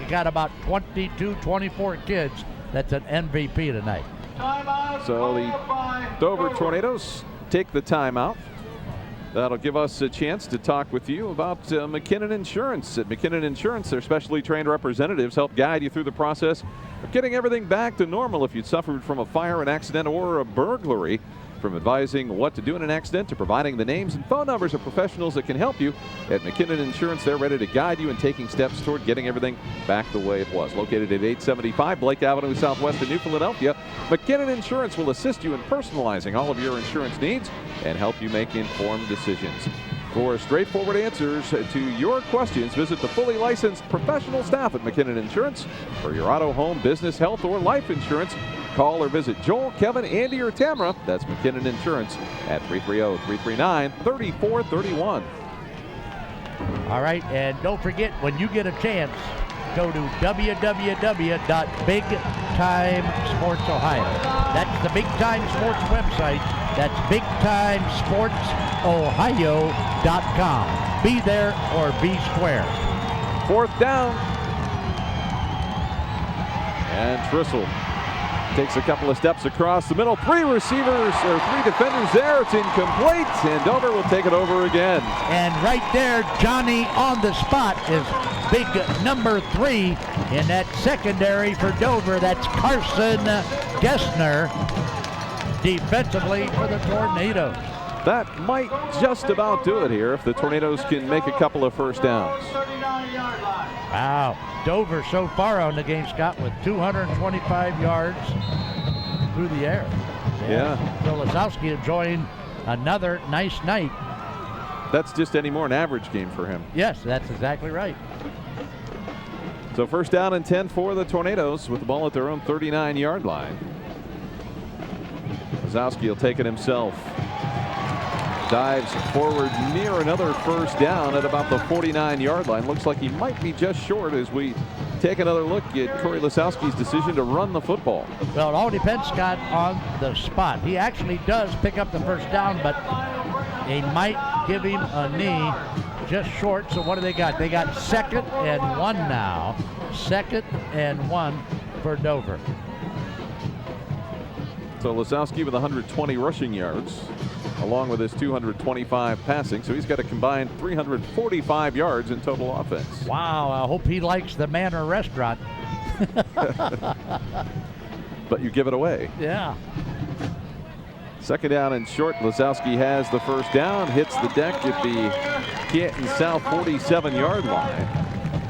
Speaker 2: you got about 22, 24 kids that's an MVP tonight.
Speaker 5: So the Dover Tornadoes take the timeout. That'll give us a chance to talk with you about McKinnon Insurance. At McKinnon Insurance, their specially trained representatives help guide you through the process of getting everything back to normal if you suffered from a fire, an accident, or a burglary. From advising what to do in an accident to providing the names and phone numbers of professionals that can help you, at McKinnon Insurance, they're ready to guide you in taking steps toward getting everything back the way it was. Located at 875 Blake Avenue Southwest in New Philadelphia, McKinnon Insurance will assist you in personalizing all of your insurance needs and help you make informed decisions. For straightforward answers to your questions, visit the fully licensed professional staff at McKinnon Insurance. For your auto, home, business, health, or life insurance, call or visit Joel, Kevin, Andy, or Tamara. That's McKinnon Insurance at 330-339-3431.
Speaker 2: All right, and don't forget, when you get a chance, go to www.bigtimesportsohio. That's the Big Time Sports website. That's bigtimesportsohio.com. Be there or be square.
Speaker 5: 4th down. And Trissel takes a couple of steps across the middle. 3 receivers, or 3 defenders there. It's incomplete, and Dover will take it over again.
Speaker 2: And right there, Johnny on the spot is big number 3 in that secondary for Dover. That's Carson Gessner defensively for the Tornadoes.
Speaker 5: That might just about do it here if the Tornadoes can make a couple of 1st downs.
Speaker 2: Wow. Dover so far on the game, Scott, with 225 yards through the air.
Speaker 5: Yeah.
Speaker 2: So Lazowski enjoying another nice night.
Speaker 5: That's just any more an average game for him.
Speaker 2: Yes, that's exactly right.
Speaker 5: So 1st down and 10 for the Tornadoes with the ball at their own 39-yard line. Lazowski will take it himself. Dives forward near another 1st down at about the 49-yard line. Looks like he might be just short as we take another look at Corey Lazowski's decision to run the football.
Speaker 2: Well, it all depends, Scott, on the spot. He actually does pick up the 1st down, but they might give him a knee just short. So what do they got? They got 2nd and 1 now. 2nd and 1 for Dover.
Speaker 5: So Lazowski with 120 rushing yards, along with his 225 passing. So he's got a combined 345 yards in total offense.
Speaker 2: Wow, I hope he likes the Manor restaurant.
Speaker 5: But you give it away.
Speaker 2: Yeah.
Speaker 5: 2nd down and short. Lazowski has the 1st down, hits the deck at the Canton South 47-yard line.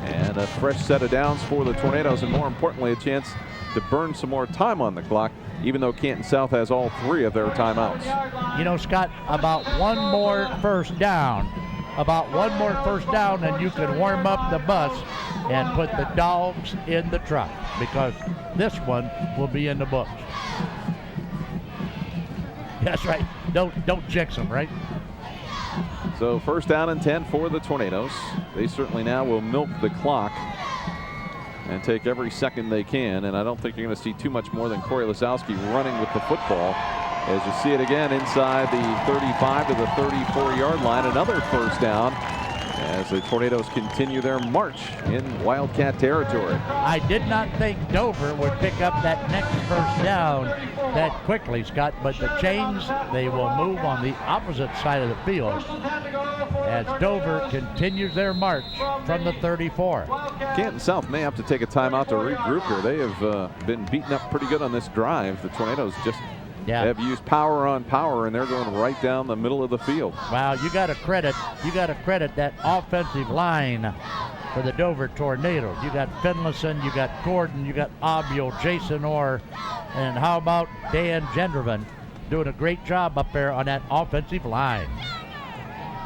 Speaker 5: And a fresh set of downs for the Tornadoes, and more importantly, a chance to burn some more time on the clock, even though Canton South has all 3 of their timeouts.
Speaker 2: You know, Scott, about one more first down, and you can warm up the bus and put the dogs in the truck, because this one will be in the books. That's right. Don't jinx them, right?
Speaker 5: So 1st down and 10 for the Tornadoes. They certainly now will milk the clock and take every second they can. And I don't think you're going to see too much more than Corey Lisowski running with the football. As you see it again inside the 35 to the 34-yard line, another first down as the Tornadoes continue their march in Wildcat territory.
Speaker 2: I did not think Dover would pick up that next first down that quickly, Scott, but the chains, they will move on the opposite side of the field as Dover continues their march from the 34.
Speaker 5: Canton South may have to take a timeout to regroup here. They have been beaten up pretty good on this drive. The Tornadoes just have used power on power, and they're going right down the middle of the field.
Speaker 2: Wow, you got to credit that offensive line for the Dover Tornadoes. You got Finlayson, you got Gordon, you got Obio, Jason Orr, and how about Dan Gendrevan doing a great job up there on that offensive line.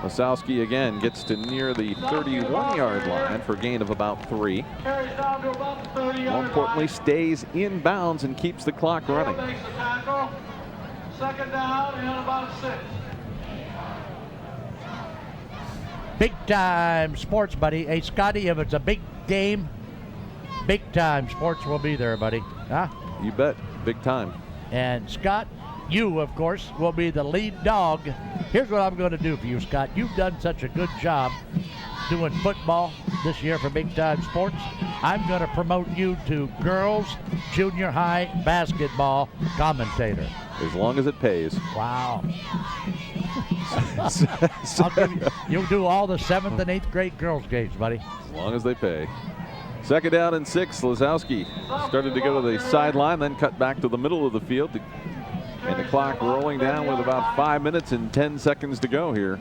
Speaker 5: Lisowski again gets to near the 31-yard line for a gain of about 3. More importantly, stays in bounds and keeps the clock running.
Speaker 6: Second down and about 6.
Speaker 2: Big time sports, buddy. Hey, Scotty, if it's a big game, big time sports will be there, buddy. Huh?
Speaker 5: You bet. Big time.
Speaker 2: And Scott, you, of course, will be the lead dog. Here's what I'm going to do for you, Scott. You've done such a good job doing football this year for Big Time Sports. I'm going to promote you to girls junior high basketball commentator.
Speaker 5: As long as it pays.
Speaker 2: Wow. You'll do all the 7th and 8th grade girls games, buddy.
Speaker 5: As long as they pay. Second down and 6. Lisowski started to go to the sideline, then cut back to the middle of the field. And the clock rolling down with about 5 minutes and 10 seconds to go here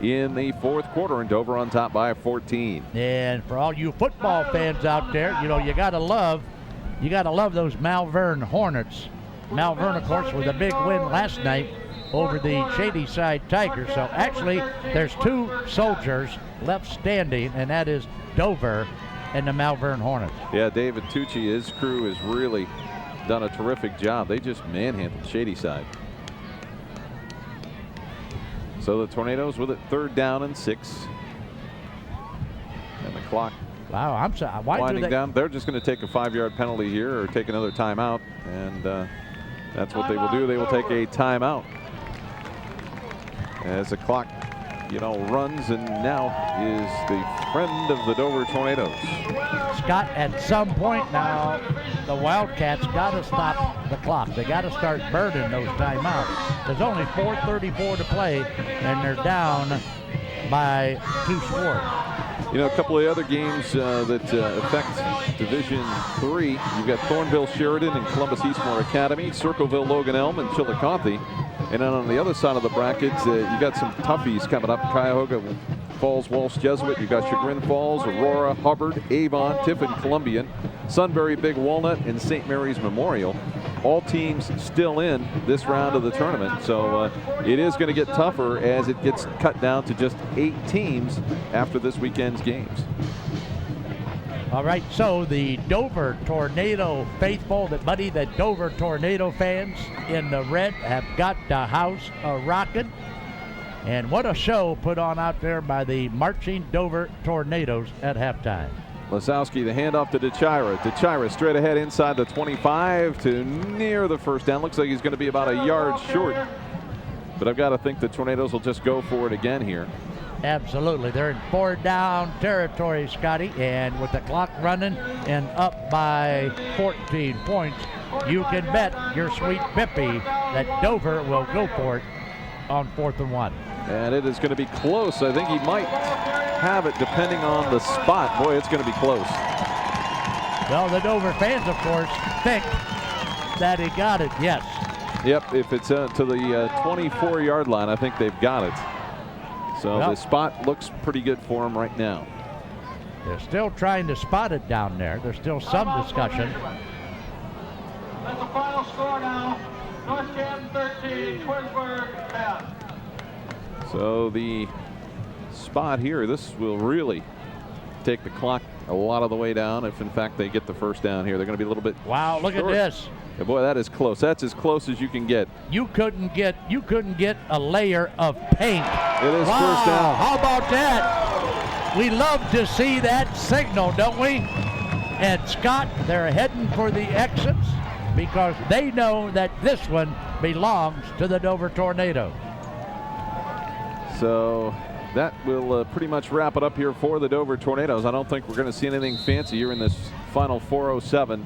Speaker 5: in the fourth quarter, and Dover on top by 14.
Speaker 2: And for all you football fans out there, you know, you gotta love those Malvern Hornets. Malvern, of course, with a big win last night over the Shady Side Tigers. So actually, there's 2 soldiers left standing, and that is Dover and the Malvern Hornets.
Speaker 5: Yeah, David Tucci, his crew has really done a terrific job. They just manhandled Shady Side. So the Tornadoes with it, 3rd down and 6. And the clock winding down. They're just going to take a 5-yard penalty here or take another timeout. And that's what they will do. They will take a timeout as the clock, runs, and now is the friend of the Dover Tornadoes.
Speaker 2: Scott, at some point now, the Wildcats got to stop the clock. They got to start burning those timeouts. There's only 4:34 to play, and they're down by 2 scores.
Speaker 5: A couple of other games that affect Division III. You've got Thornville Sheridan and Columbus Eastmore Academy, Circleville Logan Elm and Chillicothe. And then on the other side of the bracket, you got some toughies coming up. Cuyahoga Falls, Walsh Jesuit. You've got Chagrin Falls, Aurora, Hubbard, Avon, Tiffin, Columbian, Sunbury, Big Walnut, and St. Mary's Memorial. All teams still in this round of the tournament. So it is going to get tougher as it gets cut down to just 8 teams after this weekend's games.
Speaker 2: All right, so the Dover Tornado faithful, the Dover Tornado fans in the red have got the house a-rockin'. And what a show put on out there by the marching Dover Tornadoes at halftime.
Speaker 5: Lisowski, the handoff to DeChira. DeChira straight ahead inside the 25 to near the first down. Looks like he's going to be about a yard short. But I've got to think the Tornadoes will just go for it again here.
Speaker 2: Absolutely. They're in 4-down territory, Scotty. And with the clock running and up by 14 points, you can bet your sweet Bippy that Dover will go for it on 4th and 1.
Speaker 5: And it is going to be close. I think he might have it depending on the spot. Boy, it's going to be close.
Speaker 2: Well, the Dover fans, of course, think that he got it, yes.
Speaker 5: Yep, if it's to the 24-yard line, I think they've got it. So the spot looks pretty good for him right now.
Speaker 2: They're still trying to spot it down there. There's still some discussion.
Speaker 6: That's the final score now. North Canton 13, Twinsburg 10.
Speaker 5: So the spot here, this will really take the clock a lot of the way down if in fact they get the first down here. They're going to be a little bit
Speaker 2: Wow, look
Speaker 5: short.
Speaker 2: at this.
Speaker 5: Yeah, boy, that is close. That's as close as you can get.
Speaker 2: You couldn't get a layer of paint.
Speaker 5: It is first down.
Speaker 2: How about that? We love to see that signal, don't we? and Scott, they're heading for the exits because they know that this one belongs to the Dover Tornadoes.
Speaker 5: So that will pretty much wrap it up here for the Dover Tornadoes. I don't think we're going to see anything fancy here in this final 407.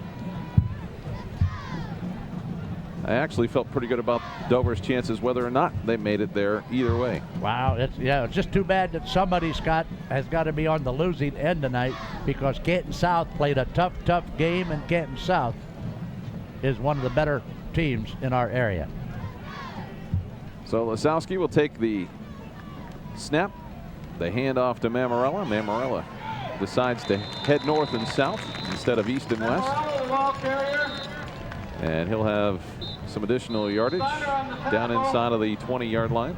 Speaker 5: I actually felt pretty good about Dover's chances, whether or not they made it there either way.
Speaker 2: Wow, it's just too bad that somebody, Scott, has got to be on the losing end tonight because Canton South played a tough game, and Canton South is one of the better teams in our area.
Speaker 5: So Lisowski will take the snap, the handoff to Mamarella. Mamarella decides to head north and south instead of east and west. And he'll have some additional yardage down inside of the 20-yard line.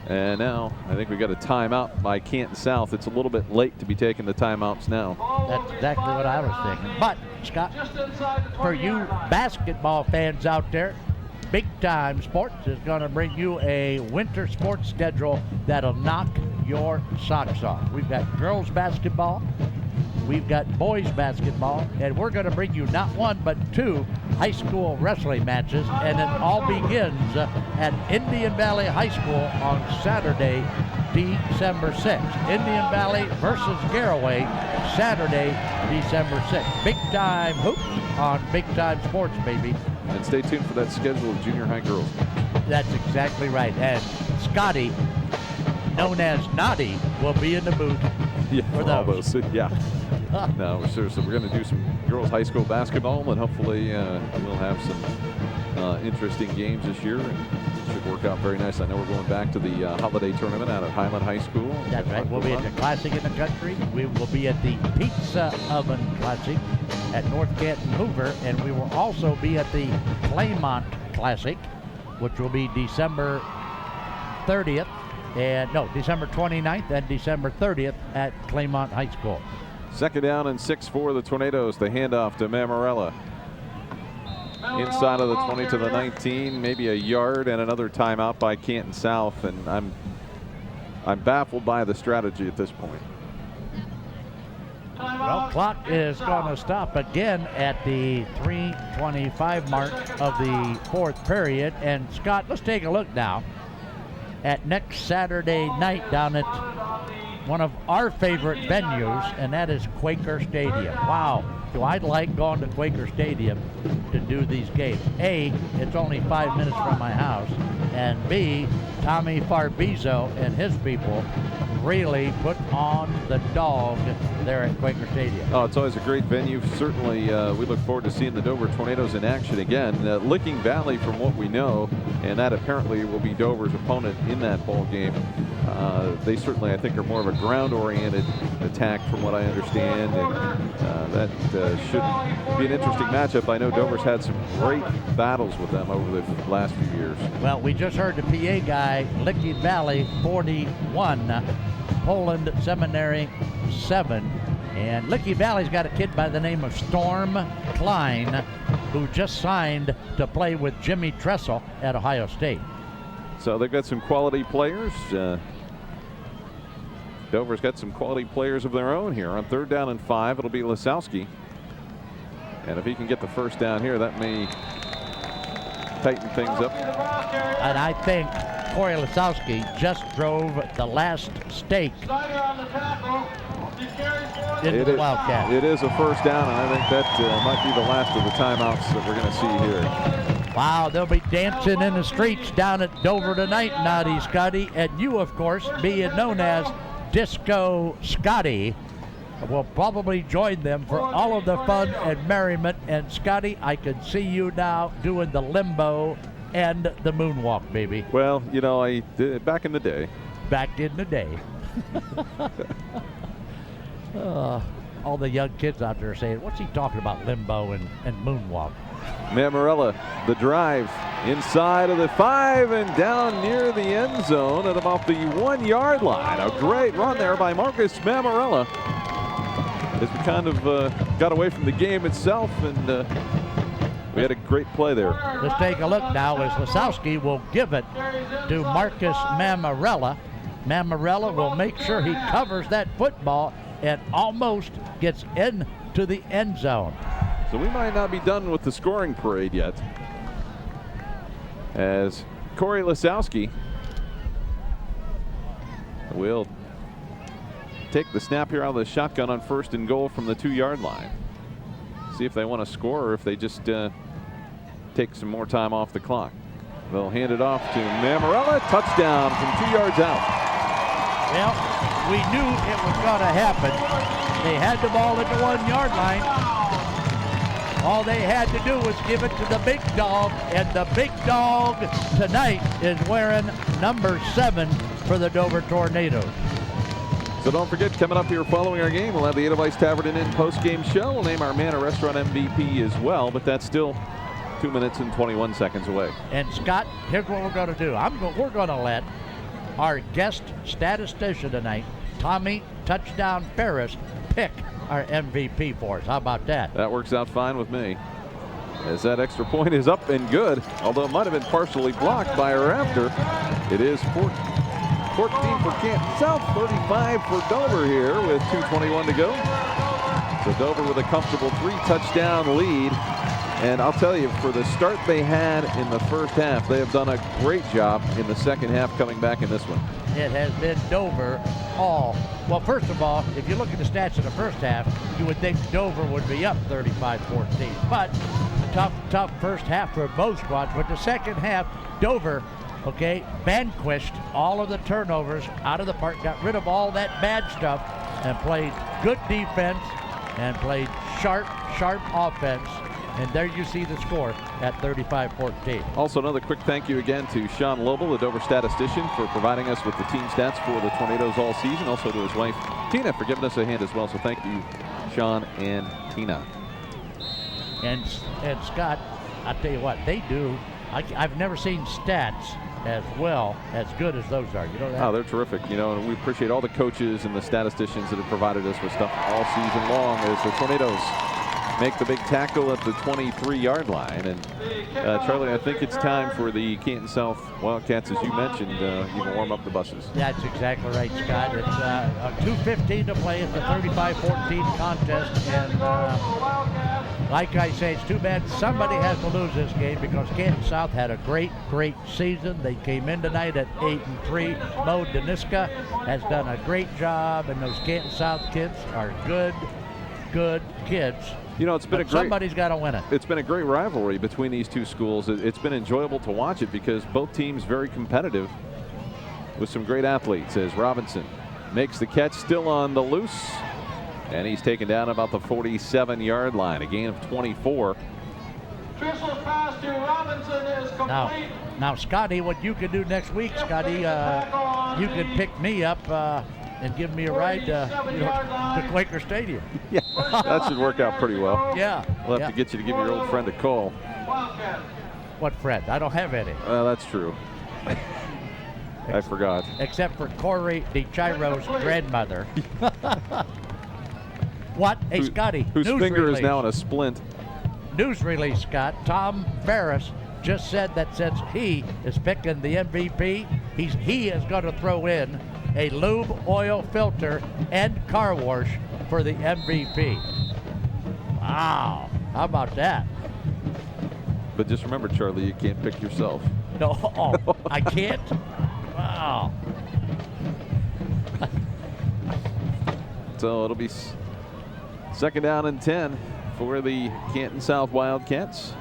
Speaker 5: And now I think we got a timeout by Canton South. It's a little bit late to be taking the timeouts now.
Speaker 2: That's exactly what I was thinking. But, Scott, for you basketball fans out there, Big Time Sports is going to bring you a winter sports schedule that'll knock your socks off. We've got girls basketball, we've got boys basketball, and we're going to bring you not one but two high school wrestling matches, and it all begins at Indian Valley High School on Saturday, December 6th. Indian Valley versus Garraway, Saturday, December 6th. Big Time hoops on Big Time Sports, baby.
Speaker 5: And stay tuned for that schedule of junior high girls.
Speaker 2: That's exactly right. And Scotty, known as Noddy, will be in the booth for
Speaker 5: all
Speaker 2: those.
Speaker 5: Yeah. No, seriously, we're going to do some girls high school basketball, and hopefully we'll have some interesting games this year. And it should work out very nice. I know we're going back to the holiday tournament out at Highland High School.
Speaker 2: That's right. We'll be at the Classic in the Country. We will be at the Pizza Oven Classic at North Canton Hoover, and we will also be at the Claymont Classic, which will be December 30th. December 29th and December 30th at Claymont High School.
Speaker 5: Second down and 6 for the Tornadoes. The handoff to Mamarella. Inside of the 20 to the 19, maybe a yard, and another timeout by Canton South. And I'm baffled by the strategy at this point.
Speaker 2: Well, clock is going to stop again at the 3:25 mark of the fourth period. And Scott, let's take a look now at next Saturday night down at one of our favorite venues, and that is Quaker Stadium. Wow, do I like going to Quaker Stadium to do these games. A, it's only 5 minutes from my house, and B, Tommy Farbizo and his people really put on the dog there at Quaker Stadium.
Speaker 5: Oh, it's always a great venue. Certainly, we look forward to seeing the Dover Tornadoes in action again. Licking Valley, from what we know, and that apparently will be Dover's opponent in that ball game. They certainly, I think, are more of a ground-oriented attack, from what I understand, and that should be an interesting matchup. I know Dover's had some great battles with them over the last few years.
Speaker 2: Well, we just heard the PA guy, Licking Valley 41, Poland Seminary 7. And Licking Valley's got a kid by the name of Storm Klein, who just signed to play with Jimmy Tressel at Ohio State.
Speaker 5: So they've got some quality players. Dover's got some quality players of their own here. On 3rd down and 5, it'll be Lisowski. And if he can get the first down here, that may tighten things up.
Speaker 2: And I think Corey Lisowski just drove the last stake into the Wildcat.
Speaker 5: It is a first down, and I think that might be the last of the timeouts that we're going to see here.
Speaker 2: Wow, they'll be dancing in the streets down at Dover tonight, Naughty Scotty. And you, of course, being known as Disco Scotty, will probably join them for all of the fun and merriment. And Scotty, I can see you now doing the limbo and the moonwalk, baby.
Speaker 5: Well, you know, I did back in the day.
Speaker 2: Back in the day. All the young kids out there are saying, what's he talking about, limbo and moonwalk?
Speaker 5: Mamarella, the drive inside of the 5 and down near the end zone at about the 1 yard line. A great run there by Marcus Mamarella as we kind of got away from the game itself, and we had a great play there.
Speaker 2: Let's take a look now as Lisowski will give it to Marcus Mamarella. Mamarella will make sure he covers that football, and almost gets into the end zone.
Speaker 5: So we might not be done with the scoring parade yet, as Corey Lisowski will take the snap here out of the shotgun on 1st and goal from the 2-yard line. See if they want to score or if they just take some more time off the clock. They'll hand it off to Mammarella. Touchdown from 2 yards out.
Speaker 2: Well, we knew it was going to happen. They had the ball at the 1-yard line. All they had to do was give it to the big dog, and the big dog tonight is wearing number 7 for the Dover Tornadoes.
Speaker 5: So don't forget, coming up here following our game, we'll have the Edelweiss Tavern and Inn post-game show. We'll name our man a restaurant MVP as well, but that's still 2 minutes and 21 seconds away.
Speaker 2: And Scott, here's what we're going to do. We're going to let our guest statistician tonight, Tommy Touchdown Ferris, pick our MVP for us. How about that?
Speaker 5: That works out fine with me, as that extra point is up and good, although it might have been partially blocked by a Raptor. It is 14 for Canton South, 35 for Dover here with 2:21 to go. So Dover with a comfortable 3-touchdown lead. And I'll tell you, for the start they had in the first half, they have done a great job in the second half coming back in this one.
Speaker 2: It has been Dover all. Well, first of all, if you look at the stats in the first half, you would think Dover would be up 35-14. But tough first half for both squads. But the second half, Dover, vanquished all of the turnovers out of the park, got rid of all that bad stuff, and played good defense and played sharp offense. And there you see the score at 35-14.
Speaker 5: Also, another quick thank you again to Sean Lobel, the Dover statistician, for providing us with the team stats for the Tornadoes all season. Also to his wife, Tina, for giving us a hand as well. So thank you, Sean and Tina.
Speaker 2: And Scott, I'll tell you what, they do. I've never seen stats as good as those are. You know that?
Speaker 5: Oh, they're terrific. And we appreciate all the coaches and the statisticians that have provided us with stuff all season long as the Tornadoes make the big tackle at the 23-yard line. And Charlie, I think it's time for the Canton South Wildcats, as you mentioned, you can warm up the buses.
Speaker 2: That's exactly right, Scott. It's 2:15 to play. It's a 35-14 contest. And like I say, it's too bad somebody has to lose this game, because Canton South had a great season. They came in tonight at 8-3. Mo Daniska has done a great job, and those Canton South kids are good kids. Somebody's got to win it.
Speaker 5: It's been a great rivalry between these two schools. It's been enjoyable to watch it, because both teams very competitive with some great athletes, as Robinson makes the catch still on the loose, and he's taken down about the 47-yard line, a gain of 24.
Speaker 6: Trissell's pass to Robinson is complete.
Speaker 2: Now, Scotty, what you can do next week, Scotty, you can pick me up and give me a ride to Quaker Stadium.
Speaker 5: Yeah, that should work out pretty well.
Speaker 2: Yeah.
Speaker 5: We'll have to get you to give your old friend a call.
Speaker 2: What friend? I don't have any.
Speaker 5: Well, that's true. I forgot.
Speaker 2: Except for Corey DeChiro's grandmother. What? Hey, Scotty.
Speaker 5: Whose finger is now in a splint.
Speaker 2: News release, Scott. Tom Ferris just said that since he is picking the MVP, he is going to throw in a lube oil filter and car wash for the MVP. Wow. How about that?
Speaker 5: But just remember, Charlie, you can't pick yourself.
Speaker 2: No, I can't? Wow.
Speaker 5: So it'll be second down and 10 for the Canton South Wildcats.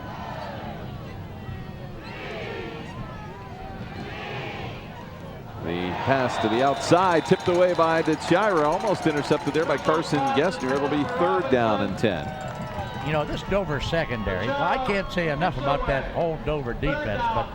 Speaker 5: The pass to the outside, tipped away by DeChiro, almost intercepted there by Carson Gessner. It'll be third down and 10.
Speaker 2: This Dover secondary, well, I can't say enough about that whole Dover defense, but,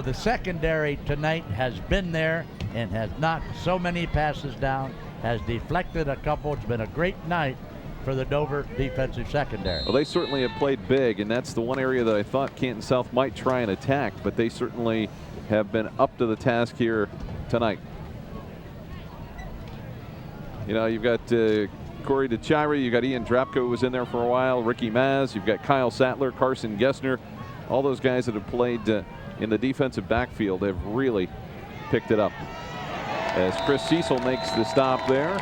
Speaker 2: the secondary tonight has been there and has knocked so many passes down, has deflected a couple. It's been a great night for the Dover defensive secondary.
Speaker 5: Well, they certainly have played big, and that's the one area that I thought Canton South might try and attack, but they certainly have been up to the task here tonight. You've got Corey DeChiro, you've got Ian Drapko, who was in there for a while, Ricky Maz, you've got Kyle Sattler, Carson Gessner, all those guys that have played in the defensive backfield have really picked it up. As Chris Cecil makes the stop there,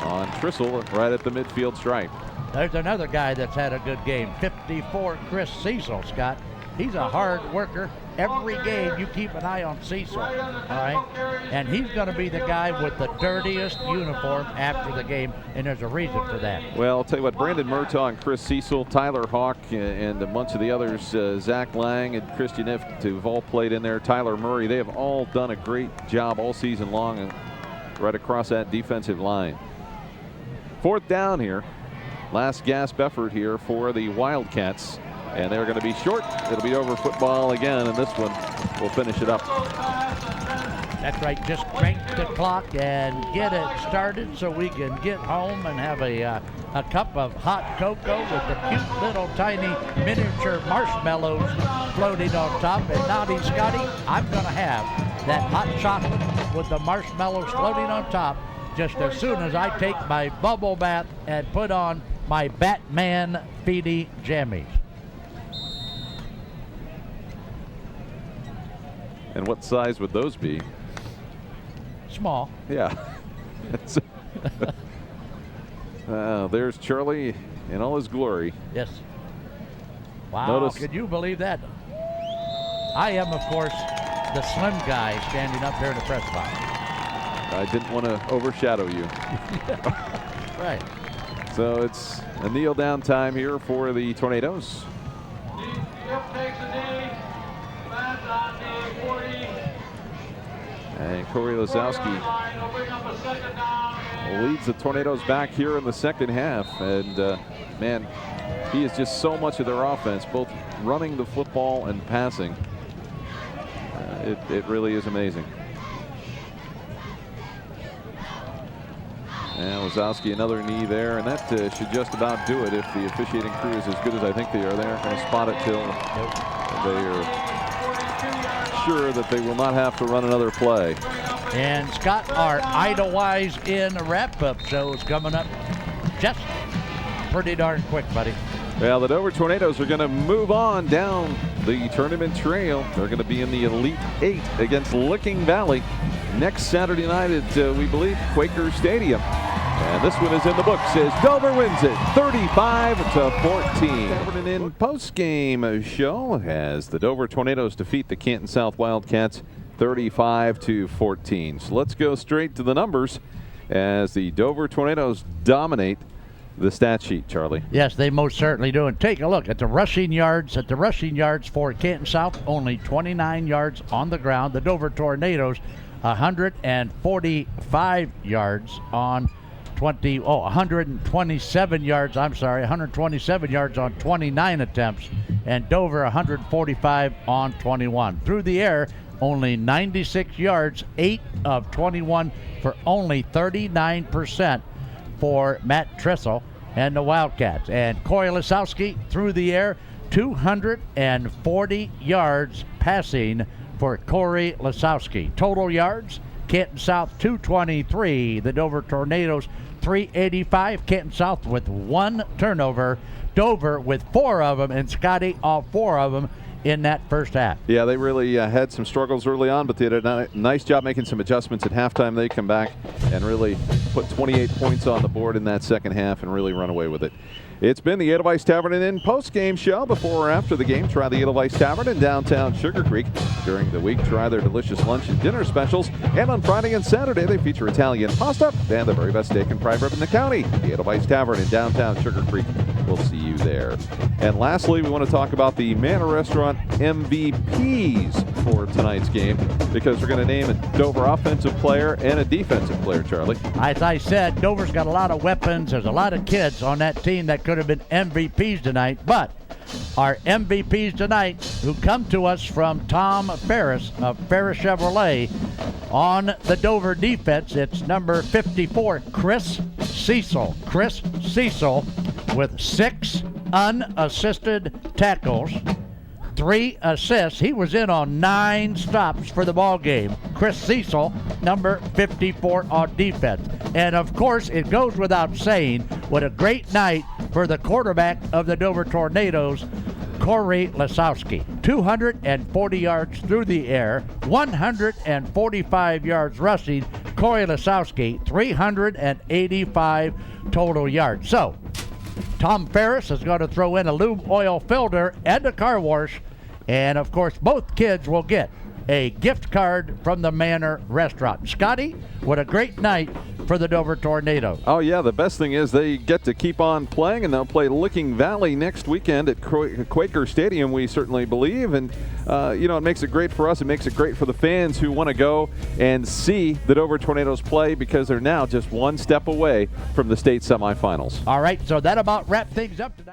Speaker 5: on Trissel right at the midfield stripe.
Speaker 2: There's another guy that's had a good game. 54, Chris Cecil, Scott. He's a hard worker. Every game you keep an eye on Cecil, all right? And he's going to be the guy with the dirtiest uniform after the game, and there's a reason for that.
Speaker 5: Well, I'll tell you what, Brandon Murtaugh and Chris Cecil, Tyler Hawk, and a bunch of the others, Zach Lang and Christian Ift, who've all played in there, Tyler Murray, they have all done a great job all season long and right across that defensive line. 4th down here. Last gasp effort here for the Wildcats. And they're going to be short. It'll be over football again, and this one will finish it up.
Speaker 2: That's right. Just crank the clock and get it started so we can get home and have a cup of hot cocoa with the cute little tiny miniature marshmallows floating on top. And Naughty Scotty, I'm going to have that hot chocolate with the marshmallows floating on top just as soon as I take my bubble bath and put on my Batman Feedy jammies.
Speaker 5: And what size would those be?
Speaker 2: Small.
Speaker 5: Yeah. There's Charlie in all his glory.
Speaker 2: Yes. Wow,
Speaker 5: Notice.
Speaker 2: could you believe that? I am, of course, the slim guy standing up there in the press box.
Speaker 5: I didn't want to overshadow you.
Speaker 2: Right.
Speaker 5: So it's a kneel down time here for the Tornadoes. And Corey Lazowski leads the Tornadoes back here in the second half. And, man, he is just so much of their offense, both running the football and passing. It really is amazing. And Lazowski, another knee there, and that should just about do it if the officiating crew is as good as I think they are. They aren't going to spot it till they are sure that they will not have to run another play.
Speaker 2: And Scott, our Idlewise in wrap-up show is coming up just pretty darn quick, buddy.
Speaker 5: Well, the Dover Tornadoes are going to move on down the tournament trail. They're going to be in the Elite 8 against Licking Valley next Saturday night at, we believe, Quaker Stadium. And this one is in the books as Dover wins it 35-14. In post-game show as the Dover Tornadoes defeat the Canton South Wildcats 35-14. So let's go straight to the numbers as the Dover Tornadoes dominate the stat sheet, Charlie.
Speaker 2: Yes, they most certainly do. And take a look at the rushing yards. At the rushing yards for Canton South, only 29 yards on the ground. The Dover Tornadoes, 145 yards on 127 yards, 127 yards on 29 attempts, and Dover 145 on 21. Through the air, only 96 yards, 8 of 21 for only 39% for Matt Trissel and the Wildcats. And Corey Lisowski through the air, 240 yards passing for Corey Lisowski. Total yards, Canton South 223, the Dover Tornadoes 385. Canton South with 1 turnover, Dover with 4 of them, and Scotty all 4 of them in that first half.
Speaker 5: Yeah, they really had some struggles early on, but they did a nice job making some adjustments at halftime. They come back and really put 28 points on the board in that second half and really run away with it. It's been the Edelweiss Tavern and Inn post-game show. Before or after the game, try the Edelweiss Tavern in downtown Sugar Creek. During the week, try their delicious lunch and dinner specials. And on Friday and Saturday, they feature Italian pasta and the very best steak and prime rib in the county. The Edelweiss Tavern in downtown Sugar Creek. We'll see you there. And lastly, we want to talk about the Manor Restaurant MVPs for tonight's game because we're going to name a Dover offensive player and a defensive player, Charlie.
Speaker 2: As I said, Dover's got a lot of weapons. There's a lot of kids on that team that could have been MVPs tonight, but our MVPs tonight who come to us from Tom Ferris of Ferris Chevrolet on the Dover defense, it's number 54, Chris Cecil. Chris Cecil with 6 unassisted tackles, 3 assists. He was in on 9 stops for the ball game. Chris Cecil, number 54 on defense. And of course, it goes without saying, what a great night for the quarterback of the Dover Tornadoes, Corey Lisowski. 240 yards through the air, 145 yards rushing. Corey Lasowski, 385 total yards. So, Tom Ferris is going to throw in a lube oil filter and a car wash. And, of course, both kids will get a gift card from the Manor Restaurant. Scotty, what a great night for the Dover Tornadoes.
Speaker 5: Oh, yeah, the best thing is they get to keep on playing, and they'll play Licking Valley next weekend at Quaker Stadium, we certainly believe. And, it makes it great for us. It makes it great for the fans who want to go and see the Dover Tornadoes play, because they're now just one step away from the state semifinals.
Speaker 2: All right, so that about wraps things up tonight.